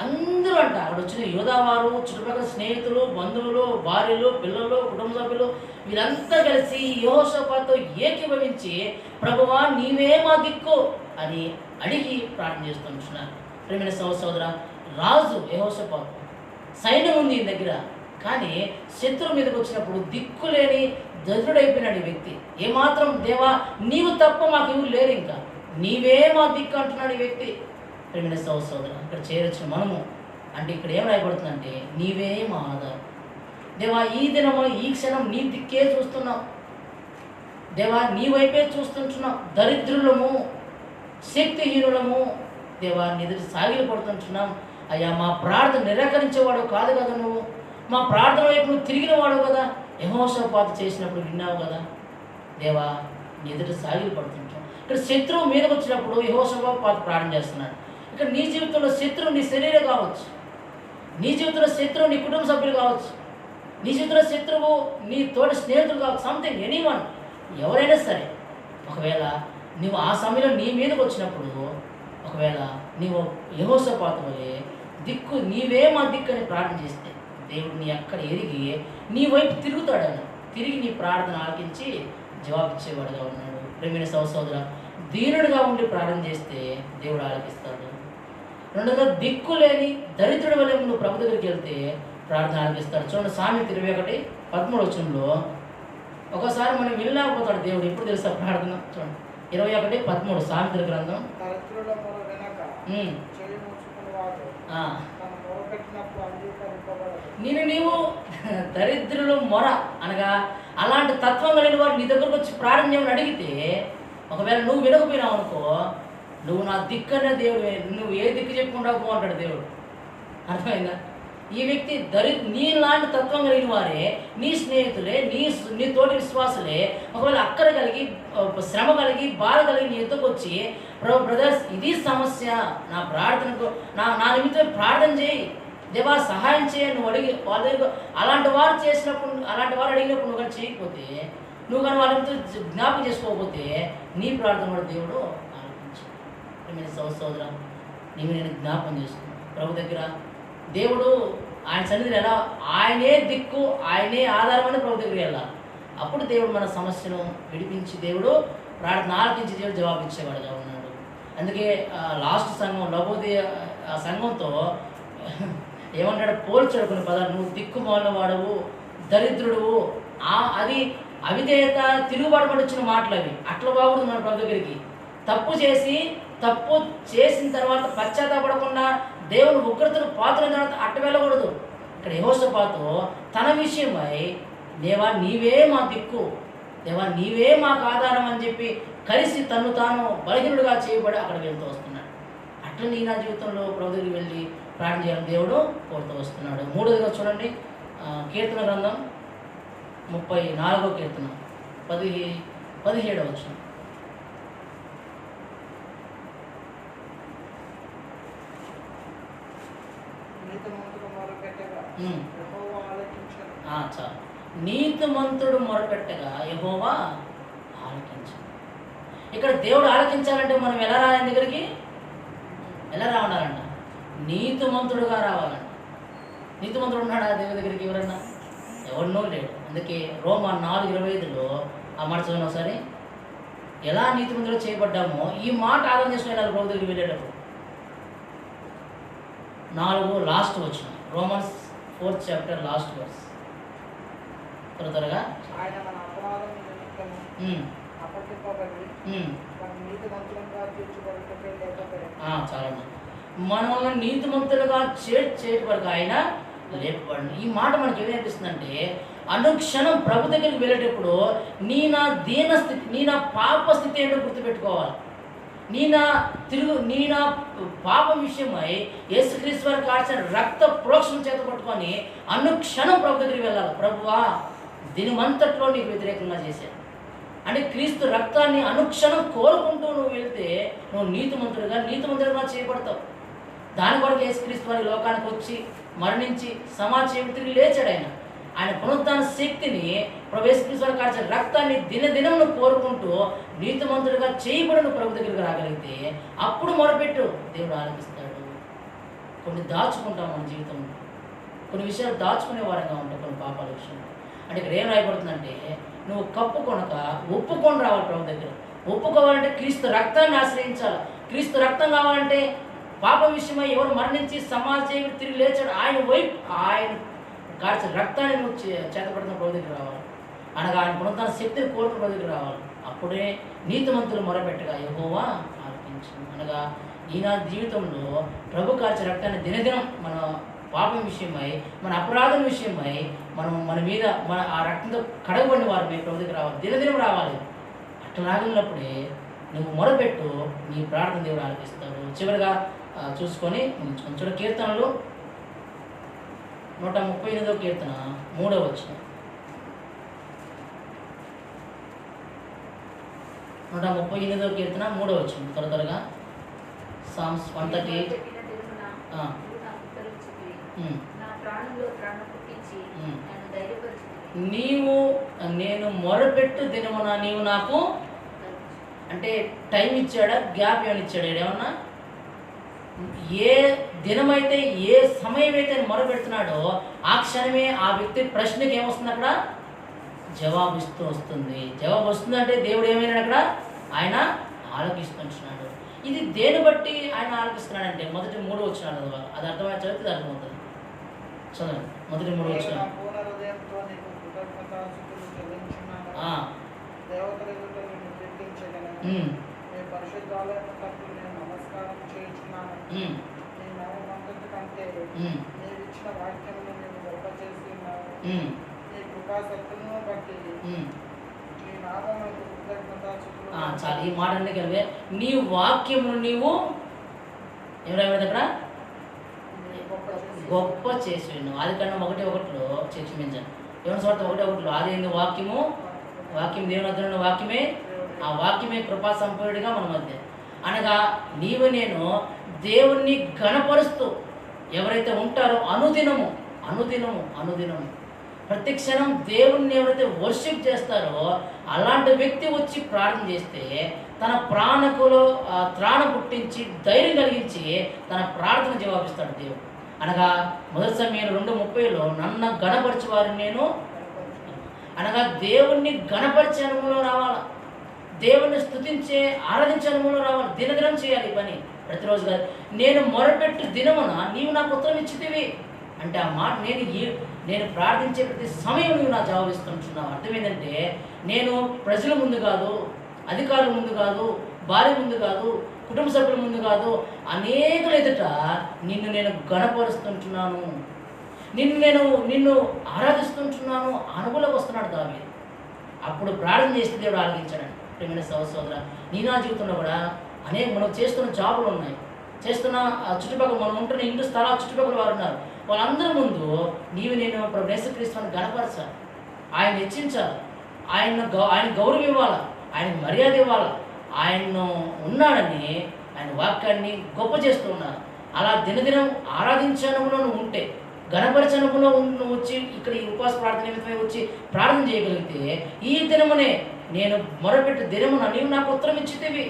B: అందరూ అంట అక్కడ వచ్చిన యోధావారు, చుట్టుపక్కల స్నేహితులు, బంధువులు, భార్యలు, పిల్లలు, కుటుంబ సభ్యులు వీరంతా కలిసి యెహోషాపాతుతో ఏకీభవించి ప్రభువా నీవే మా దిక్కు అని అడిగి ప్రార్థన చేస్తున్నారు. ప్రియమైన సహోదర, రాజు యెహోషాపాతు, సైన్యం ఉంది ఈ దగ్గర, కానీ శత్రువు మీదకి వచ్చినప్పుడు దిక్కులేని దరిద్రుడైపోయినాడు ఈ వ్యక్తి. ఏమాత్రం దేవా నీవు తప్ప మాకు ఎవరు లేరు, ఇంకా నీవే మా దిక్కు అంటున్నాడు ఈ వ్యక్తి. ప్రియమైన సహోదర, ఇక్కడ చేరొచ్చిన మనము అంటే ఇక్కడ ఏం రాయబడుతుందంటే నీవే మా ఆధారం. దేవా ఈ దినము ఈ క్షణం నీ దిక్కే చూస్తున్నాం, దేవా నీ వైపే చూస్తుంటున్నాం. దరిద్రులము, శక్తిహీనులము దేవా నీ ఎదురు సాగిలు పడుతుంటున్నాం. అయ్యా మా ప్రార్థన నిరాకరించేవాడు కాదు కదా నువ్వు, మా ప్రార్థన వైపు నువ్వు తిరిగిన వాడు కదా, యెహోషాపాతు చేసినప్పుడు విన్నావు కదా. దేవా నీ ఎదుట సాగిలు పడుతుంటాం. ఇక్కడ శత్రువు మీదకి వచ్చినప్పుడు యెహోషాపాతు ప్రార్థన చేస్తున్నాడు. ఇక్కడ నీ జీవితంలో శత్రువు నీ శరీరం కావచ్చు, నీ జీవితంలో శత్రువు నీ కుటుంబ సభ్యులు కావచ్చు, నీ జీవితంలో శత్రువు నీ తోటి స్నేహితులు కావచ్చు, సంథింగ్ ఎనీవన్, ఎవరైనా సరే. ఒకవేళ నువ్వు ఆ సమయంలో నీ మీదకి వచ్చినప్పుడు ఒకవేళ నీవు యెహోషాపాతు వలె దిక్కు నీవే మా దిక్కు అని ప్రార్థన చేస్తే దేవుడు నీ అక్కడ ఎరిగి నీ వైపు తిరుగుతాడని, తిరిగి నీ ప్రార్థన ఆలకించి జవాబిచ్చేవాడుగా ఉన్నాడు. ప్రేమైన సహోదర, దీనుడిగా ఉండి ప్రార్థన చేస్తే దేవుడు ఆలకిస్తాడు. రెండోగా దిక్కు లేని దరిద్రుడి వలె నువ్వు ప్రభు దగ్గరికి వెళ్తే ప్రార్థన ఆలకిస్తాడు. చూడండి సామెత 21:13 ఒకసారి మనం వెళ్ళలేకపోతాడు దేవుడు. ఎప్పుడు తెలుసా ప్రార్థన? చూడండి 21:13 సామెతల గ్రంథం. నీవు దరిద్రులు మొర అనగా అలాంటి తత్వం కలిగిన వారు నీ దగ్గరకు వచ్చి ప్రార్థన చేయమని అడిగితే ఒకవేళ నువ్వు వినకపోయినావు అనుకో, నువ్వు నా దిక్కనే దేవుడు, నువ్వు ఏ దిక్కు చెప్పుకుంటా పో అంటాడు దేవుడు. అర్థమైందా? ఈ వ్యక్తి నీలాంటి తత్వం కలిగిన వారే, నీ స్నేహితులే, నీ తోటి విశ్వాసులే ఒకవేళ అక్కర కలిగి శ్రమ కలిగి బాధ కలిగి నీ ఎద్దుకు వచ్చి బ్రదర్స్ ఇది సమస్య, నా ప్రార్థనకు నా నిమిత్తం ప్రార్థన చేయి, దేవా సహాయం చేయ నువ్వు అడిగి వాళ్ళ దగ్గర అలాంటి వారు చేసినప్పుడు, అలాంటి వారు అడిగినప్పుడు నువ్వు కానీ చేయకపోతే, నువ్వు కానీ వాళ్ళతో జ్ఞాపకం చేసుకోకపోతే నీ ప్రార్థన కూడా దేవుడు ఆలోచించు. సోదరా నీవు నేను జ్ఞాపకం చేసుకున్నాను ప్రభు దగ్గర. దేవుడు ఆయన సన్నిధిని ఎలా, ఆయనే దిక్కు, ఆయనే ఆధారమని ప్రభు దగ్గరికి వెళ్ళాలి. అప్పుడు దేవుడు మన సమస్యను విడిపించి దేవుడు ప్రార్థన ఆలకించి దేవుడు జవాబిచ్చేవాడుగా ఉన్నాడు. అందుకే లాస్ట్ సంఘం లబోదయ ఆ సంఘంతో ఏమంటాడు, పోల్చాడు కొన్ని పదాలు. నువ్వు దిక్కుమాలిన వాడవు, దరిద్రుడు, అది అవిధేయత తిరుగుబాటు పడి వచ్చిన మాటలు అవి. అట్లా బాగుంది మన ప్రభు దగ్గరికి. తప్పు చేసిన తర్వాత పశ్చాత్తాపడకుండా దేవుని ఉగ్రతను పాత్రల తర్వాత అట్ట వెళ్ళకూడదు. ఇక్కడ యెహోషాపాతు తన విషయమై దేవా నీవే మా దిక్కు, దేవా నీవే మాకు ఆధారం అని చెప్పి కలిసి తను తాను బలహీనుడిగా చేయబడి అక్కడికి వెళ్తూ వస్తున్నాడు. అట్లా నీ నా జీవితంలో ప్రభు దగ్గరికి వెళ్ళి ప్రార్థన చేయాలని దేవుడు కోరుతూ వస్తున్నాడు. మూడోదిగా చూడండి, కీర్తన గ్రంథం 34వ కీర్తన 17వ వచనం. చాలు. నీతిమంతుడు మొరపెట్టగా యెహోవా ఆలకించాడు. ఇక్కడ దేవుడు ఆలకించాలంటే మనం ఎలా రావాలి దగ్గరికి? ఎలా రావాలంట? నీతిమంతుడుగా రావాలంట. నీతిమంతుడు ఉన్నాడా దేవుడి దగ్గరికి? ఎవరన్నా? ఎవరినో లేడు. అందుకే రోమా 4:25 ఆ మాట చదివిన ఒకసారి, ఎలా నీతిమంతుడు చేయబడ్డామో ఈ మాట ఆలోచన చేసుకుని వెళ్ళాలి ప్రభు దగ్గరికి వెళ్ళేటప్పుడు. 4 లాస్ట్ వచ్చిన Romans 4th chapter last verse. త్వరగా చాలా మనల్ని నీతిమంతులుగా చేయబడక ఆయన లేపబడి. ఈ మాట మనకి ఏమనిపిస్తుందంటే, అనుక్షణం ప్రభు దగ్గరికి వెళ్ళేటప్పుడు నీ నా పాప స్థితి ఏంటో గుర్తుపెట్టుకోవాలి. నీ నా పాపం విషయమై యేసుక్రీస్తు వారు కాల్చిన రక్త ప్రోక్షణ చేత పట్టుకొని అనుక్షణం ప్రభు దగ్గరికి వెళ్ళాలి. ప్రభువా దినమంతట్లో నీకు వ్యతిరేకంగా చేశాను అంటే క్రీస్తు రక్తాన్ని అనుక్షణం కోరుకుంటూ నువ్వు వెళ్తే నువ్వు నీతిమంతుడిగా చేయబడతావు. దాని కొరకు యేసుక్రీస్తు వారి లోకానికి వచ్చి మరణించి సమాజం తిరిగి లేచాడు. ఆయన పునరుద్ధాన శక్తిని ప్రభు యేసుక్రీస్తు వారి కాల్చిన రక్తాన్ని దినదినం నువ్వు కోరుకుంటూ నీతిమంతుడిగా చేయబడిన ప్రభు దగ్గరికి రాగలిగితే అప్పుడు మొరపెట్టు, దేవుడు ఆలకిస్తాడు. కొన్ని దాచుకుంటాం మన జీవితంలో, కొన్ని విషయాలు దాచుకునే వారంగా ఉంటాం కొన్ని పాపాల విషయంలో. అంటే ఇక్కడ ఏం రాయబడుతుందంటే, నువ్వు కప్పుకొనక ఒప్పుకొని రావాలి ప్రభు దగ్గర. ఒప్పుకోవాలంటే క్రీస్తు రక్తాన్ని ఆశ్రయించాలి. క్రీస్తు రక్తం కావాలంటే పాప విషయమై ఎవరు మరణించి సమాజం తిరిగి లేచాడు ఆయన కాల్చిన రక్తాన్ని నువ్వు చేతపడుతున్న ప్రభు దగ్గర రావాలి. అనగా ఆయన పునరుద్ధాన శక్తిని కోరుకున్న ప్రభు దగ్గర రావాలి. అప్పుడే నీతిమంతులు మొరపెట్టగా యెహోవా ఆలకించు. అనగా ఈనాటి జీవితంలో ప్రభు కాల్చిన రక్తాన్ని దినదినం మన పాపం విషయమై, మన అపరాధం విషయమై మన మీద ఆ రక్తంతో కడగబడిన వారు మీ ప్రభు దగ్గర రావాలి, దినదినం రావాలి. అట్లా రాగలిగినప్పుడే నువ్వు మొరపెట్టు, నీ ప్రార్థన దేవుడు ఆలకిస్తాడు. చివరిగా చూసుకొని చూడ కీర్తనలు 138వ కీర్తన 3వ వచనం. 138వ కీర్తన 3వ వచనం త్వరగా. సామ్స్ 138. నీవు నేను మొరపెట్టు దినమున నీవు నాకు అంటే టైం ఇచ్చాడా, గ్యాప్ ఏమైనా ఇచ్చాడా? ఏమన్నా ఏ దినమైతే ఏ సమయం అయితే మొరపెడుతున్నాడో ఆ క్షణమే ఆ వ్యక్తి ప్రశ్నకి ఏమొస్తుంది, అక్కడ జవాబు ఇస్తూ వస్తుంది. జవాబు వస్తుందంటే దేవుడు ఏమైనా అక్కడ ఆయన ఆలోకిస్తుంటున్నాడు. ఇది దేని బట్టి ఆయన ఆలోకిస్తున్నాడంటే మొదటి 3 వచనాలు అది అర్థమై చదివితే అర్థమవుతుంది. చదవండి మొదటి 3 వచనాలు. చాలా ఈ మాట అంటే కలిగే నీ వాక్యమును నీవు ఎవరైనా అక్కడ గొప్ప చేసి విన్నావు. అది కన్నా 1:1 క్షమించాను. ఎవరి చోట 1:1 అది వాక్యము దేవుని వద్ద వాక్యమే, ఆ వాక్యమే కృపా సంపూర్ణుడిగా మన మధ్య. అనగా నీవు నేను దేవుణ్ణి గణపరుస్తూ ఎవరైతే ఉంటారో అనుదినము ప్రతి క్షణం దేవుణ్ణి ఎవరైతే వర్షిప్ చేస్తారో అలాంటి వ్యక్తి వచ్చి ప్రార్థన చేస్తే తన ప్రాణకులో త్రాణ పుట్టించి ధైర్యం కలిగించి తన ప్రార్థన జవాబిస్తాడు దేవుడు. అనగా మొదటి సమయం 2:30 నన్ను గణపరిచే వారిని నేను అనగా దేవుణ్ణి గణపరిచే అనుభవంలో రావాలా, దేవుణ్ణి స్తుతించే ఆరాధించే అనుభవంలో రావాలి. దినదినం చేయాలి ఈ పని, ప్రతిరోజు కాదు. నేను మొరపెట్టు దినమున నీవు నాకు ఉత్తరం ఇచ్చితివి అంటే ఆ మాట నేను ప్రార్థించే ప్రతి సమయం నువ్వు నా జవాబిస్తుంటున్నావు. అర్థం ఏంటంటే నేను ప్రజల ముందు కాదు, అధికారుల ముందు కాదు, భార్య ముందు కాదు, కుటుంబ సభ్యుల ముందు కాదు, అనేకుల ఎదుట నేను గణపరుస్తుంటున్నాను, నిన్ను ఆరాధిస్తుంటున్నాను అనుభవంలోకి వస్తున్నాడు దావీదు. అప్పుడు ప్రార్థన చేస్తే దేవుడు ఆలోచించాడండి. ప్రియమైన సహోదర, నీ నా జీవితంలో కూడా మనం చేస్తున్న జాబులు ఉన్నాయి, చేస్తున్న చుట్టుపక్కల మనం ఉంటున్న ఇంటి స్థలాలు చుట్టుపక్కల వారు ఉన్నారు. వాళ్ళందరి ముందు నేను ప్రభు యేసుక్రీస్తుని గణపరచాలి, ఆయన హెచ్చించాలి, ఆయన గౌరవం ఇవ్వాలి, ఆయనకు మర్యాద ఇవ్వాలి. ఆయన ఉన్నాడని ఆయన వాక్యాన్ని గొప్ప చేస్తూ ఉన్నారు. అలా దినదినం ఆరాధించడంలో నువ్వు ఉంటే, గణపరచనంలో నువ్వు వచ్చి ఇక్కడ ఈ ఉపవాస ప్రార్థన నిమిత్తమై వచ్చి ప్రార్థన చేయగలిగితే ఈ దినమునే నేను మొరపెట్టు దినమున నీవు నాకు ఉత్తరం ఇచ్చితేవి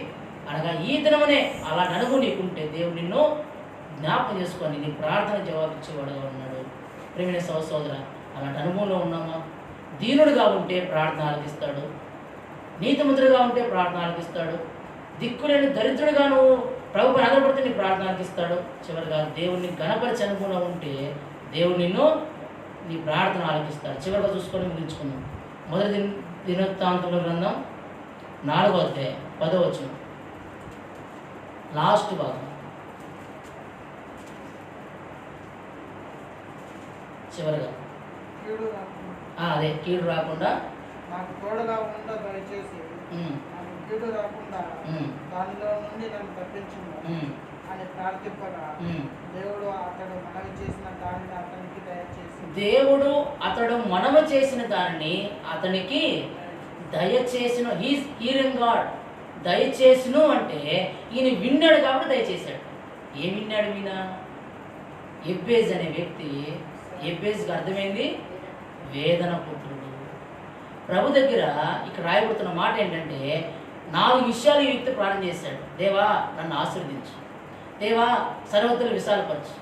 B: అనగా ఈ దినమునే అలా నడుగు నీకుంటే దేవుడు నిన్ను జ్ఞాపకం చేసుకొని నీ ప్రార్థన జవాబిచ్చేవాడుగా ఉన్నాడు. ప్రియమైన సహోదర, అలాంటి అనుభవంలో ఉన్నామా? దీనుడుగా ఉంటే ప్రార్థన ఆలకిస్తాడు, నీతిమంతుడుగా ఉంటే ప్రార్థన ఆలకిస్తాడు, దిక్కులేని దరిద్రుడిగా నువ్వు ప్రభువుని ఆధారపడితే నీ ప్రార్థన ఆలకిస్తాడు. చివరిగా దేవుణ్ణి గణపరిచే అనుభవంలో ఉంటే దేవుడు నిన్ను నీ ప్రార్థన ఆలకిస్తాడు. చివరిగా చూసుకొని ముగించుకుందాం. మొదటి దినవృత్తాంతముల గ్రంథం 4వ అధ్యాయం 10వ వచనం లాస్ట్ భాగం. చివరిగా అదే కీడు రాకుండా
C: నాకు తోడుగా ఉండ దయచేసి నాకు కీడు రాకుండా దానిలో నుండి నన్ను తప్పించుము అని ప్రార్థింపగా దేవుడు అతడు మనవి చేసిన దానిని అతనికి దయచేసి
B: దయచేసిన హీస్ హీరింగ్ గాడ్. దయచేసిను అంటే ఈయన విన్నాడు కాబట్టి దయచేశాడు. ఏం విన్నాడు ఈయన? ఎబ్బేజ్ అనే వ్యక్తి, ఎబ్బేజ్కి అర్థమైంది వేదన పుత్రుడు. ప్రభు దగ్గర ఇక్కడ రాయబడుతున్న మాట ఏంటంటే 4 విషయాలు ఈ వ్యక్తి ప్రార్థన చేశాడు. దేవా నన్ను ఆశీర్వదించు, దేవా సర్వత్రులు విశాలపరచు,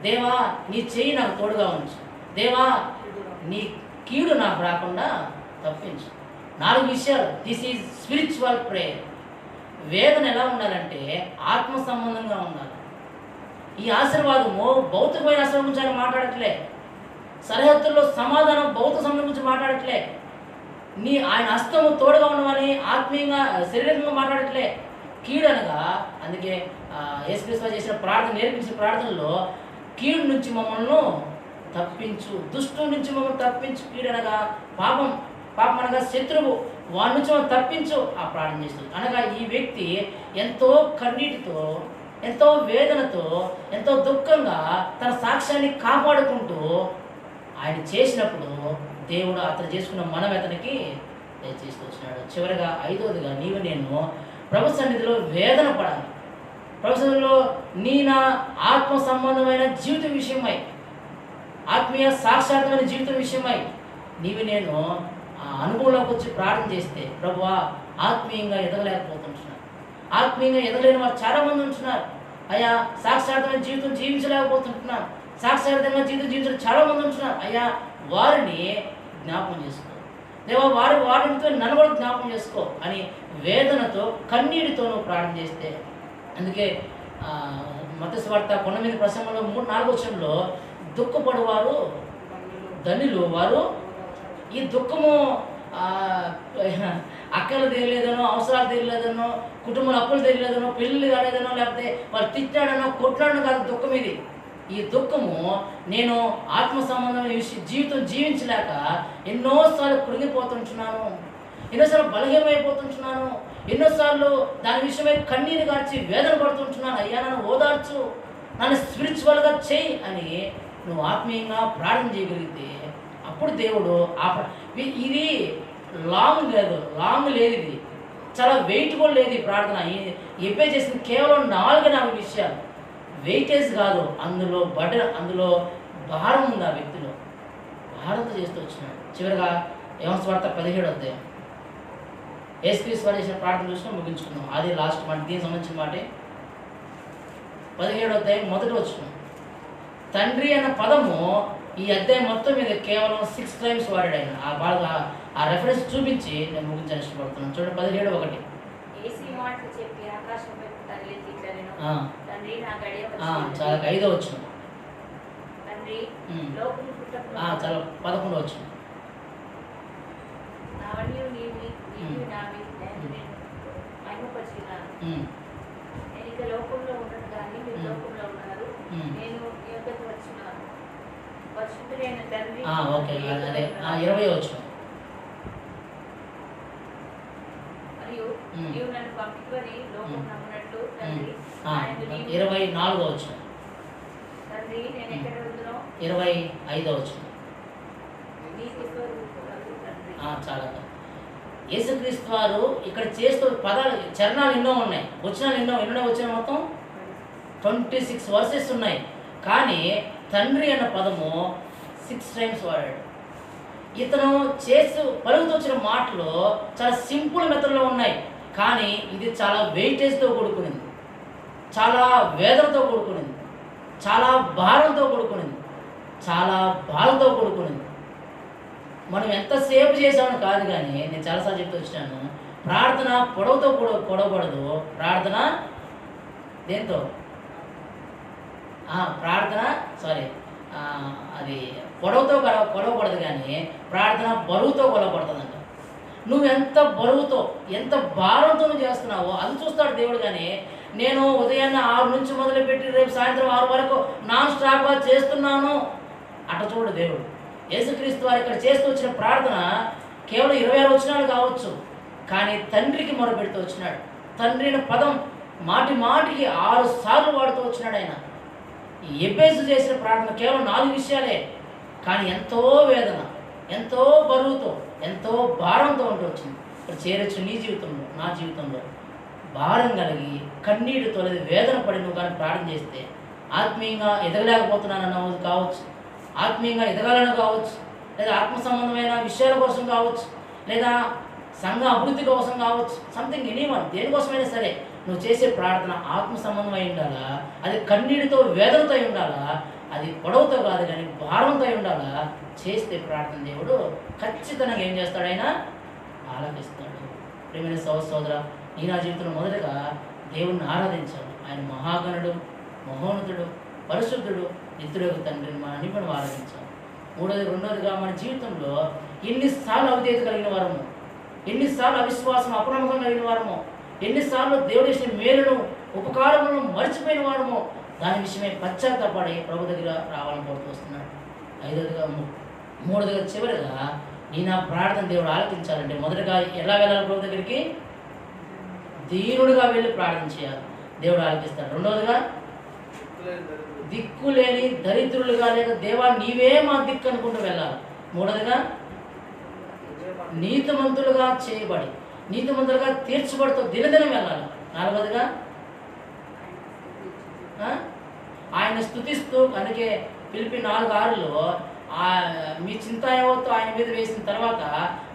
B: దేవా నీ చెయ్యి నాకు తోడుగా ఉంచు, దేవా నీ కీడు నాకు రాకుండా తప్పించు. 4 విషయాలు. This is spiritual prayer. వేదన ఎలా ఉండాలంటే ఆత్మ సంబంధంగా ఉండాలి. ఈ ఆశీర్వాదము భౌతికమైన ఆశీర్వాదం గురించి ఆయన మాట్లాడట్లే, సరిహద్దుల్లో సమాధానం భౌతిక సంబంధం గురించి మాట్లాడట్లే, ఆయన హస్తము తోడుగా ఉన్నవని ఆత్మీయంగా శరీరంగా మాట్లాడట్లే. కీడు అనగా అందుకే యేసుక్రీస్తు చేసిన ప్రార్థన, నేర్పించిన ప్రార్థనలో కీడు నుంచి మమ్మల్ని తప్పించు, దుష్టు నుంచి మమ్మల్ని తప్పించు. కీడు అనగా పాపం అనగా శత్రువు, వాడి నుంచి మనం తప్పించు ఆ ప్రార్థన చేస్తుంది. అనగా ఈ వ్యక్తి ఎంతో కన్నీటితో ఎంతో వేదనతో, ఎంతో దుఃఖంగా తన సాక్ష్యాన్ని కాపాడుకుంటూ ఆయన చేసినప్పుడు దేవుడు అతను చేసుకున్న మనం అతనికి దయచేసి వచ్చినాడు. చివరిగా ఐదవదిగా నీవు నేను ప్రభు సన్నిధిలో వేదన పడాలి. ప్రభు సన్నిధిలో నీ నా ఆత్మ సంబంధమైన జీవితం విషయమై, ఆత్మీయ సాక్షాత్మైన జీవితం విషయమై నీవు నేను ఆ అనుభవంలోకి వచ్చి ప్రార్థన చేస్తే, ప్రభువా ఆత్మీయంగా ఎదగలేకపోతుంటున్నారు, ఆత్మీయంగా ఎదగలేని వారు చాలామంది ఉంటున్నారు. అయ్యా సాక్షాత్మైన జీవితం జీవించలేకపోతుంటున్నారు, సాక్షాత్మైన జీవితం జీవించడం చాలామంది ఉంటున్నారు. అయ్యా వారిని జ్ఞాపకం చేసుకో దేవా, వారితో నన్ను కూడా జ్ఞాపకం చేసుకో అని వేదనతో కన్నీటితో నువ్వు ప్రార్థన చేస్తే. అందుకే మత్తయి సువార్త కొండ మీద ప్రసంగంలో 3-4 వచనంలో దుఃఖపడువారు ధన్యులు వారు. ఈ దుఃఖము అక్కలు తీరలేదనో, అవసరాలు తీరలేదనో, కుటుంబంలో అప్పులు తీరలేదనో, పెళ్ళిళ్ళు కాలేదనో, లేకపోతే వాళ్ళు తిట్టాడనో కొట్లాడనో కాదు దుఃఖం ఇది. ఈ దుఃఖము నేను ఆత్మ సంబంధమైన జీవితం జీవించలేక ఎన్నోసార్లు కృంగిపోతుంటున్నాను, ఎన్నోసార్లు బలహీనమైపోతుంటున్నాను, ఎన్నోసార్లు దాని విషయమై కన్నీరు గార్చి వేదన పడుతుంటున్నాను. అయ్యా నన్ను ఓదార్చు, నన్ను స్పిరిచువల్గా చేయి అని నువ్వు ఆత్మీయంగా ప్రార్థన చేయగలిగితే అప్పుడు దేవుడు ఇది లాంగ్ లేదు, ఇది చాలా వెయిట్ కూడా లేదు. ఈ ప్రార్థన ఎప్పే చేసింది కేవలం 4 విషయాలు. వెయిటేజ్ కాదు, అందులో అందులో భారం ఉంది. ఆ వ్యక్తిలో భారంతో చేస్తూ వచ్చినాడు. చివరిగా యోహాను సువార్త 17వ అధ్యాయం యేసుక్రీస్తు వారు చేసిన ప్రార్థన చూసినా ముగించుకున్నాం. అది లాస్ట్ మాట, దీనికి సంబంధించిన మాటే. 17వ అధ్యాయం 1వ వచనం. తండ్రి అన్న పదము ఈ అధ్యాయం మొత్తం మీద కేవలం 6 times వాడాడు ఆయన. ఆ రెఫరెన్స్ చూపించి నేను ముగించాలని ఇష్టపడుతున్నాను. చూడండి 17:1. చాలా 5వ వచనం. చాలా 11వ వచనం. ఓకే, అదే 20వ వచనం. 24వ వచనం. 25వ వచనం. చాలా యేసుక్రీస్తు వారు ఇక్కడ చేస్తూ చరణాలు ఎన్నో ఉన్నాయి, వచనాలు ఎన్నో వచ్చిన మొత్తం 26 వర్సెస్ ఉన్నాయి. కానీ తండ్రి అన్న పదము 6 times వాడాడు. ఇతను పలుకుతూ వచ్చిన మాటలు చాలా సింపుల్ మెథడ్లో ఉన్నాయి, కానీ ఇది చాలా వెయిటేజ్తో కూడుకునింది, చాలా వేదనతో కూడుకునింది, చాలా భారంతో కూడుకునింది, చాలా బాధతో కూడుకునింది. మనం ఎంతసేపు చేసామని కాదు, కానీ నేను చాలాసార్లు చెప్తూ వచ్చినాను, ప్రార్థన పొడవుతో పొడవబడదు, ప్రార్థన దేంతో అది పొడవుతో కొలవబడదు, కానీ ప్రార్థన బరువుతో కొలవబడుతుందంట. నువ్వు ఎంత బరువుతో ఎంత భారంతో నువ్వు చేస్తున్నావో అది చూస్తాడు దేవుడు. కానీ నేను ఉదయాన్నే 6 నుంచి మొదలుపెట్టి రేపు సాయంత్రం 6 వరకు నాన్ స్టాప్గా చేస్తున్నాను అట్లా చూడు దేవుడు. యేసుక్రీస్తు వారు ఇక్కడ చేస్తూ వచ్చిన ప్రార్థన కేవలం 26 వచనాలు కావచ్చు, కానీ తండ్రికి మొరపెడుతూ వచ్చినాడు. తండ్రి అనే పదం మాటికి 6 సార్లు వాడుతూ వచ్చినాడు ఆయన. ఎబ్బేసు చేసిన ప్రార్థన కేవలం 4 విషయాలే, కానీ ఎంతో వేదన, ఎంతో బరువుతో, ఎంతో భారంతో ఉంటూ వచ్చింది. ఇక్కడ చేరొచ్చు నీ జీవితంలో, నా జీవితంలో భారం కలిగి కన్నీటితో లేదా వేదన పడి నువ్వు కానీ ప్రార్థన చేస్తే ఆత్మీయంగా ఎదగలేకపోతున్నానన్న కావచ్చు, ఆత్మీయంగా ఎదగాలని కావచ్చు, లేదా ఆత్మ సంబంధమైన విషయాల కోసం కావచ్చు, లేదా సంఘ అభివృద్ధి కోసం కావచ్చు, సంథింగ్ ఎనీవన్ దేనికోసమైనా సరే నువ్వు చేసే ప్రార్థన ఆత్మ సంబంధమై ఉండాలా, అది కన్నీటితో వేదనతో ఉండాలా, అది పొడవుతో కాదు కానీ భారంతో ఉండాలా. చేస్తే ప్రార్థన దేవుడు ఖచ్చితంగా ఏం చేస్తాడు, ఆయన ఆలకిస్తాడు. ప్రియమైన సోదర, నీ నా జీవితంలో మొదటగా దేవుణ్ణి ఆరాధించాలి. ఆయన మహాగణుడు, మహోన్నతుడు, పరిశుద్ధుడు, నిత్యుడు తండ్రిని మన నిపుణులు ఆరాధించాలి. రెండోదిగా మన జీవితంలో ఎన్నిసార్లు అవిధేయత కలిగిన వారము, ఎన్నిసార్లు అవిశ్వాసం అప్రమత్తం కలిగిన వారము, ఎన్నిసార్లు దేవుడు చేసిన మేలును ఉపకారములను మర్చిపోయిన వారము, దాని విషయమై పశ్చాత్తాపడి ప్రభు దగ్గర రావాలని కోరుతూ వస్తున్నాడు. మూడోదిగా చివరిగా నీ నా ప్రార్థన దేవుడు ఆలకించాలంటే మొదటగా ఎలా వెళ్ళాలి? ప్రభు దగ్గరికి దీనుడిగా వెళ్ళి ప్రార్థన చేయాలి. దేవుడు ఆలకిస్తాడు. రెండవదిగా దిక్కులేని దరిద్రులుగా లేక దేవా నీవే మా దిక్కు అనుకుంటూ వెళ్ళాలి. మూడవదిగా నీతిమంతులుగా చేయబడి నీతిమంతులుగా తీర్చబడుతూ దినదినం వెళ్ళాలి. నాలుగవదిగా ఆయన స్తుతిస్తూ, అందుకే ఫిలిప్పీ 4:6లో మీ చింతాయవత్తు ఆయన మీద వేసిన తర్వాత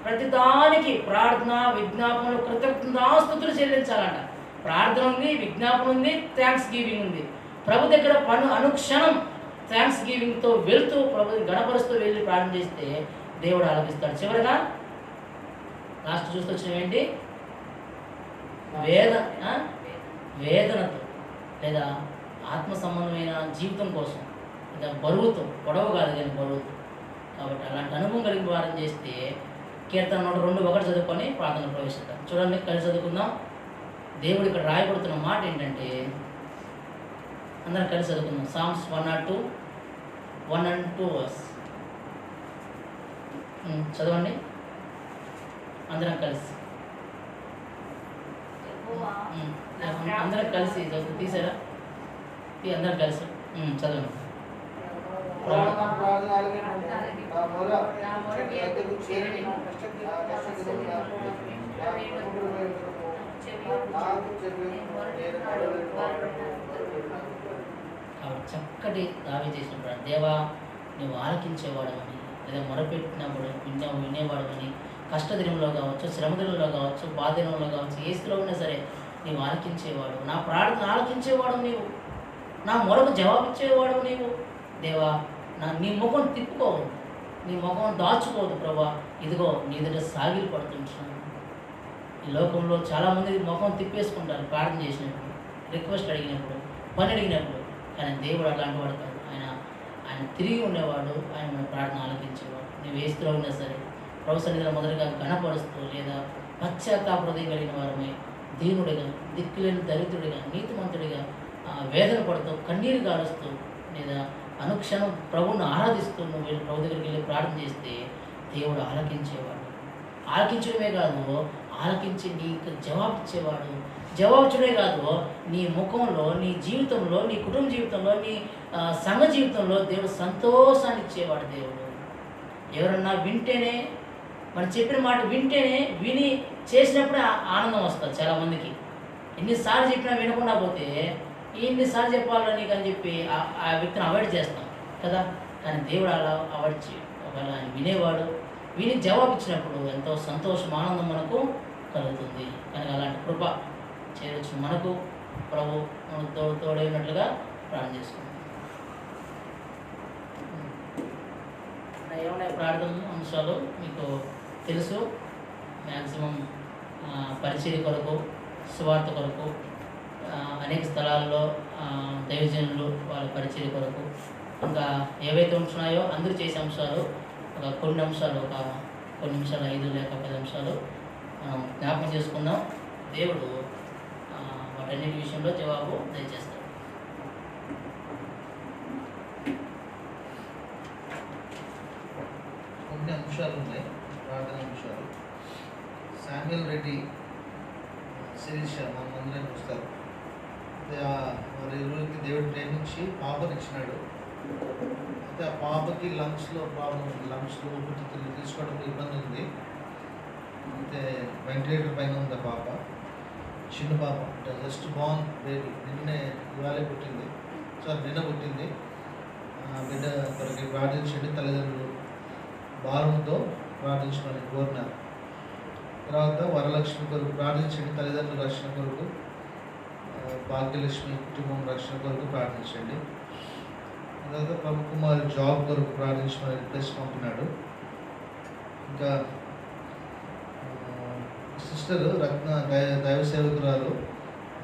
B: ప్రతిదానికి ప్రార్థన విజ్ఞాపనలు కృతజ్ఞతాస్తుతులు చెల్లించాలంట. ప్రార్థన ఉంది, విజ్ఞాపన ఉంది, థ్యాంక్స్ గివింగ్ ఉంది. ప్రభు దగ్గర అనుక్షణం థ్యాంక్స్ గివింగ్తో వెళ్తూ ప్రభుని గణపరుస్తూ వెళ్ళి ప్రార్థన చేస్తే దేవుడు ఆలకిస్తాడు. చివరిగా లాస్ట్ చూస్తూ వచ్చినవేంటి? వేదనతో లేదా ఆత్మ సంబంధమైన జీవితం కోసం, లేదా బరువుతో, పొడవు కాదు కానీ బరువుతో. కాబట్టి అలాంటి అనుభవం కలిగి వారం చేస్తే కీర్తన 102:1 చదువుకొని ప్రార్థన ప్రవేశిస్తాం. చూడండి, కలిసి చదువుకుందాం. దేవుడు ఇక్కడ రాయబడుతున్న మాట ఏంటంటే, అందరం కలిసి చదువుకుందాం. సామ్స్ 102, 1 and 2 verse చదవండి అందరం కలిసి. అందరం కలిసి తీసారా? అందరం కలిసి చదవండి. చక్కటి దావి చేసినప్పుడు, దేవా నువ్వు ఆలకించేవాడమని, లేదా మొరపెట్టినప్పుడు వినేవాడమని, కష్టదినంలో కావచ్చు, శ్రమదినంలో కావచ్చు, బాధదినంలో కావచ్చు, ఏ స్థితిలో ఉన్నా సరే నీవు ఆలకించేవాడు, నా ప్రార్థన ఆలకించేవాడు నీవు, నా మొరకు జవాబిచ్చేవాడు నీవు. దేవా నీ ముఖం తిప్పుకోవద్దు, నీ ముఖం దాచుకోవద్దు ప్రభా, ఇదిగో నీ దగ్గర సాగిలు పడుతుంటున్నాను. ఈ లోకంలో చాలామంది ముఖం తిప్పేసుకుంటారు ప్రార్థన చేసినప్పుడు, రిక్వెస్ట్ అడిగినప్పుడు, పని అడిగినప్పుడు. కానీ దేవుడు అట్లాంటి వాడు కాదు. ఆయన తిరిగి ఉండేవాడు, ఆయన మన ప్రార్థన ఆలకించేవాడు. నువ్వు ఏ స్థితిలో ఉన్నా సరే ప్రభు సన్నిధిలో మొదలుగా గణపరుస్తూ, లేదా పశ్చాత్తాప హృదయం కలిగిన వారమే దీనుడిగా, దిక్కులేని దరిద్రుడిగా, నీతిమంతుడిగా వేదన పడుతూ, కన్నీరు గారుస్తూ, లేదా అనుక్షణం ప్రభువును ఆరాధిస్తూ నువ్వు వెళ్ళి ప్రభు దగ్గరికి వెళ్ళి ప్రార్థన చేస్తే దేవుడు ఆలకించేవాడు. ఆలకించడమే కాదు, ఆలకించి నీకు జవాబిచ్చేవాడు. జవాబిచ్చడే కాదు, నీ ముఖంలో, నీ జీవితంలో, నీ కుటుంబ జీవితంలో, నీ సంఘ జీవితంలో దేవుడు సంతోషాన్ని ఇచ్చేవాడు. దేవుడు ఎవరన్నా వింటేనే, మనం చెప్పిన మాట వింటేనే, విని చేసినప్పుడే ఆనందం వస్తుంది చాలామందికి. ఎన్నిసార్లు చెప్పినా వినకుండా పోతే ఎన్నిసార్లు చెప్పాలని నీకు అని చెప్పి ఆ వ్యక్తిని అవాయిడ్ చేస్తాం కదా. కానీ దేవుడు అలా అవాయిడ్ చేయడు. ఒకవేళ ఆయన వినేవాడు, విని జవాబు ఇచ్చినప్పుడు ఎంతో సంతోషం, ఆనందం మనకు కలుగుతుంది. కనుక అలాంటి కృప చేయవచ్చు మనకు. ప్రభు మనకు తోడైనట్లుగా ప్రార్థన చేసుకుంటాం. ఏమైనా ప్రార్థన అంశాలు మీకు తెలుసు. మ్యాక్సిమం పరిచర్య కొరకు, సువార్త కొరకు, అనేక స్థలాల్లో దైవజనులు వాళ్ళ పరిచర్య కొరకు, ఇంకా ఏవైతే ఉంటున్నాయో అందరూ చేసే అంశాలు, కొన్ని నిమిషాలు 5 లేక 10 నిమిషాలు మనం జ్ఞాపకం చేసుకుందాం. దేవుడు వాటన్నిటి విషయంలో జవాబు దయచేస్తాడు.
A: కొన్ని అంశాలు ఉన్నాయి, ప్రార్థన అంశాలు. శామ్యుయల్ రెడ్డి శిరీష మన మందిరానికి వస్తారు. వారి ఇరువురికి దేవుడు ప్రేమించి పాపనిచ్చినాడు. అయితే ఆ పాపకి లంగ్స్లో ప్రాబ్లం ఉంది, లంగ్స్లో ఊపిరితిత్తులు తీసుకోవడంలో ఇబ్బంది ఉంది. అయితే వెంటిలేటర్ పైన ఉంది ఆ పాప, చిన్న పాప, జస్ట్ బార్న్ బేబీ. ఇవాళే పుట్టింది, నిన్న పుట్టింది. బిడ్డ కొరకు ప్రార్థించండి, తల్లిదండ్రులు భారంతో ప్రార్థించమని కోరినారు. తర్వాత వరలక్ష్మి కొరకు ప్రార్థించండి, తల్లిదండ్రుల రక్షణ కొరకు. భాగ్యలక్ష్మి కుటుంబం రక్షణ కొరకు ప్రార్థించండి. తర్వాత ప్రభు కుమార్ జాబ్ కొరకు ప్రార్థించమని రిక్వెస్ట్ పంపినాడు. ఇంకా సిస్టర్ రత్న దైవ సేవకురాలు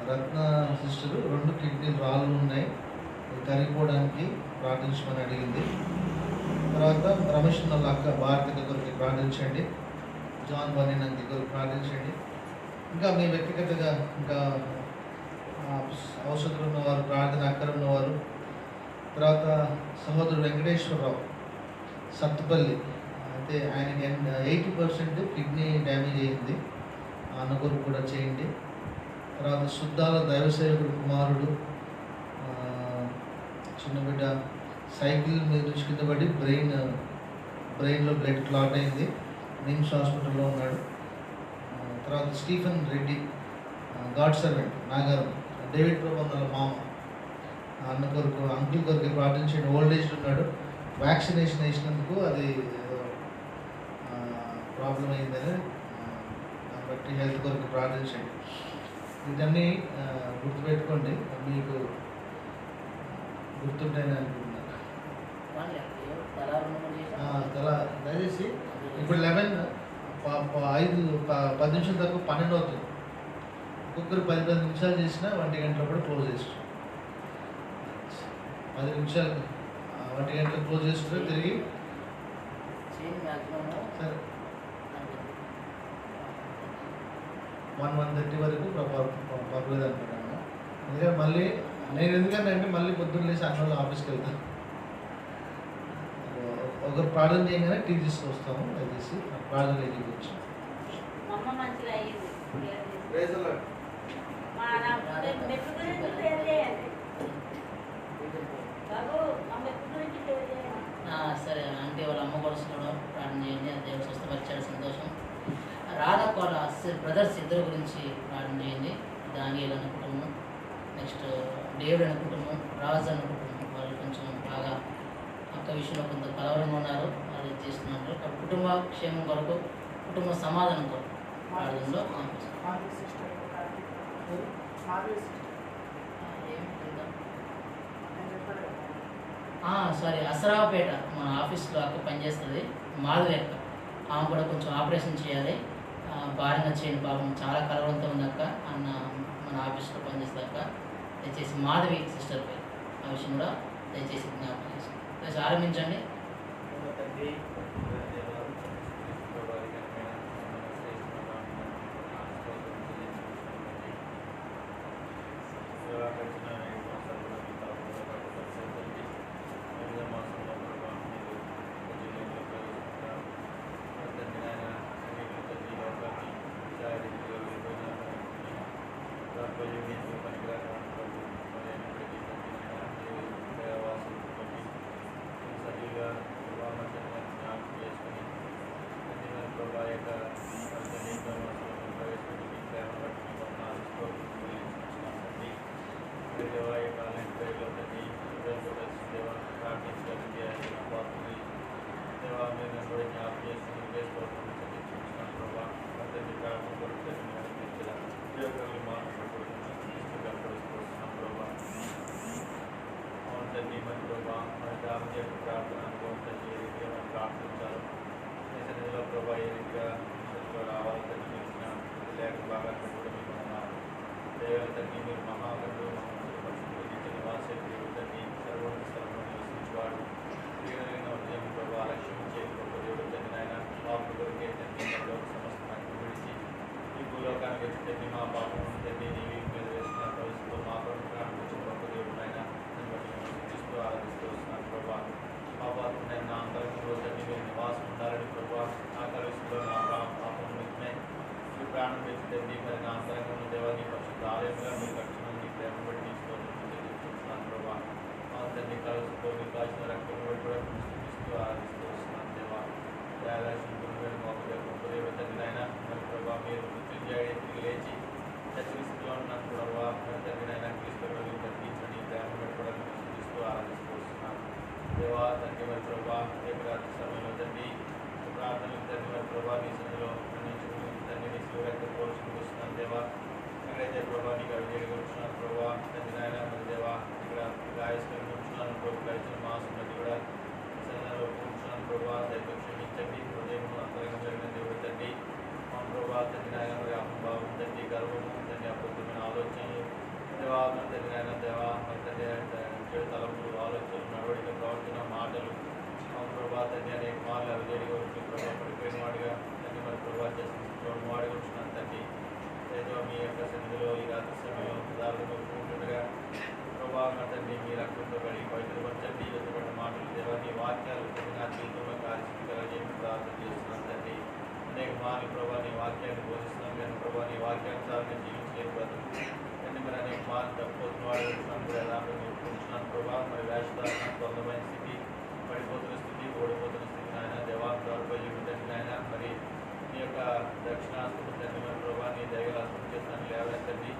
A: రత్న సిస్టరు 2 కిడ్నీ రాళ్ళు ఉన్నాయి, కరిగిపోవడానికి ప్రార్థించమని అడిగింది. తర్వాత రమేష్ వాళ్ళ అక్క భారతి కొరకు ప్రార్థించండి, జాన్ బన్నీ కొరకు ప్రార్థించండి. ఇంకా మీ వ్యక్తిగతంగా ఇంకా అవసరం ఉన్నవారు, ప్రార్థన అక్కర ఉన్నవారు. తర్వాత సహోదరుడు వెంకటేశ్వరరావు సత్తుపల్లి, అయితే ఆయనకి 80% కిడ్నీ డ్యామేజ్ అయ్యింది, అన్న కొరకు కూడా చేయండి. తర్వాత శుద్ధాల దైవసేవకుడు కుమారుడు, చిన్న బిడ్డ సైకిల్ మీద నుంచి కింద పడి బ్రెయిన్లో బ్లడ్ క్లాట్ అయింది, నిమ్స్ హాస్పిటల్లో ఉన్నాడు. తర్వాత Stephen Reddy, God servant, Nagaram, David Prabhu వాళ్ళ మామ, అన్న కొరకు అంకుల్ కొరకు ప్రార్థించండి. ఓల్డ్ ఏజ్ ఉన్నాడు, వ్యాక్సినేషన్ వేసినందుకు అది ప్రాబ్లం అయిందని దాన్ని బట్టి హెల్త్ కొరకు ప్రార్థించండి. ఇవన్నీ గుర్తుపెట్టుకోండి, మీకు గుర్తుంటాయని అనుకుంటున్నాను. దయచేసి ఇప్పుడు 11 10 నిమిషాల తక్కువ 12 అవుతుంది. ఒక్కొక్కరు 10 నిమిషాలు చేసినా 1 గంటలప్పుడు క్లోజ్ చేస్తాం. 10 నిమిషాలు 1 గంటలకు క్లోజ్ చేస్తుంటే తిరిగి సరే 1:30 వరకు పర్లేదు అనుకుంటాను. ఎందుకంటే మళ్ళీ నేను ఎందుకంటే మళ్ళీ పొద్దున్న లేచి అన్న ఆఫీస్కి వెళ్తాను. ఒకరు ప్రార్థన చేయగానే టీ తీసుకొస్తాము. దయచేసి ప్రార్థన వచ్చాము.
B: సరే అంటే వాళ్ళ అమ్మ కొలుసుకోవడం ప్రార్థన చేయండి. అది దేవుడు స్వస్థపరిచాడు, సంతోషం. రాధకు వాళ్ళ బ్రదర్స్ ఇద్దరు గురించి ప్రార్థన చేయండి. దానియేలు అనే కుటుంబం, నెక్స్ట్ డేవిడ్ అనే కుటుంబం, రాజు అనే కుటుంబం, వాళ్ళు కొంచెం బాగా అక్క విషయంలో కొంత కలవరంగా ఉన్నారు, వాళ్ళు చేస్తున్నారు. కుటుంబ క్షేమం కొరకు, కుటుంబ సమాధానం కొరకు ప్రార్థనలో సారీ అసరావుపేట మన ఆఫీస్లో అక్క పనిచేస్తుంది, మాధవి అక్క. ఆమె కూడా కొంచెం ఆపరేషన్ చేయాలి, భారంగా చేయండి పాపం, చాలా కలవరంతో ఉంది అక్క. అన్న మన ఆఫీస్లో పనిచేస్తుంది అక్క. దయచేసి మాధవి సిస్టర్ పేరు, ఆ విషయం కూడా దయచేసి జ్ఞాపకం చేసుకోండి. దయచేసి ఆరంభించండి.
E: అనేక మార్లు ప్రభావ నీ వాక్యాన్ని బోధిస్తున్నాం. నేను ప్రభావ నీ వాక్యానుసారంగా జీవించగలిగే చేయని బ్రతుకు తండ్రి మరి అనేక మార్లు తప్పిపోతున్న వాళ్ళు ఉంటున్నాను ప్రభా మరి వేషధారణ కొంతమైన స్థితి పడిపోతున్న స్థితి ఓడిపోతున్న స్థితి ఆయన దేవా దౌర్బల్యం తండ్రి ఆయన మరి నీ యొక్క దక్షిణాస్తులు తండ్రి మరి ప్రభా నీ దయగల అర్థం చేస్తున్నాను లేవెత్తండి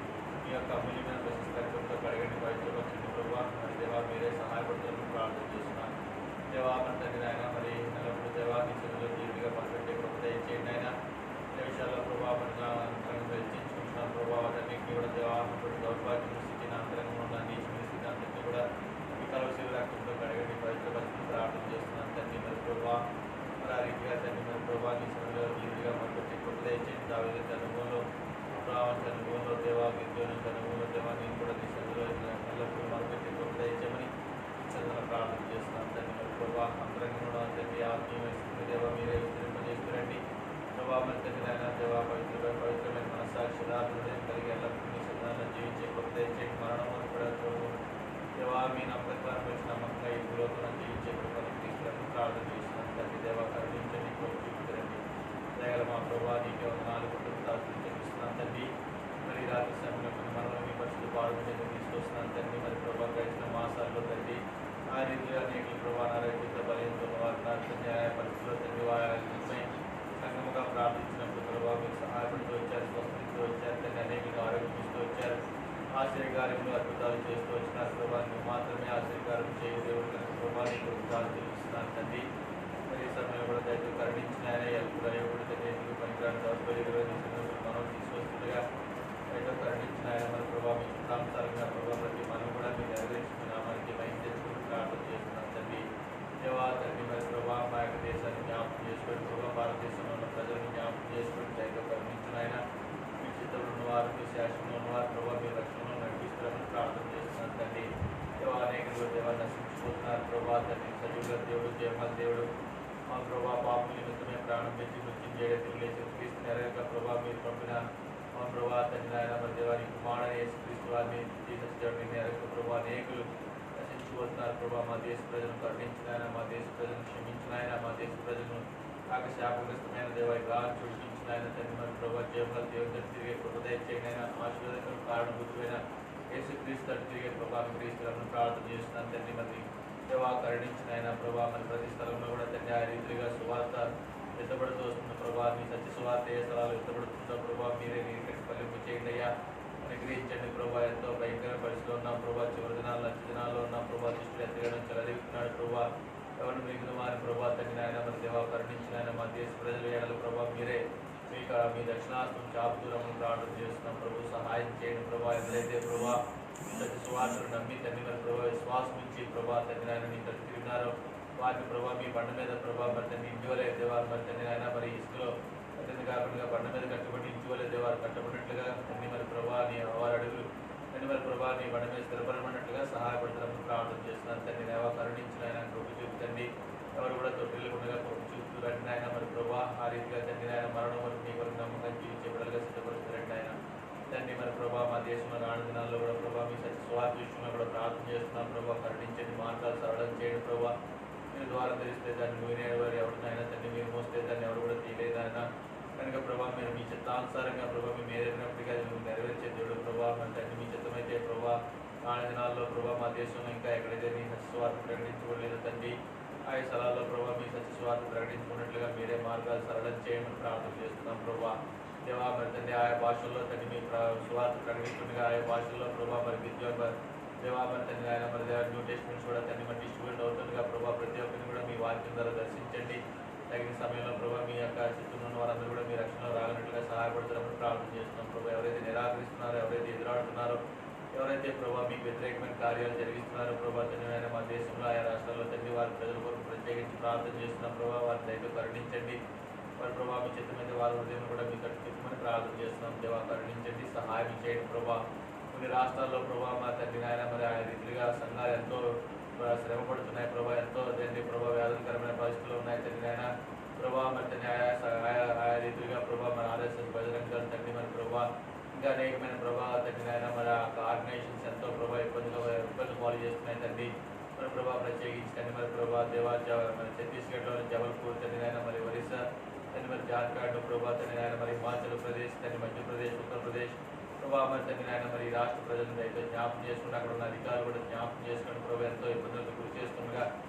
E: మీ యొక్క అమూల్యమైన ప్రశస్తత్వంతో కడగండి పవిత్రపరచండి ప్రభా మరి దేవా మీరే సహాయపడుతున్న ప్రార్థన చేస్తున్నాను దేవా మన తండ్రి ఆయన మరి నెలప్పుడు దేవా నీ చదువులో తీరుగా పనిపెట్టే కృప దయచేయండి ఆయన ఏ విషయాల్లో ప్రభావంగా వెచ్చించుకుంటున్నాను ప్రభావాలన్నింటినీ కూడా దేవాలన్నటువంటి దౌర్భాగ్యం స్థితిని అంతరంగా ఉన్న నీచమైన స్థితి అంతటినీ కూడా ఈ కలవశీల రక్తంతో కడగండి పవిత్రపరచని ప్రార్థన చేస్తున్నాను తండ్రి మరి ప్రభా మరి ఆ రీతిగా తండ్రి మరి ప్రభా నీ చదువులో తీరుగా పనిపెట్టే కృప దయచేయండి దావీదు అనుభవంలో రావంటి అనుభవంలో దేవా గిరిజన అనుభవంలో దేవా నేను కూడా నీ చదువులో ఎల్లప్పుడూ మరపెట్టే కృప దయచేయమని చదువును ప్రార్థన చేస్తున్నాను తండ్రి మరి ప్రభా అంతరంగా కూడా తండ్రి ఆత్మీయ స్థితి దేవా మీరే విస్తరింపజేస్తురండి ప్రభావ మరి తండ్రి ఆయన దేవా పవిత్రమైన మనస్సాక్షి హృదయం కలిగి ఎల్లప్పుడూ నీ సిద్ధాలను జీవించే కృప దయచేయండి మరణం వరకు కూడా దేవా మీ నమ్మకాన్ని వచ్చి నమ్మకంగా ఈ భూలోకంలో జీవించే కృపను తీసుకుని ప్రార్థన చేస్తున్నాను తండ్రి దేవా కరుణించండి కృప చూపుతారండి దయగల మా ప్రభావ నీకే వందనాలు కుటుంబాలు చెల్లిస్తున్నాను తండ్రి మరి రాత్రి సమయంలో మనలో మీ పరిస్థితులు పాల్గొనేందుకు తీసుకొస్తున్నాను తండ్రి మరి ప్రభావ గడిచిన మాసాల్లో తండ్రి ఆ రీతిగా అనేక ప్రభావ ఆరోగ్యంతో బలంతో వారి న్యాయ పరిస్థితుల్లో తండ్రి వారి సంగముగా ప్రార్థించినప్పుడు ప్రభావ మీకు సహాయపడుతూ వచ్చారు స్వస్థిస్తూ వచ్చారు తండ్రి అనేక ఆరోగ్యం ఇస్తూ వచ్చారు ఆశ్చర్యకార్యములు అద్భుతాలు చేస్తూ వచ్చిన ప్రభావాన్ని మాత్రమే ఆశ్చర్యకారం చేయు దేవుడు కనుక ప్రభావాన్ని గుర్తాలు తెలుస్తున్నాను తండ్రి మరి ఈ సమయంలో కూడా దయతో కరుణించిన ఆయన ఎప్పుడు అయ్యకుడు తండ్రి ఎందుకు పనికిరాని దౌర్బల్య మనం తీసుకొస్తుండగా దయతో కరుణించిన ఆయన మన ప్రభావం మీ చిత్తానుసారంగా ప్రభావం ప్రతి మనం కూడా మీరు నెరవేర్చుకున్న మనకి మైండ్ తెచ్చుకుని ప్రార్థన చేస్తున్నాం తండ్రి దేవా తండ్రి మరి ప్రభావ మా యొక్క దేశాన్ని జ్ఞాపకం చేసుకొని ప్రభావ భారతదేశంలో ఉన్న ప్రజలను జ్ఞాపకం చేసుకొని దయతో కరుణించిన ఆయన మీ చిత్తంలో ఉన్నవారు మీ శాసనంలో ఉన్నవారు ప్రభావ మీ రక్షణలో నడిపిస్తారని ప్రార్థన చేస్తున్నాను తండ్రి దేవా అనేక దేవా నశించిపోతున్నారు ప్రభావ తండ్రి సజీవుల దేవుడు జయమాల దేవుడు మా ప్రభావ పాపం నిమిత్తమే ప్రాణం పెంచి నృత్యం చేయడం తెలియజేసి క్రీస్తు నెరవేక ప్రభావ మీరు పంపిన మా ప్రభావ తండ్రి ఆయన మరి దేవాని కుమారుని యేసుక్రీస్తు వారిని తీర్చడం నెరవేక ప్రభావ అనేకులు నశించిపోతున్నారు ప్రభావ మా దేశ ప్రజలను కరుణించిన ఆయన మా దేశ ప్రజలను క్షమించిన ఆయన మా దేశ ప్రజలను కాక శాపగ్రస్తమైన దేవ చూపించిన ఆయన తండ్రి మరి ప్రభావ జీవనాలు దేవుని తిరిగే కృప దయచేయండి ఆయన ఆశీర్వాదకరం కారణభూతులైన యేసుక్రీస్తు తిరిగే ప్రభావ క్రీస్తులను ప్రార్థన చేస్తున్నాను తండ్రి మరి దేవా కరుణించిన ఆయన ప్రభావ మరి ప్రతి స్థలంలో కూడా తండ్రి ఆ రీతిగా సువార్త ఎత్తబడుతూ వస్తున్న ప్రభావ మీ సత్య సువార్త ఏ స్థలాలు ఎత్తబడుతుందో ప్రభావ మీరే నీకటి ఫలింపు చేయండి అయ్యా అనుగ్రహించండి ప్రభావ ఎంతో భయంకర పరిస్థితిలో ఉన్నాం ప్రభావ చివరి దినాల్లో అంత్య దినాల్లో ఉన్నాం ప్రభావ దృష్టిలో ఎంతగానో చదివిస్తున్నాడు ప్రభావ ఎవరిని మిగిలిన వారి ప్రభావ తండ్రి ఆయన మరి దేవా కరుణించిన ఆయన మా దేశ ప్రజల ఏడల ప్రభావ మీరే మీకు మీ దక్షిణాస్తం చాపుదూరము ప్రార్థన చేస్తున్నాం ప్రభు సహాయం చేయండి ప్రభావ ఎవరైతే ప్రభావ సత్య సువార్తను నమ్మి తండ్రి మరి ప్రభావ విశ్వాసం ఇచ్చి ప్రభావ తండ్రి ఆయన మీ తట్టు తిరిగినారో వారిని ప్రభావ మీ బండ మీద ప్రభావ మరి తండ్రి ఇంటివలే దేవారు మరి తండ్రి ఆయన మరి ఇసుకలో తండ్రి కాకుండా బండ మీద కట్టబడి ఇంటివలే దేవారు కట్టబడినట్లుగా తండ్రి మరి ప్రభావ నీ వారి అడుగులు తండ్రి మరి ప్రభావ నీ బండ మీద స్థిరపడమన్నట్లుగా సహాయపడతారని ప్రార్థన చేస్తున్నాను తండ్రి దేవా కరుణించిన ఆయన కృప చూపుతండి ఎవరు కూడా తొట్టిల్లుకుండగా కృప చూపుతూ రండి ఆయన మరి ప్రభావ ఆ రీతిగా తండ్రి ఆయన మరణం వరకు మీ వరకు నమ్మకం జీవించే బిడ్డలుగా సిద్ధపరుస్తారండి ఆయన తండ్రి మరి ప్రభావ మా దేశంలో రాను దినాల్లో కూడా ప్రభావ మీ సత్య స్వార్థ విషయంలో కూడా ప్రార్థన చేస్తున్నాం ప్రభావ కరుణించండి మార్గాలు సరళం చేయండి ప్రభావ మీరు ద్వారా తెరిస్తే దాన్ని నూనెవారు ఎవరినైనా తండ్రి మీరు మోస్తే దాన్ని ఎవరు కూడా తీయలేదైనా కనుక ప్రభావ మీరు మీ చిత్తానుసారంగా ప్రభావ మేము ఏదైనప్పటికీ అది నువ్వు నెరవేర్చే దేవుడు ప్రభావ మన తండ్రి మీ చిత్తమైతే ప్రభావ రాను దినాల్లో ప్రభావ మా దేశంలో ఇంకా ఎక్కడైతే నీ సత్య స్వార్థ ప్రకటించుకోలేదు తండ్రి ఆయా స్థలాల్లో ప్రభావ మీ సత్య స్వార్థ ప్రకటించుకున్నట్లుగా మీరే మార్గాలు సరళం చేయమని ప్రార్థన చేస్తున్నాం ప్రభావ దేవా మరి తండ్రి ఆయా భాషల్లో తండ్రి మీ స్వార్థ ప్రకటించుండగా ఆయా భాషల్లో ప్రభావ మరి విద్య దేవా మరి తండ్రి ఆయన మరి న్యూ టెస్ట్మెంట్స్ కూడా తండ్రి మరి డిస్ట్రిబ్యూట్ అవుతుండగా ప్రభావ ప్రతి ఒక్కరిని కూడా మీ వాక్యం ద్వారా దర్శించండి తగిన సమయంలో ప్రభావ మీ యొక్క చిత్తంలో ఉన్న వారందరూ కూడా మీ రక్షణలో రాగనట్లుగా సహాయపడతారని ప్రార్థన చేస్తున్నాం ప్రభావ ఎవరైతే నిరాకరిస్తున్నారో ఎవరైతే ఎదురాడుతున్నారో ఎవరైతే ప్రభావ మీకు వ్యతిరేకమైన కార్యాలు జరిగిస్తున్నారో ప్రభావ తండ్రి ఆయన మా దేశంలో ఆయా రాష్ట్రాల్లో తండ్రి వారి ప్రజల కొరకు ప్రత్యేకించి ప్రార్థన చేస్తున్నాం ప్రభావ వారి దయతో కరుణించండి వారి ప్రభావ మీ చిత్తమైతే వారి హృదయం కూడా మీ తట్టు తిప్పమని ప్రార్థన చేస్తున్నాం దేవా కరుణించండి సహాయం చేయండి ప్రభావ కొన్ని రాష్ట్రాల్లో ప్రభావ మా తండ్రి ఆయన మరి ఆ రీతిగా సంఘాలు ఎంతో శ్రమ పడుతున్నాయి ప్రభావ ఎంతో తండ్రి ప్రభావ వ్యాధులకరమైన పరిస్థితులు ఉన్నాయి తండ్రి ఆయన ప్రభావ మరి తండ్రి ఆయా రీతిగా ప్రభావ మన ఆర్ఎస్ఎస్ బజరంగ తండ్రి మరి ప్రభావ ఇంకా అనేకమైన ప్రభావ తండ్రి ఆయన మరి ఆ ఆర్గనైజేషన్స్ ఎంతో ప్రభావ ఇబ్బందులు పాలు చేస్తున్నాయి తండ్రి మరి ప్రభావ ప్రత్యేకించి తండ్రి మరి ప్రభావ దేవా మరి ఛత్తీస్గఢ్లోని జబల్పూర్ తండ్రి ఆయన మరి ఒరిస్సా తండ్రి మరి జార్ఖండ్ ప్రభావ తండ్రి ఆయన మరి హిమాచల్ ప్రదేశ్ తండ్రి మధ్యప్రదేశ్ ఉత్తరప్రదేశ్ ప్రభా మరి తండ్రి నాయన మరి ఈ రాష్ట్ర ప్రజలను అయితే జ్ఞాపకం చేసుకుని అక్కడ ఉన్న అధికారులు కూడా జ్ఞాపకం చేసుకుని ప్రభావ ఎంతో ఇబ్బందులకు గురి చేస్తుండగా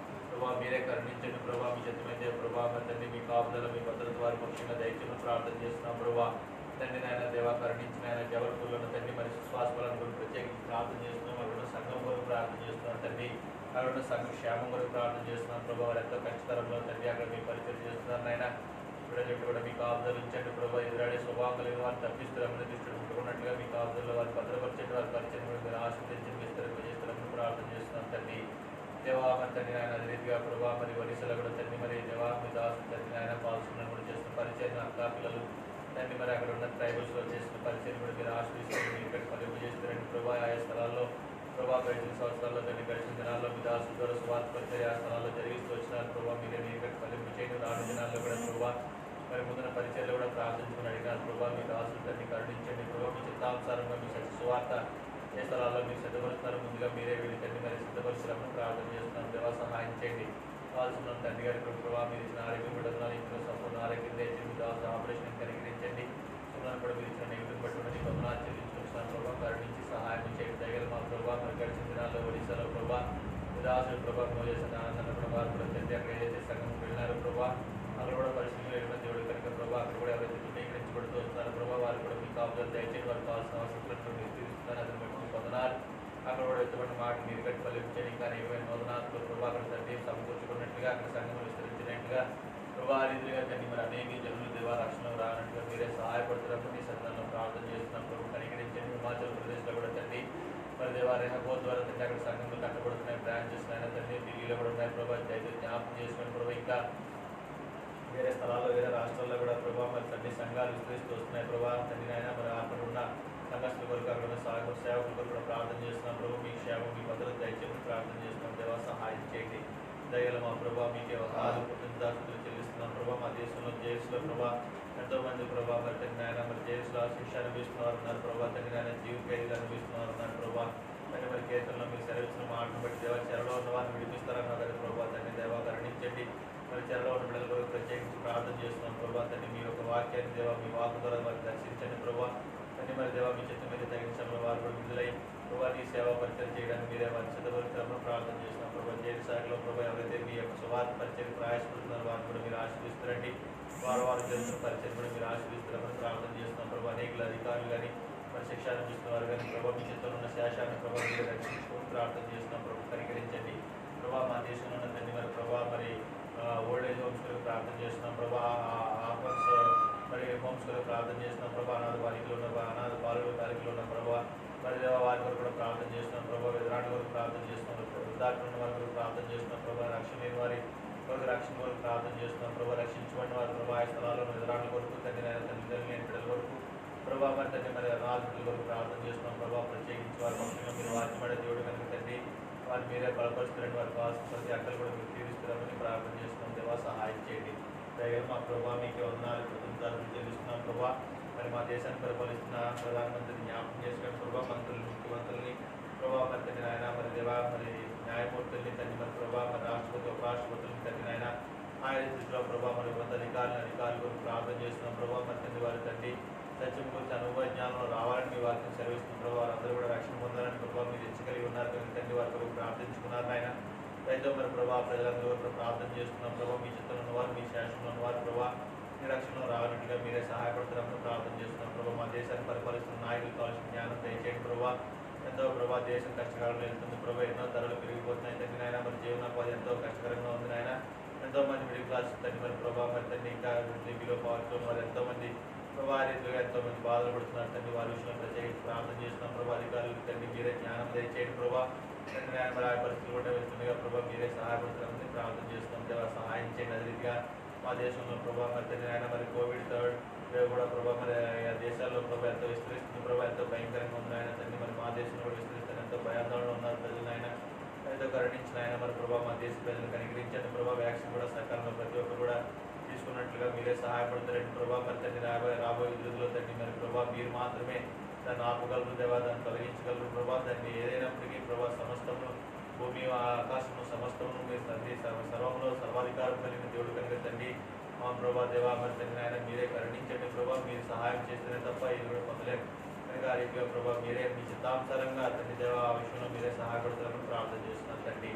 E: ప్రభావ మీరే కరుణించండి ప్రభావ మీ చిత్తమైతే ప్రభావ మరి తండ్రి మీ కాపుదల మీ భద్రత వారి పక్షంగా దయచేసి ప్రార్థన చేస్తున్నాం ప్రభావ తండ్రి నాయన దేవా కరుణించిన ఆయన జబల్పూర్లో తండ్రి మరి సుశ్వాసఫలం గురించి ప్రత్యేకించి ప్రార్థన చేస్తున్నాం అక్కడ సంఘం కొరకు ప్రార్థన చేస్తున్నాం తండ్రి అక్కడ సంఘ క్షేమం కొరకు ప్రార్థన చేస్తున్నాం ప్రభావ వారు ఎంతో కష్టతరంలో తండ్రి అక్కడ మీ పరిచయం చేస్తున్నారు నాయన ఇప్పుడు కూడా మీ కాపుదలు ఉంచండి ప్రభావ ఎదురాడే స్వభావం కలిగిన వారిని తప్పిస్తారని దృష్టిలో ఉంటున్నట్లుగా మీ కాపుదల్లో వారి భద్రపరచండి వారి పరిచయం మీరు ఆశ్రదించండి విస్తరింపజేస్తారని ప్రార్థన చేస్తున్నాం తండ్రి దేవా మరి తండ్రి ఆయన అదే రీతిగా ప్రభావ మరి ఒడిశాలో కూడా తండ్రి మరి దేవా మీ దాసు తండ్రి ఆయన పాల్గొన్న కూడా చేస్తున్న పరిచయం అక్క పిల్లలు తండ్రి మరి అక్కడ ఉన్న ట్రైబల్స్లో చేసిన పరిచయం కూడా మీరు ఆశ్రయిస్తారు మీరు ఇక్కడ పరిచయం ప్రభావ ఆయా స్థలాల్లో ప్రభావ గడిచిన సంవత్సరాల్లో తండ్రి గడిచిన దినాల్లో మీ దాసు ద్వారా స్వార్థ పరిచయం ఆ స్థలాల్లో జరిగిస్తూ వచ్చినారు ప్రభావ మీరే మీరు ఇక్కడ ఫలింపు చేయండి రాను దినాల్లో కూడా ప్రభావ మరి ముందున పరిచయాలు కూడా ప్రార్థించుకుని అడిగినారు ప్రభావ మీ దాసులు తండ్రి కరుణించండి ప్రభావ మీ చిత్తానుసారంగా మీ సత్య సువార్త ఏ స్థలాల్లో మీరు సిద్ధపరుస్తున్నారు ముందుగా మీరే వీళ్ళు తండ్రి మరి సిద్ధపరుస్తున్నామని ప్రార్థన చేస్తున్నాం దేవా సహాయం చేయండి కావాల్సిన తండ్రి గారి ప్రభావ మీరు ఇచ్చిన ఆరోగ్యం విడుదల ఇంట్లో సంపూర్ణ ఆరోగ్యం తెచ్చి మీ దాసు ఆపరేషన్ కనికరించండి సున్నాను కూడా మీరు ఇచ్చిన నెగిటివ్ పట్టుకుని వందనాలు చెల్లించుకుంటున్నాను ప్రభావ కరుణించి సహాయం చేయండి దయగల మా ప్రభావ మరి గడిచిన దినాల్లో ఒడిశాలో ప్రభావ మీ దాసులు ప్రభావం చేసిన ఆనందన కూడా వారు కూడా తండ్రి అక్కడ ఏదైతే సంఘం వెళ్ళినారో ప్రభావ అక్కడ కూడా పరిస్థితులు ఏమైనా దేవుడు కనుక ప్రభావ అక్కడ కూడా ఎవరైతే ధృవీకరించబడుతూ వస్తున్నారో ప్రభావ వారు కూడా మీ కాపుదలు దయచేసి వారికి కావాల్సిన అవసరం మీరు తీరుస్తున్నారు అతని బట్టి మీకు వందనాలు అక్కడ కూడా ఎటువంటి మాట మీరు గట్టి ఫలించండి కానీ ఏమైనా నూతనాత్మక ప్రభావ అక్కడ తండ్రి సమకూర్చుకున్నట్టుగా అక్కడ సంఘం విస్తరించినట్టుగా ప్రభావ రీతిగా తండ్రి మరి అనేక జనులు దేవా రక్షణ రానట్టుగా మీరే సహాయపడుతున్నప్పుడు మీ సత్యంలో ప్రార్థన చేస్తున్నాం ప్రభు కనికరించండి హిమాచల్ ప్రదేశ్లో కూడా తండ్రి మరి దేవా రెహబోత్ ద్వారా తండ్రి అక్కడ సంఘంలో కట్టబడుతున్నాయి బ్రాంచెస్ అయినా తండ్రి ఢిల్లీలో కూడా ఉన్నాయి ప్రభావ దయచేసి జ్ఞాపకం చేసుకుని ప్రభావ ఇంకా వేరే స్థలాల్లో వేరే రాష్ట్రాల్లో కూడా ప్రభావ మరి తండ్రి సంఘాలు విస్తరిస్తూ వస్తున్నాయి ప్రభావ తండ్రి అయినా మరి అక్కడ ఉన్న సంఘస్థుల కొరకు అక్కడ ఉన్న సేవకుల కొరకు కూడా ప్రార్థన చేస్తున్నాం ప్రభు మీ క్షేమం మీ భద్రత దయచేసి ప్రార్థన చేస్తున్నాం దేవా సహాయం చేయండి దయగల మా ప్రభావ మీకే కృతజ్ఞతాస్తుతులు చెల్లిస్తున్నాం ప్రభావ మా దేశంలో జైల్స్లో ప్రభావ ఎంతో మంది ప్రభావ మరి తండ్రి ఆయన మరి జైల్స్లో శిక్ష అనుభవిస్తున్నారు ఉన్నారు ప్రభావ తండ్రి ఆయన జీవ ఖైదీలు అనుభవిస్తున్నారు ఉన్నారు ప్రభావ తండ్రి మరి కేసుల్లో మీరు సెలవిస్తున్న మాటను బట్టి దేవా చెరలో ఉన్న వారిని విడిపిస్తారన్నారు కదా ప్రభావ తండ్రి దేవా కరుణించండి మరి చెరలో ఉన్న బిడ్డల కొరకు ప్రత్యేకించి ప్రార్థన చేస్తున్నాం ప్రభావ తండ్రి మీ యొక్క వాక్యాన్ని దేవా మీ వాక్ ద్వారా వారిని దర్శించండి ప్రభావ తండ్రి మరి దేవా మీ చిత్తం మీద తగిన సమయంలో వారు కూడా విడుదలై ప్రభావ ఈ సేవా పరిచయం చేయడానికి మీరే వారి సిద్ధపరిచయంలో ప్రార్థన చేస్తున్నాం ప్రభావ జైలు శాఖలో ప్రభావ ఎవరైతే మీ యొక్క స్వార్థ పరిచయం ప్రయాసపడుతున్నారో వారిని కూడా మీరు ఆశీర్విస్తారండి వారు తెలుసు పరిచయం కూడా మీరు ఆశీర్విస్తారని ప్రార్థన చేస్తున్నాం ప్రభావ అనేక అధికారులు కానీ మరి శిక్ష అనుభవిస్తున్నారు కానీ ప్రభావ మీ చిత్తంలో ఉన్న శేషాన్ని ప్రభావ మీరు రక్షించుకొని ప్రార్థన చేస్తున్నాం ప్రభు కనికరించండి ప్రభావ మా దేశంలో ఉన్న తండ్రి మరి ప్రభావ మరి ఓల్డ్ ఏజ్ హోమ్స్ కొరకు ప్రార్థన చేస్తున్నాం ప్రభా ఆఫర్స్ మరి హోమ్స్ కొరకు ప్రార్థన చేస్తున్నాం ప్రభా అనాథ బాలికలు ఉన్న అనాథ బాలుల బాలికలు ఉన్న ప్రభావ మరి వారి కొరకు కూడా ప్రార్థన చేస్తున్నాం ప్రభావ విధరాటి కొరకు ప్రార్థన చేస్తున్నాం వృద్ధాత్మ ఉన్న వారి కొరకు ప్రార్థన చేస్తున్నాం ప్రభావ రక్షణ లేని వారి కొరకు రక్షణ కొరకు ప్రార్థన చేస్తున్నాం ప్రభావ రక్షించబడిన వారి ప్రభావ ఆ స్థలాల్లో విధరాట్ల కొరకు తల్లిదండ్రులు లేని బిడ్డల కొరకు ప్రభావ మరి తండ్రి మరి అనాథ బిడ్డల కొరకు ప్రార్థన చేస్తున్నాం ప్రభావ ప్రత్యేకించి వారి పక్షంగా మీరు వాక్యమడే దేవుడు కనుక తండ్రి వారిని మీరే బలపరుస్తారని వారి కావాల్సిన ప్రతి అక్కలు కూడా మీరు తీరుస్తారని ప్రార్థన చేస్తున్నాం దేవా సహాయం చేయండి దయగా మా ప్రభావ మీకు వందనాలు కృతజ్ఞతలు చెల్లిస్తున్నాం ప్రభావ మరి మా దేశాన్ని పరిపాలిస్తున్న ప్రధానమంత్రిని జ్ఞాపకం చేసుకుని ప్రభావ మంత్రులు ముఖ్యమంత్రుల్ని ప్రభావ మరి తండ్రి నాయన మరి దేవా మరి న్యాయమూర్తుల్ని తండ్రి మరి ప్రభావ మరి రాష్ట్రపతి ఉపరాష్ట్రపతుల్ని తండ్రి నాయన ఆయా స్థితిలో ప్రభావ మరి కొంత అధికారులు కొరకు ప్రార్థన చేస్తున్నాం ప్రభావ మరి తండ్రి వారి తండ్రి సత్యం గురించి అనుభవ జ్ఞానంలో రావాలని మీ వారిని సెలవిస్తున్న ప్రభావ వారందరూ కూడా రక్షణ పొందాలని ప్రభావ మీరు ఎంచగలిగి ఉన్నారు కనుక తండ్రి వారి కొరకు ప్రార్థించుకున్నారు ఆయన రైతు మరి ప్రభావ ప్రజలందరూ కూడా ప్రార్థన చేస్తున్నాం ప్రభావ మీ చిత్తంలో ఉన్నవారు మీ శాసనంలో ఉన్నవారు ప్రభావ మీ రక్షణలో రావాలంటే మీరే సహాయపడుతున్నారని ప్రార్థన చేస్తున్నాం ప్రభావ మా దేశాన్ని పరిపాలిస్తున్న నాయకులు కావాల్సిన జ్ఞానం దయచేయండి ప్రభావ ఎంతో ప్రభావ దేశం కష్టకాలంలో వెళ్తుంది ప్రభావ ఎన్నో ధరలు పెరిగిపోతున్నాయి తండ్రి నాయన మరి జీవనోపాధి ఎంతో కష్టకరంగా ఉంది నాయన ఎంతో మంది మిడిల్ క్లాస్ తండ్రి మరి ప్రభావ మరి తండ్రి ఇంకా బిలో పావర్టీలో మరి ఎంతో మంది ప్రభావ రీతిగా ఎంతో మంది బాధలు పడుతున్నారు తండ్రి వారి విషయంలో ప్రత్యేకించి ప్రార్థన చేస్తున్నాం ప్రభావ అధికారులకు తండ్రి మీరే జ్ఞానం దయచేయండి ప్రభావ తండ్రి ఆయన మరి ఆ పరిస్థితులు కూడా వెళ్తుండగా ప్రభావ మీరే సహాయపడుతున్నారని ప్రార్థన చేస్తున్నాం దేవా సహాయం చేయండి అదే రీతిగా మా దేశంలో ప్రభావ మరి తండ్రి ఆయన మరి కోవిడ్ థర్డ్ వేవ్ కూడా ప్రభావ మరి ఆ దేశాల్లో ప్రభావ ఎంతో విస్తరిస్తుంది ప్రభావ ఎంతో భయంకరంగా ఉంది ఆయన తండ్రి మరి మా దేశంలో కూడా విస్తరిస్తుంది ఎంతో భయాందోళనలో ఉన్నారు ప్రజలు ఆయన ఎంతో కరుణించిన ఆయన మరి ప్రభావ మా దేశ ప్రజలు కనికరించండి ప్రభావ వ్యాక్సిన్ కూడా సకాలంలో ప్రతి ఒక్కరు కూడా తీసుకున్నట్లుగా మీరే సహాయపడతారండి ప్రభావ మరి తండ్రి రాబోయే విధుల్లో తండ్రి మరి ప్రభావ మీరు మాత్రమే దాన్ని ఆపగలరు దేవా దాన్ని తొలగించగలరు ప్రభావ దాన్ని ఏదైనప్పటికీ ప్రభావ సమస్తము భూమి ఆకాశము సమస్తమును మీరు తండ్రి సర్వంలో సర్వాధికారం కలిగిన దేవుడు కనుక తండ్రి మా ప్రభావ దేవా మరి తండ్రి ఆయన మీరే కరుణించండి ప్రభావ మీరు సహాయం చేస్తేనే తప్ప ఇది కూడా పొందలేము కనుక రీతిగా ప్రభావ మీరే మీ చిత్తానుసారంగా తండ్రి దేవ ఆ విషయంలో మీరే సహాయపడతారని ప్రార్థన చేస్తున్నాను తండ్రి.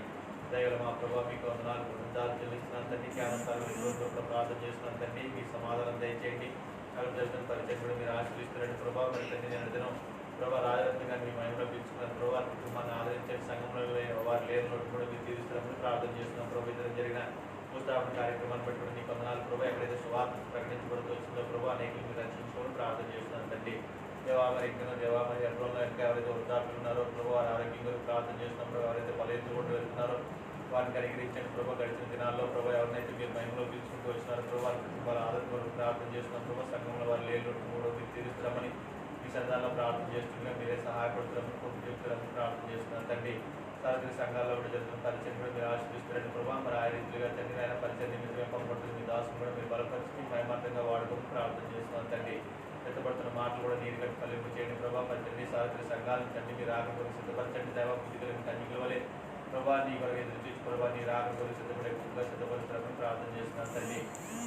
E: దయగల మా ప్రభావ మీకు వందనాలు కృతజ్ఞతలు చెల్లిస్తున్నాను తండ్రి. జ్ఞానసారం ప్రార్థన చేస్తున్నాను తండ్రి. మీ సమాధానం దయచేయండి. దర్శన పరిచయం కూడా మీరు ఆశ్రయిస్తున్నారండి ప్రభావ. మరి తండ్రి నేను దినం ప్రభావ రాజరత్నంగా మీ మహిమలో పిలుచుకున్న ప్రభావ కుటుంబాన్ని ఆదరించే సంఘంలో వారు లేని నోటు కూడా మీరు తీరుస్తారని ప్రార్థన చేస్తున్నాం ప్రభావ. ఇద్దరు జరిగిన భూస్థాపన కార్యక్రమాన్ని బట్టి కూడా నీకు వందనాలు ప్రభావ. ఎక్కడైతే సువార్త ప్రకటించబడుతూ వచ్చిందో ప్రభావ అనేకులు మీరు రక్షించుకోవడం ప్రార్థన చేస్తున్నాను తండ్రి. దేవా మరి ఇంకా దేవా మరి ఎర్రలో ఇంకా ఎవరైతే వృద్ధాపులు ఉన్నారో ప్రభావ వారి ఆరోగ్యం గురించి ప్రార్థన చేస్తున్నాం ప్రభావ. ఎవరైతే బలహీనతలు కూడా వెళ్తున్నారో వారిని కనికరించండి ప్రభావ. గడిచిన దినాల్లో ప్రభావ ఎవరినైతే మీరు మహిమలో పిలుచుకుంటూ వచ్చినారో ప్రభావ వారి కుటుంబాల ఆదరణ కొరకు ప్రార్థన చేస్తున్నాం ప్రభావ. సంఘంలో వారు లేని నోటు కూడా మీరు తీరుస్తామని ఈ సందర్భంలో ప్రార్థన చేస్తుండగా మీరే సహాయపడుతున్నారని కొద్ది చెప్తారని ప్రార్థన చేస్తున్నాను తండ్రి. సార్వత్రిక సంఘాల్లో కూడా జరుగుతున్న పరిచయం కూడా మీరు ఆశీర్వదిస్తారని ప్రభావ. మరి ఆ రీతిగా తండ్రి ఆయన పరిచయం నిమిత్తమే పంపబడుతుంది మీ దాసును కూడా మీరు బలపరిచి మహిమార్థంగా వాడుకొని ప్రార్థన చేస్తున్నాను తండ్రి. ఎత్తబడుతున్న మాటలు కూడా నీరు కట్టి ఫలింపు చేయండి ప్రభావ. మరి తండ్రి సార్వత్రిక సంఘాలను తండ్రి మీరు ఆగకుండా సిద్ధపరచండి దేవ. బుద్ధి కలిగిన కన్యకుల వలె ప్రభావ నీ కొరకు ఎదురు చూసి ప్రభావ నీ రాకపోతే సిద్ధపడే ఎక్కువగా సిద్ధపరుస్తారని ప్రార్థన చేస్తున్నాను తండ్రి.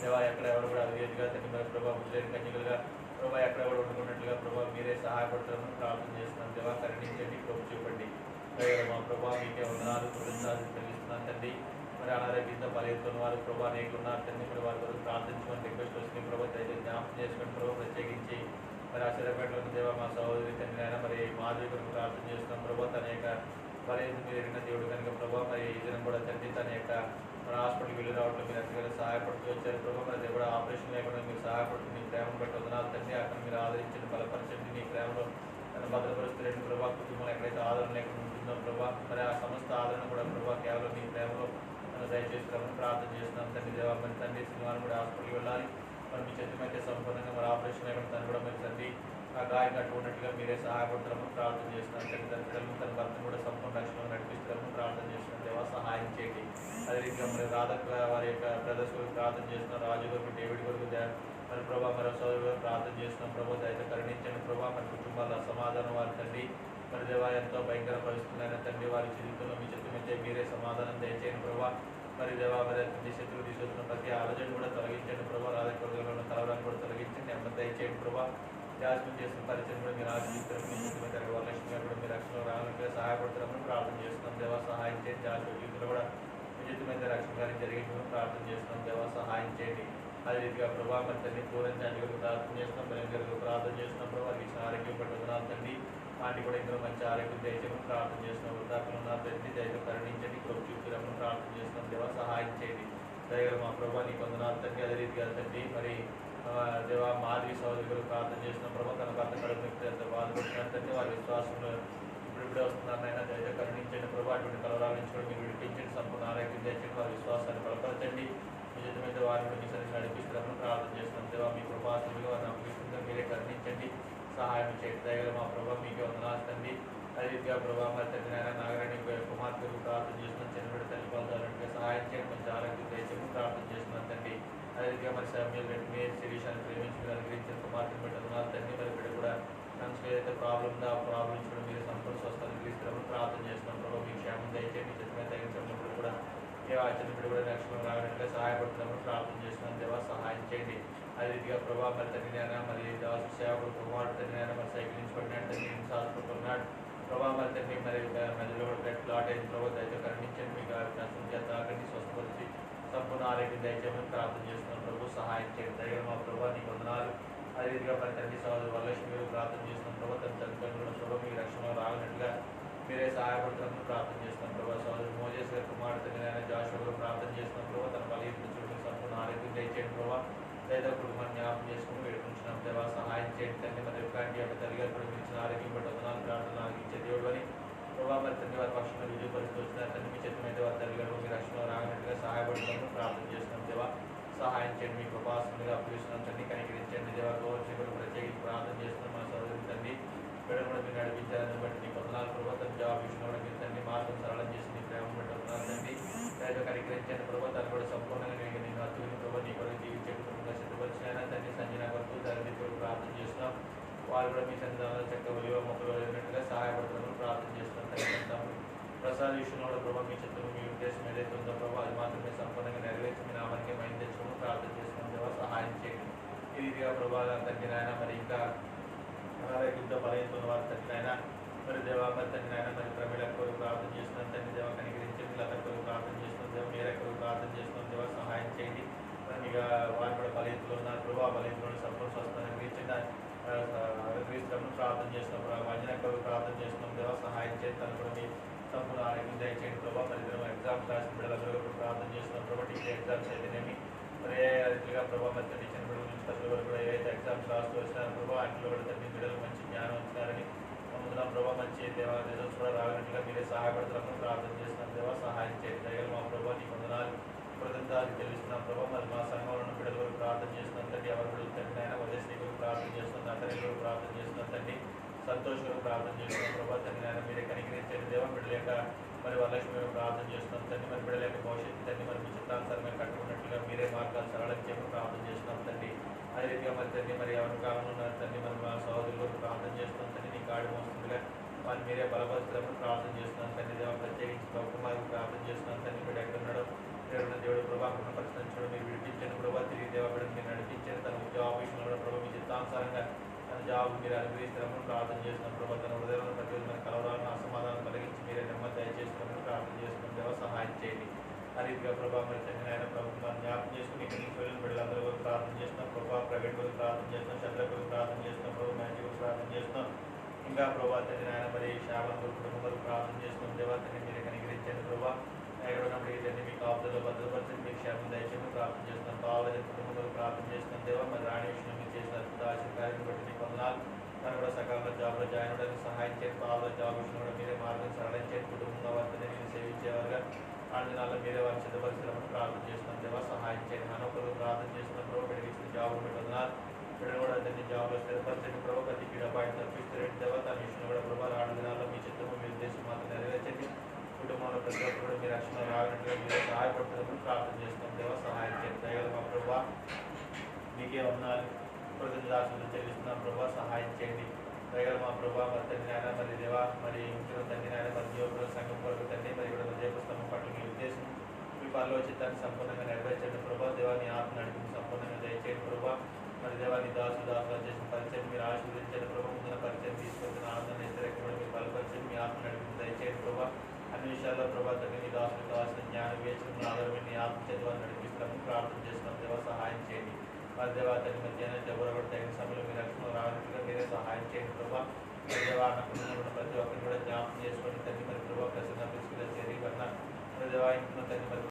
E: దేవా ఎక్కడ ఎవరు కూడా అవిధేదిగా తండ్రి మరి ప్రభావ బుద్ధి లేని కన్యకులుగా ప్రభావ ఎక్కడ ఎవరు వండుకున్నట్లుగా ప్రభావ మీరే సహాయపడతారని ప్రార్థన చేస్తున్నాను దేవా. కరుణించండి కృప చూపండి. మా ప్రభావ మీకే వందనాలు కృతజ్ఞతలు చెల్లిస్తున్నాను తండ్రి. మరి అనారోగ్యంతో బలహీనతలు వారు ప్రభావ అనేకులు ఉన్నారు తండ్రి. మరి వారి కొరకు ప్రార్థించమని రిక్వెస్ట్ వస్తుంది ప్రభావ. దయచేసి జ్ఞాపకం చేసుకుని ప్రభావ. ప్రత్యేకించి మరి ఆ సిరపేటలోని దేవ మా సహోదరి తండ్రి అయినా మరి మాధవి కొరకు ప్రార్థన చేస్తున్నాం ప్రభావ. తన యొక్క బలహీనత మీరు ఎరిగిన దేవుడు కనుక ప్రభావ. మరి ఈ దినం కూడా తండ్రి తన యొక్క మన హాస్పిటల్కి వెళ్ళి రావడం మీరు ఎంతగానో సహాయపడుతూ వచ్చారు ప్రభావ. మరి అది కూడా ఆపరేషన్ లేకుండా మీరు సహాయపడుతూ మీ ప్రేమను బట్టి వందనాలు తండ్రి. అక్కడ మీరు ఆదరించండి బలపరచండి. మీ ప్రేమలో తను భద్రపరుస్తున్న ప్రభావ. కుటుంబంలో ఎక్కడైతే ఆదరణ లేకుండా ఉంటుందో ప్రభావ మరి ఆ సమస్త ఆదరణ కూడా ప్రభావ కేవలం మీ ప్రేమలో తను దయచేసి ప్రార్థన చేస్తున్నాం తండ్రి దేవా. మరి తండ్రి శనివారం కూడా హాస్పిటల్కి వెళ్ళాలి. మరి మీ చేతిమైతే సంపూర్ణంగా మరి ఆపరేషన్ లేకుండా తను కూడా మరి తండ్రి ఆ గాయం కట్టుకున్నట్టుగా మీరే సహాయపడతారని ప్రార్థన చేస్తున్నాం తండ్రి. తన పిల్లలను తన భర్తను కూడా సంపూర్ణ రక్షణలో నడిపిస్తారని ప్రార్థన చేస్తున్నాం దేవా. సహాయం చేయండి. అదే రీతిగా మరి రాధక్క వారి యొక్క బ్రదర్స్ కొరకు ప్రార్థన చేస్తున్నాం. రాజు కొరకు డేవిడ్ కొరకు మరి ప్రభావ మరో సోదరు ప్రార్థన చేస్తున్నాం ప్రభావ. దయతో కరుణించండి ప్రభావ. మరి కుటుంబాల సమాధానం వారి తండ్రి మరి దేవా ఎంతో భయంకర పరిస్థితులైన తండ్రి వారి జీవితంలో మీ చిత్తమైతే మీరే సమాధానం దయచేయండి ప్రభావ. మరి దేవా మరి తండ్రి శత్రువు తీసుకొస్తున్న ప్రతి ఆలోచన కూడా తొలగించండి ప్రభావ. రాధకులలో ఉన్న కలవరాన్ని కూడా తొలగించండి. నెమ్మది దయచేయండి ప్రభావ. యాజకం చేసిన పరిచయం కూడా మీరు ఆశీర్వదిస్తారు. మీ చిత్తమైతే వరలక్ష్మిగా కూడా మీరు రక్షణలో రావాలంటే సహాయపడతారని ప్రార్థన చేస్తున్నాం దేవా. సహాయం చేయండి. జాషువా జీవితంలో కూడా మీ చిత్తమైతే రక్షణ గారిని జరిగిందని ప్రార్థన చేస్తున్నాం దేవా. సహాయం చేయండి. అదే రీతిగా ప్రభావ మరి తండ్రి పూర్ణ జాతికి ప్రార్థన చేస్తున్నాం. బలంగా ప్రార్థన చేస్తున్నాం ప్రభావ. వారికి ఇచ్చిన ఆరోగ్యం పట్టుకున్నాం తండ్రి. వాటిని కూడా ఇందులో మంచి ఆరోగ్యం దయచేయమని ప్రార్థన చేస్తున్నాం. వృద్ధాపులు ఉన్నారు తండ్రి దయతో కరుణించండి కృప చూపురమని ప్రార్థన చేస్తున్నాం దేవా. సహాయం చేయండి. దయగల మా ప్రభావ నీకు వందనాలు తండ్రి. అదే రీతిగా తండ్రి మరి దేవా మాధవి సహోదరులు ప్రార్థన చేస్తున్నాం ప్రభావ. తన భర్త కడుపు బాధపడుతున్నారు తండ్రి. వారి విశ్వాసంలో ఇప్పుడిప్పుడే వస్తున్నారు నాయన దయతో కరుణించండి ప్రభావ. అటువంటి కలవరాల నుంచి కూడా మీరు విడిపించండి. సంపూర్ణ ఆరోగ్యం తెచ్చండి. వారి విశ్వాసాన్ని బలపరచండి. నిజమైతే వారిని మీ సరికి నడిపిస్తారని ప్రార్థన చేస్తున్నాం దేవా. మీ కృపాసులుగా వారిని అప్పగిస్తుందో మీరే కరుణించండి. సహాయం చేయండి. దయగల మా ప్రభావ మీకే వందనాలు తండ్రి. అదే రీతిగా ప్రభావ మరి తండ్రి నాయన నాగరాణి కుమార్తెకు ప్రార్థన చేస్తున్నాం. చిన్నబిడ్డ తల్లి పొందాలంటే సహాయం చేయండి. మంచి ఆరోగ్యం దయచేయమని ప్రార్థన చేస్తున్నాం తండ్రి. అదే రీతిగా మరి సమయంలో రెడ్డి శిరీషాన్ని ప్రేమించి మీరు అనుగ్రహించిన కుమార్తెను బట్టి వందనాలు తండ్రి. మరి బిడ్డ కూడా మనసులో ఏదైతే ప్రాబ్లం ఉందో ఆ ప్రాబ్లం నుంచి కూడా మీరు సంపూర్ణ స్వస్థత అనుగ్రహిస్తారని ప్రార్థన చేస్తున్నాం ప్రభావ. మీ క్షేమం దయచేయండి. చిత్తమే తగ్గించినప్పుడు కూడా ఏ చిన్న బిడ్డ కూడా రక్షణ రావడానికి సహాయపడుతున్నామని ప్రార్థన చేస్తున్నాం దేవా. సహాయం చేయండి. అదే రీతిగా ప్రభావ మరి తండ్రి అయినా మరి దాసు సేవకుడు కుమారుడు తండ్రి అయినా మరి సైకిల్ నుంచి పడినాడు తండ్రి సాధుకుంటున్నాడు ప్రభావ. మరి తండ్రి మరి మధ్యలో కూడా గట్టి లాట్ అయిన ప్రభావ దయతో కరుణించండి. మీకు నష్టం చేత ఆగండి స్వస్థపరిచి సంపూర్ణ ఆరోగ్యం దయచేయమని ప్రార్థన చేస్తున్నాం ప్రభు. సహాయం చేయండి. దయగా మా ప్రభావ నీకు వందనాలు. అదే రీతిగా మరి తండ్రి సోదరు వరలక్ష్మి మీరు ప్రార్థన చేస్తున్నాం ప్రభావ. తన తల్లిదండ్రుల ప్రభావ మీ రక్షణలో రాగనట్టుగా మీరే సహాయపడుతున్నారని ప్రార్థన చేస్తున్నాం ప్రభావ. సోదరు మోజేస్ గారి కుమారుడు తండ్రి అయినా జాషువా గారు ప్రార్థన చేస్తున్నాం ప్రభావ. తన బలహీనత చూడండి సంపూర్ణ ఆరోగ్యం దయచేయండి ప్రభావ. లేదా కుటుంబాన్ని జ్ఞాపకం చేసుకుని వేడుకుంటున్నాం దేవా. సహాయం చేయండి తండ్రి. మరి ఎప్పుడంటే యొక్క తల్లిగారు కూడా మీరు ఇచ్చిన ఆరోగ్యం బట్టి వందనాలు ప్రార్థన ఆలోచించే దేవుడు అని ప్రభావ. మరి తండ్రి వారి పక్షంలో విజయ పరిస్థితి వచ్చిన తండ్రి మీ చేతమైతే వారి తల్లిగారు మీ రక్షణలో రాగనట్టుగా సహాయపడుతున్నామని ప్రార్థన చేస్తున్నాం దేవా. సహాయం చేయండి. మీ కృపాసనగా అప్పగిస్తున్నాం తండ్రి. కనికరించండి దేవా. గౌరవ కూడా ప్రత్యేకించి ప్రార్థన చేస్తున్నాం మా సోదరుడు తండ్రి. బిడ్డ కూడా మీరు నడిపించాలని బట్టి నీకు వందనాలు ప్రభావ. తన జాబ్ విషయంలో కూడా మీరు తండ్రి మార్గం సరళం చేసి నీ ప్రేమ బట్టి వందనాలు తండ్రి. దయతో కనికరించండి ప్రభావ. తను కూడా సంపూర్ణంగా నేను అత్తుకుని ప్రభావ నీ కూడా జీవించే కుటుంబంగా సిద్ధపరిచిన తండ్రి. సంజన కొరకు తల్లి కొరకు ప్రార్థన చేస్తున్నాం. వారు కూడా మీ సంతానాలు చక్కగా విలువ మొక్కలు వెళ్ళినట్టుగా సహాయపడుతున్నామని ప్రార్థన చేస్తున్నాం తండ్రి. ప్రసాద విషయంలో కూడా ప్రభావ మీ చిత్తము మీ ఉద్దేశం ఏదైతే ఉందో ప్రభావ అది మాత్రమే సంపూర్ణంగా నెరవేర్చి మీ నామానికి మైండ్ తెచ్చుకోమని ప్రార్థన చేస్తున్నాం దేవా. సహాయం చేయండి. ఈ రీతిగా ప్రభావ తండ్రి నాయన మరి ఇంకా అనారోగ్యంతో బలహీనత వారి తండ్రి నాయన మరి దేవా మరి తండ్రి నాయన మరి ప్రమిళ కొరకు ప్రార్థన చేస్తున్నాం తండ్రి దేవ కనికరించండి, లత కొరకు ప్రార్థన చేస్తున్నాం దేవ, మీర కొరకు ప్రార్థన చేస్తున్నాం దేవ, సహాయం చేయండి. మరి మీకు వారు కూడా బలహీనతలు ఉన్నారు ప్రభావ, బలహీనతలను సంపూర్ణ స్వస్థాన్ని క్రీస్తులను ప్రార్థన చేస్తున్నాం ప్రభావ, వంజన కొరకు ప్రార్థన చేస్తున్నాం దేవ, సహాయం చేయండి. తను కూడా మీ సంపూర్ణ ఆరోగ్యం దయచేయండి ప్రభావ. మరి ఎగ్జామ్స్ రాసిన బిడ్డలందరూ కూడా ప్రార్థన చేస్తున్నాం ప్రభావ. టీచర్ ఎగ్జామ్స్ అయితేనేమి మరి ఏ రీతిగా ప్రభావ మరి తండ్రి చిన్న బిడ్డల నుంచి పెద్దల వరకు కూడా ఏదైతే ఎగ్జామ్స్ రాస్తూ వచ్చినారు ప్రభావ, వాటిలో కూడా తండ్రి బిడ్డలు మంచి జ్ఞానం వచ్చినారని నమ్ముతున్నాం ప్రభావ. మంచి దేవ రిజల్ట్స్ కూడా రాగనట్టుగా మీరే సహాయపడతారని ప్రార్థన చేస్తున్నాం దేవ, సహాయం చేయండి. దయగల మా ప్రభావ నీ వందనాలు కృతజ్ఞతలు తెలుస్తున్నాం ప్రభావ. మరి మా సంఘంలో బిడ్డల వరకు ప్రార్థన చేస్తున్నాం తండ్రి, ఎవరి బిడ్డలు తండ్రి అయినా వదిలేసి వరకు ప్రార్థన చేస్తున్నాం, అతని వరకు ప్రార్థన చేస్తున్నాం తండ్రి, సంతోష్ వరకు ప్రార్థన చేస్తున్నాం ప్రభావ. తండ్రి అయినా మీరే కనికరించండి దేవ, బిడ్డల యొక్క మరి వరలక్ష్మి మేము ప్రార్థన చేస్తున్నాం తండ్రి, మరి బిడ్డల యొక్క భవిష్యత్తు తండ్రి మరి మీ చిత్తానుసారంగా కట్టుకున్నట్లుగా మీరే మార్గాలు సరళం చేయమని ప్రార్థన చేస్తున్నాం తండ్రి. అదే రీతిగా మరి తండ్రి మరి ఎవరు కావాలన్నారు తండ్రి, మరి మా సహోదరులకు ప్రార్థన చేస్తున్నాం తండ్రి, నీ కాడి మోస్తుందిగా వారిని మీరే బలపరుస్తామని ప్రార్థన చేస్తున్నాం తండ్రి దేవ. ప్రత్యేకించి కుమారుకు ప్రార్థన చేస్తున్నాం తండ్రి, మీరు ఎక్కడ ఉన్నాడో దేవుడు ప్రభావ పరిస్థితులు మీరు విడిపించండి ప్రభావ, తిరిగి దేవ బిడ్డను మీరు నడిపించండి. తన ఉద్యోగ విషయంలో కూడా ప్రభావ మీ చిత్తానుసారంగా తన జాబ్ మీరు అనుగ్రహిస్తామని ప్రార్థన చేస్తున్నాం ప్రభావ. తన హృదయంలో ప్రతి మన కలవరాలను అసమాధానం కలిగించి మీరే నెమ్మది దయచేస్తున్నామని ప్రార్థన చేస్తున్నాం దేవ, సహాయం చేయండి. ఆ రీతిగా ప్రభావ మరి తండ్రి ఆయన ప్రభుత్వాన్ని జ్ఞాపకం చేసుకుని ఇక్కడ నుంచి వెళ్ళిన బిడ్డలందరూ కూడా ప్రార్థన చేస్తున్నాం ప్రభావ. ప్రైవేట్ వరకు ప్రార్థన చేస్తున్నాం, చంద్ర వరకు ప్రార్థన చేస్తున్నాం ప్రభావ, మ్యాచ్ వరకు ప్రార్థన చేస్తున్నాం. ఇంకా ప్రభావ తండ్రి ఆయన మరి శాపం కుటుంబం వరకు ప్రార్థన చేస్తున్నాం దేవ, తండ్రి మీరే కనికరించండి ప్రభావ. ఎక్కడ ఉన్నప్పుడు తండ్రి మీకు ఆప్తలో భద్రపరచండి, మీకు క్షేమం దయచేయమని ప్రార్థన చేస్తున్నాం. కావాలని కుటుంబం వరకు ప్రార్థన చేస్తున్నాం దేవ. మరి రాణి విషయంలో మీరు చేసిన అద్భుత ఆశీర్వాదాన్ని బట్టి మీకు వందనాలు. తను కూడా సకాలంలో జాబ్లో జాయిన్ అవ్వడానికి సహాయం చేయండి. కావాలని జాబ్ విషయంలో కూడా మీరే మార్గం సరళం చేయండి. కుటుంబంలో వారిని మీరు సేవించేవారుగా ఆంజనాల్లో మీరే వారిని సిద్ధపరిచినప్పుడు ప్రార్థన చేస్తున్నాం దేవ, సహాయం చేయండి. మనొకరు ప్రార్థన చేస్తున్నప్పుడు బిడ్డకి ఇచ్చిన జాబులు పెట్టి వందనాలు. బిడ్డలు కూడా అతన్ని జాబ్లో స్థిరపరచండి ప్రభావ. ప్రతి పీడపాయిని తప్పిస్తారు దేవ, తన విషయంలో కూడా ప్రభావ ఆరు దినాల్లో మీ చిత్తము మీ ఉద్దేశం మాత్రం నెరవేర్చండి. కుటుంబంలో ప్రతి ఒక్కరు కూడా మీ రక్షణ రాగనట్టుగా మీరే సహాయపడుతున్నప్పుడు ప్రార్థన చేస్తున్నాం దేవ, సహాయం చేయండి. దయగల మా ప్రభావ మీకే వందనాలు కృతజ్ఞతాస్తుతులు చెల్లిస్తున్నాం ప్రభావ, సహాయం చేయండి. దయగల మా ప్రభావ మరి తండ్రి నాయన మరి దేవ మరి ఇంట్లో తండ్రి నాయన మరి జీవకుల సంఘం కొరకు తండ్రి మరి ఇక్కడ దేవస్థానం పట్ల మీ ఉద్దేశం మీ పనిలో చిత్తాన్ని సంపూర్ణంగా నెరవేర్చండి ప్రభావ. దేవాన్ని ఆత్మ నడిపి సంపూర్ణంగా దయచేయండి ప్రభావ. మరి దేవాన్ని దాసులు చేసిన పరిచయం మీరు ఆశీర్వదించండి ప్రభావ. ముందున పరిచయం తీసుకొచ్చిన ఆనందాన్ని వ్యతిరేకంగా మీరు బలపరిచండి, మీ ఆత్మ నడిపి దయచేయండి ప్రభావ. అన్ని విషయాల్లో ప్రభావ తండ్రి మీ దాసులకు కావాల్సిన జ్ఞానం వేసిన ఆధారమైన మీ ఆత్మ చదువుని నడిపిస్తామని ప్రార్థన చేస్తున్నాం దేవ, సహాయం చేయండి. మరి దేవా తండ్రి మధ్యాహ్నం ఎవరు కూడా తగిన సమయంలో మీ రక్షణ రావాలంటే మీరే సహాయం చేయండి ప్రభావ. దేవా అన్నప్పుడు ప్రతి ఒక్కరిని కూడా జ్ఞాపకం చేసుకొని తండ్రి మరి ప్రభావ ప్రసన్న తీసుకుని చేరి కన్నా దేవా ఇంట్లో తండ్రి మరి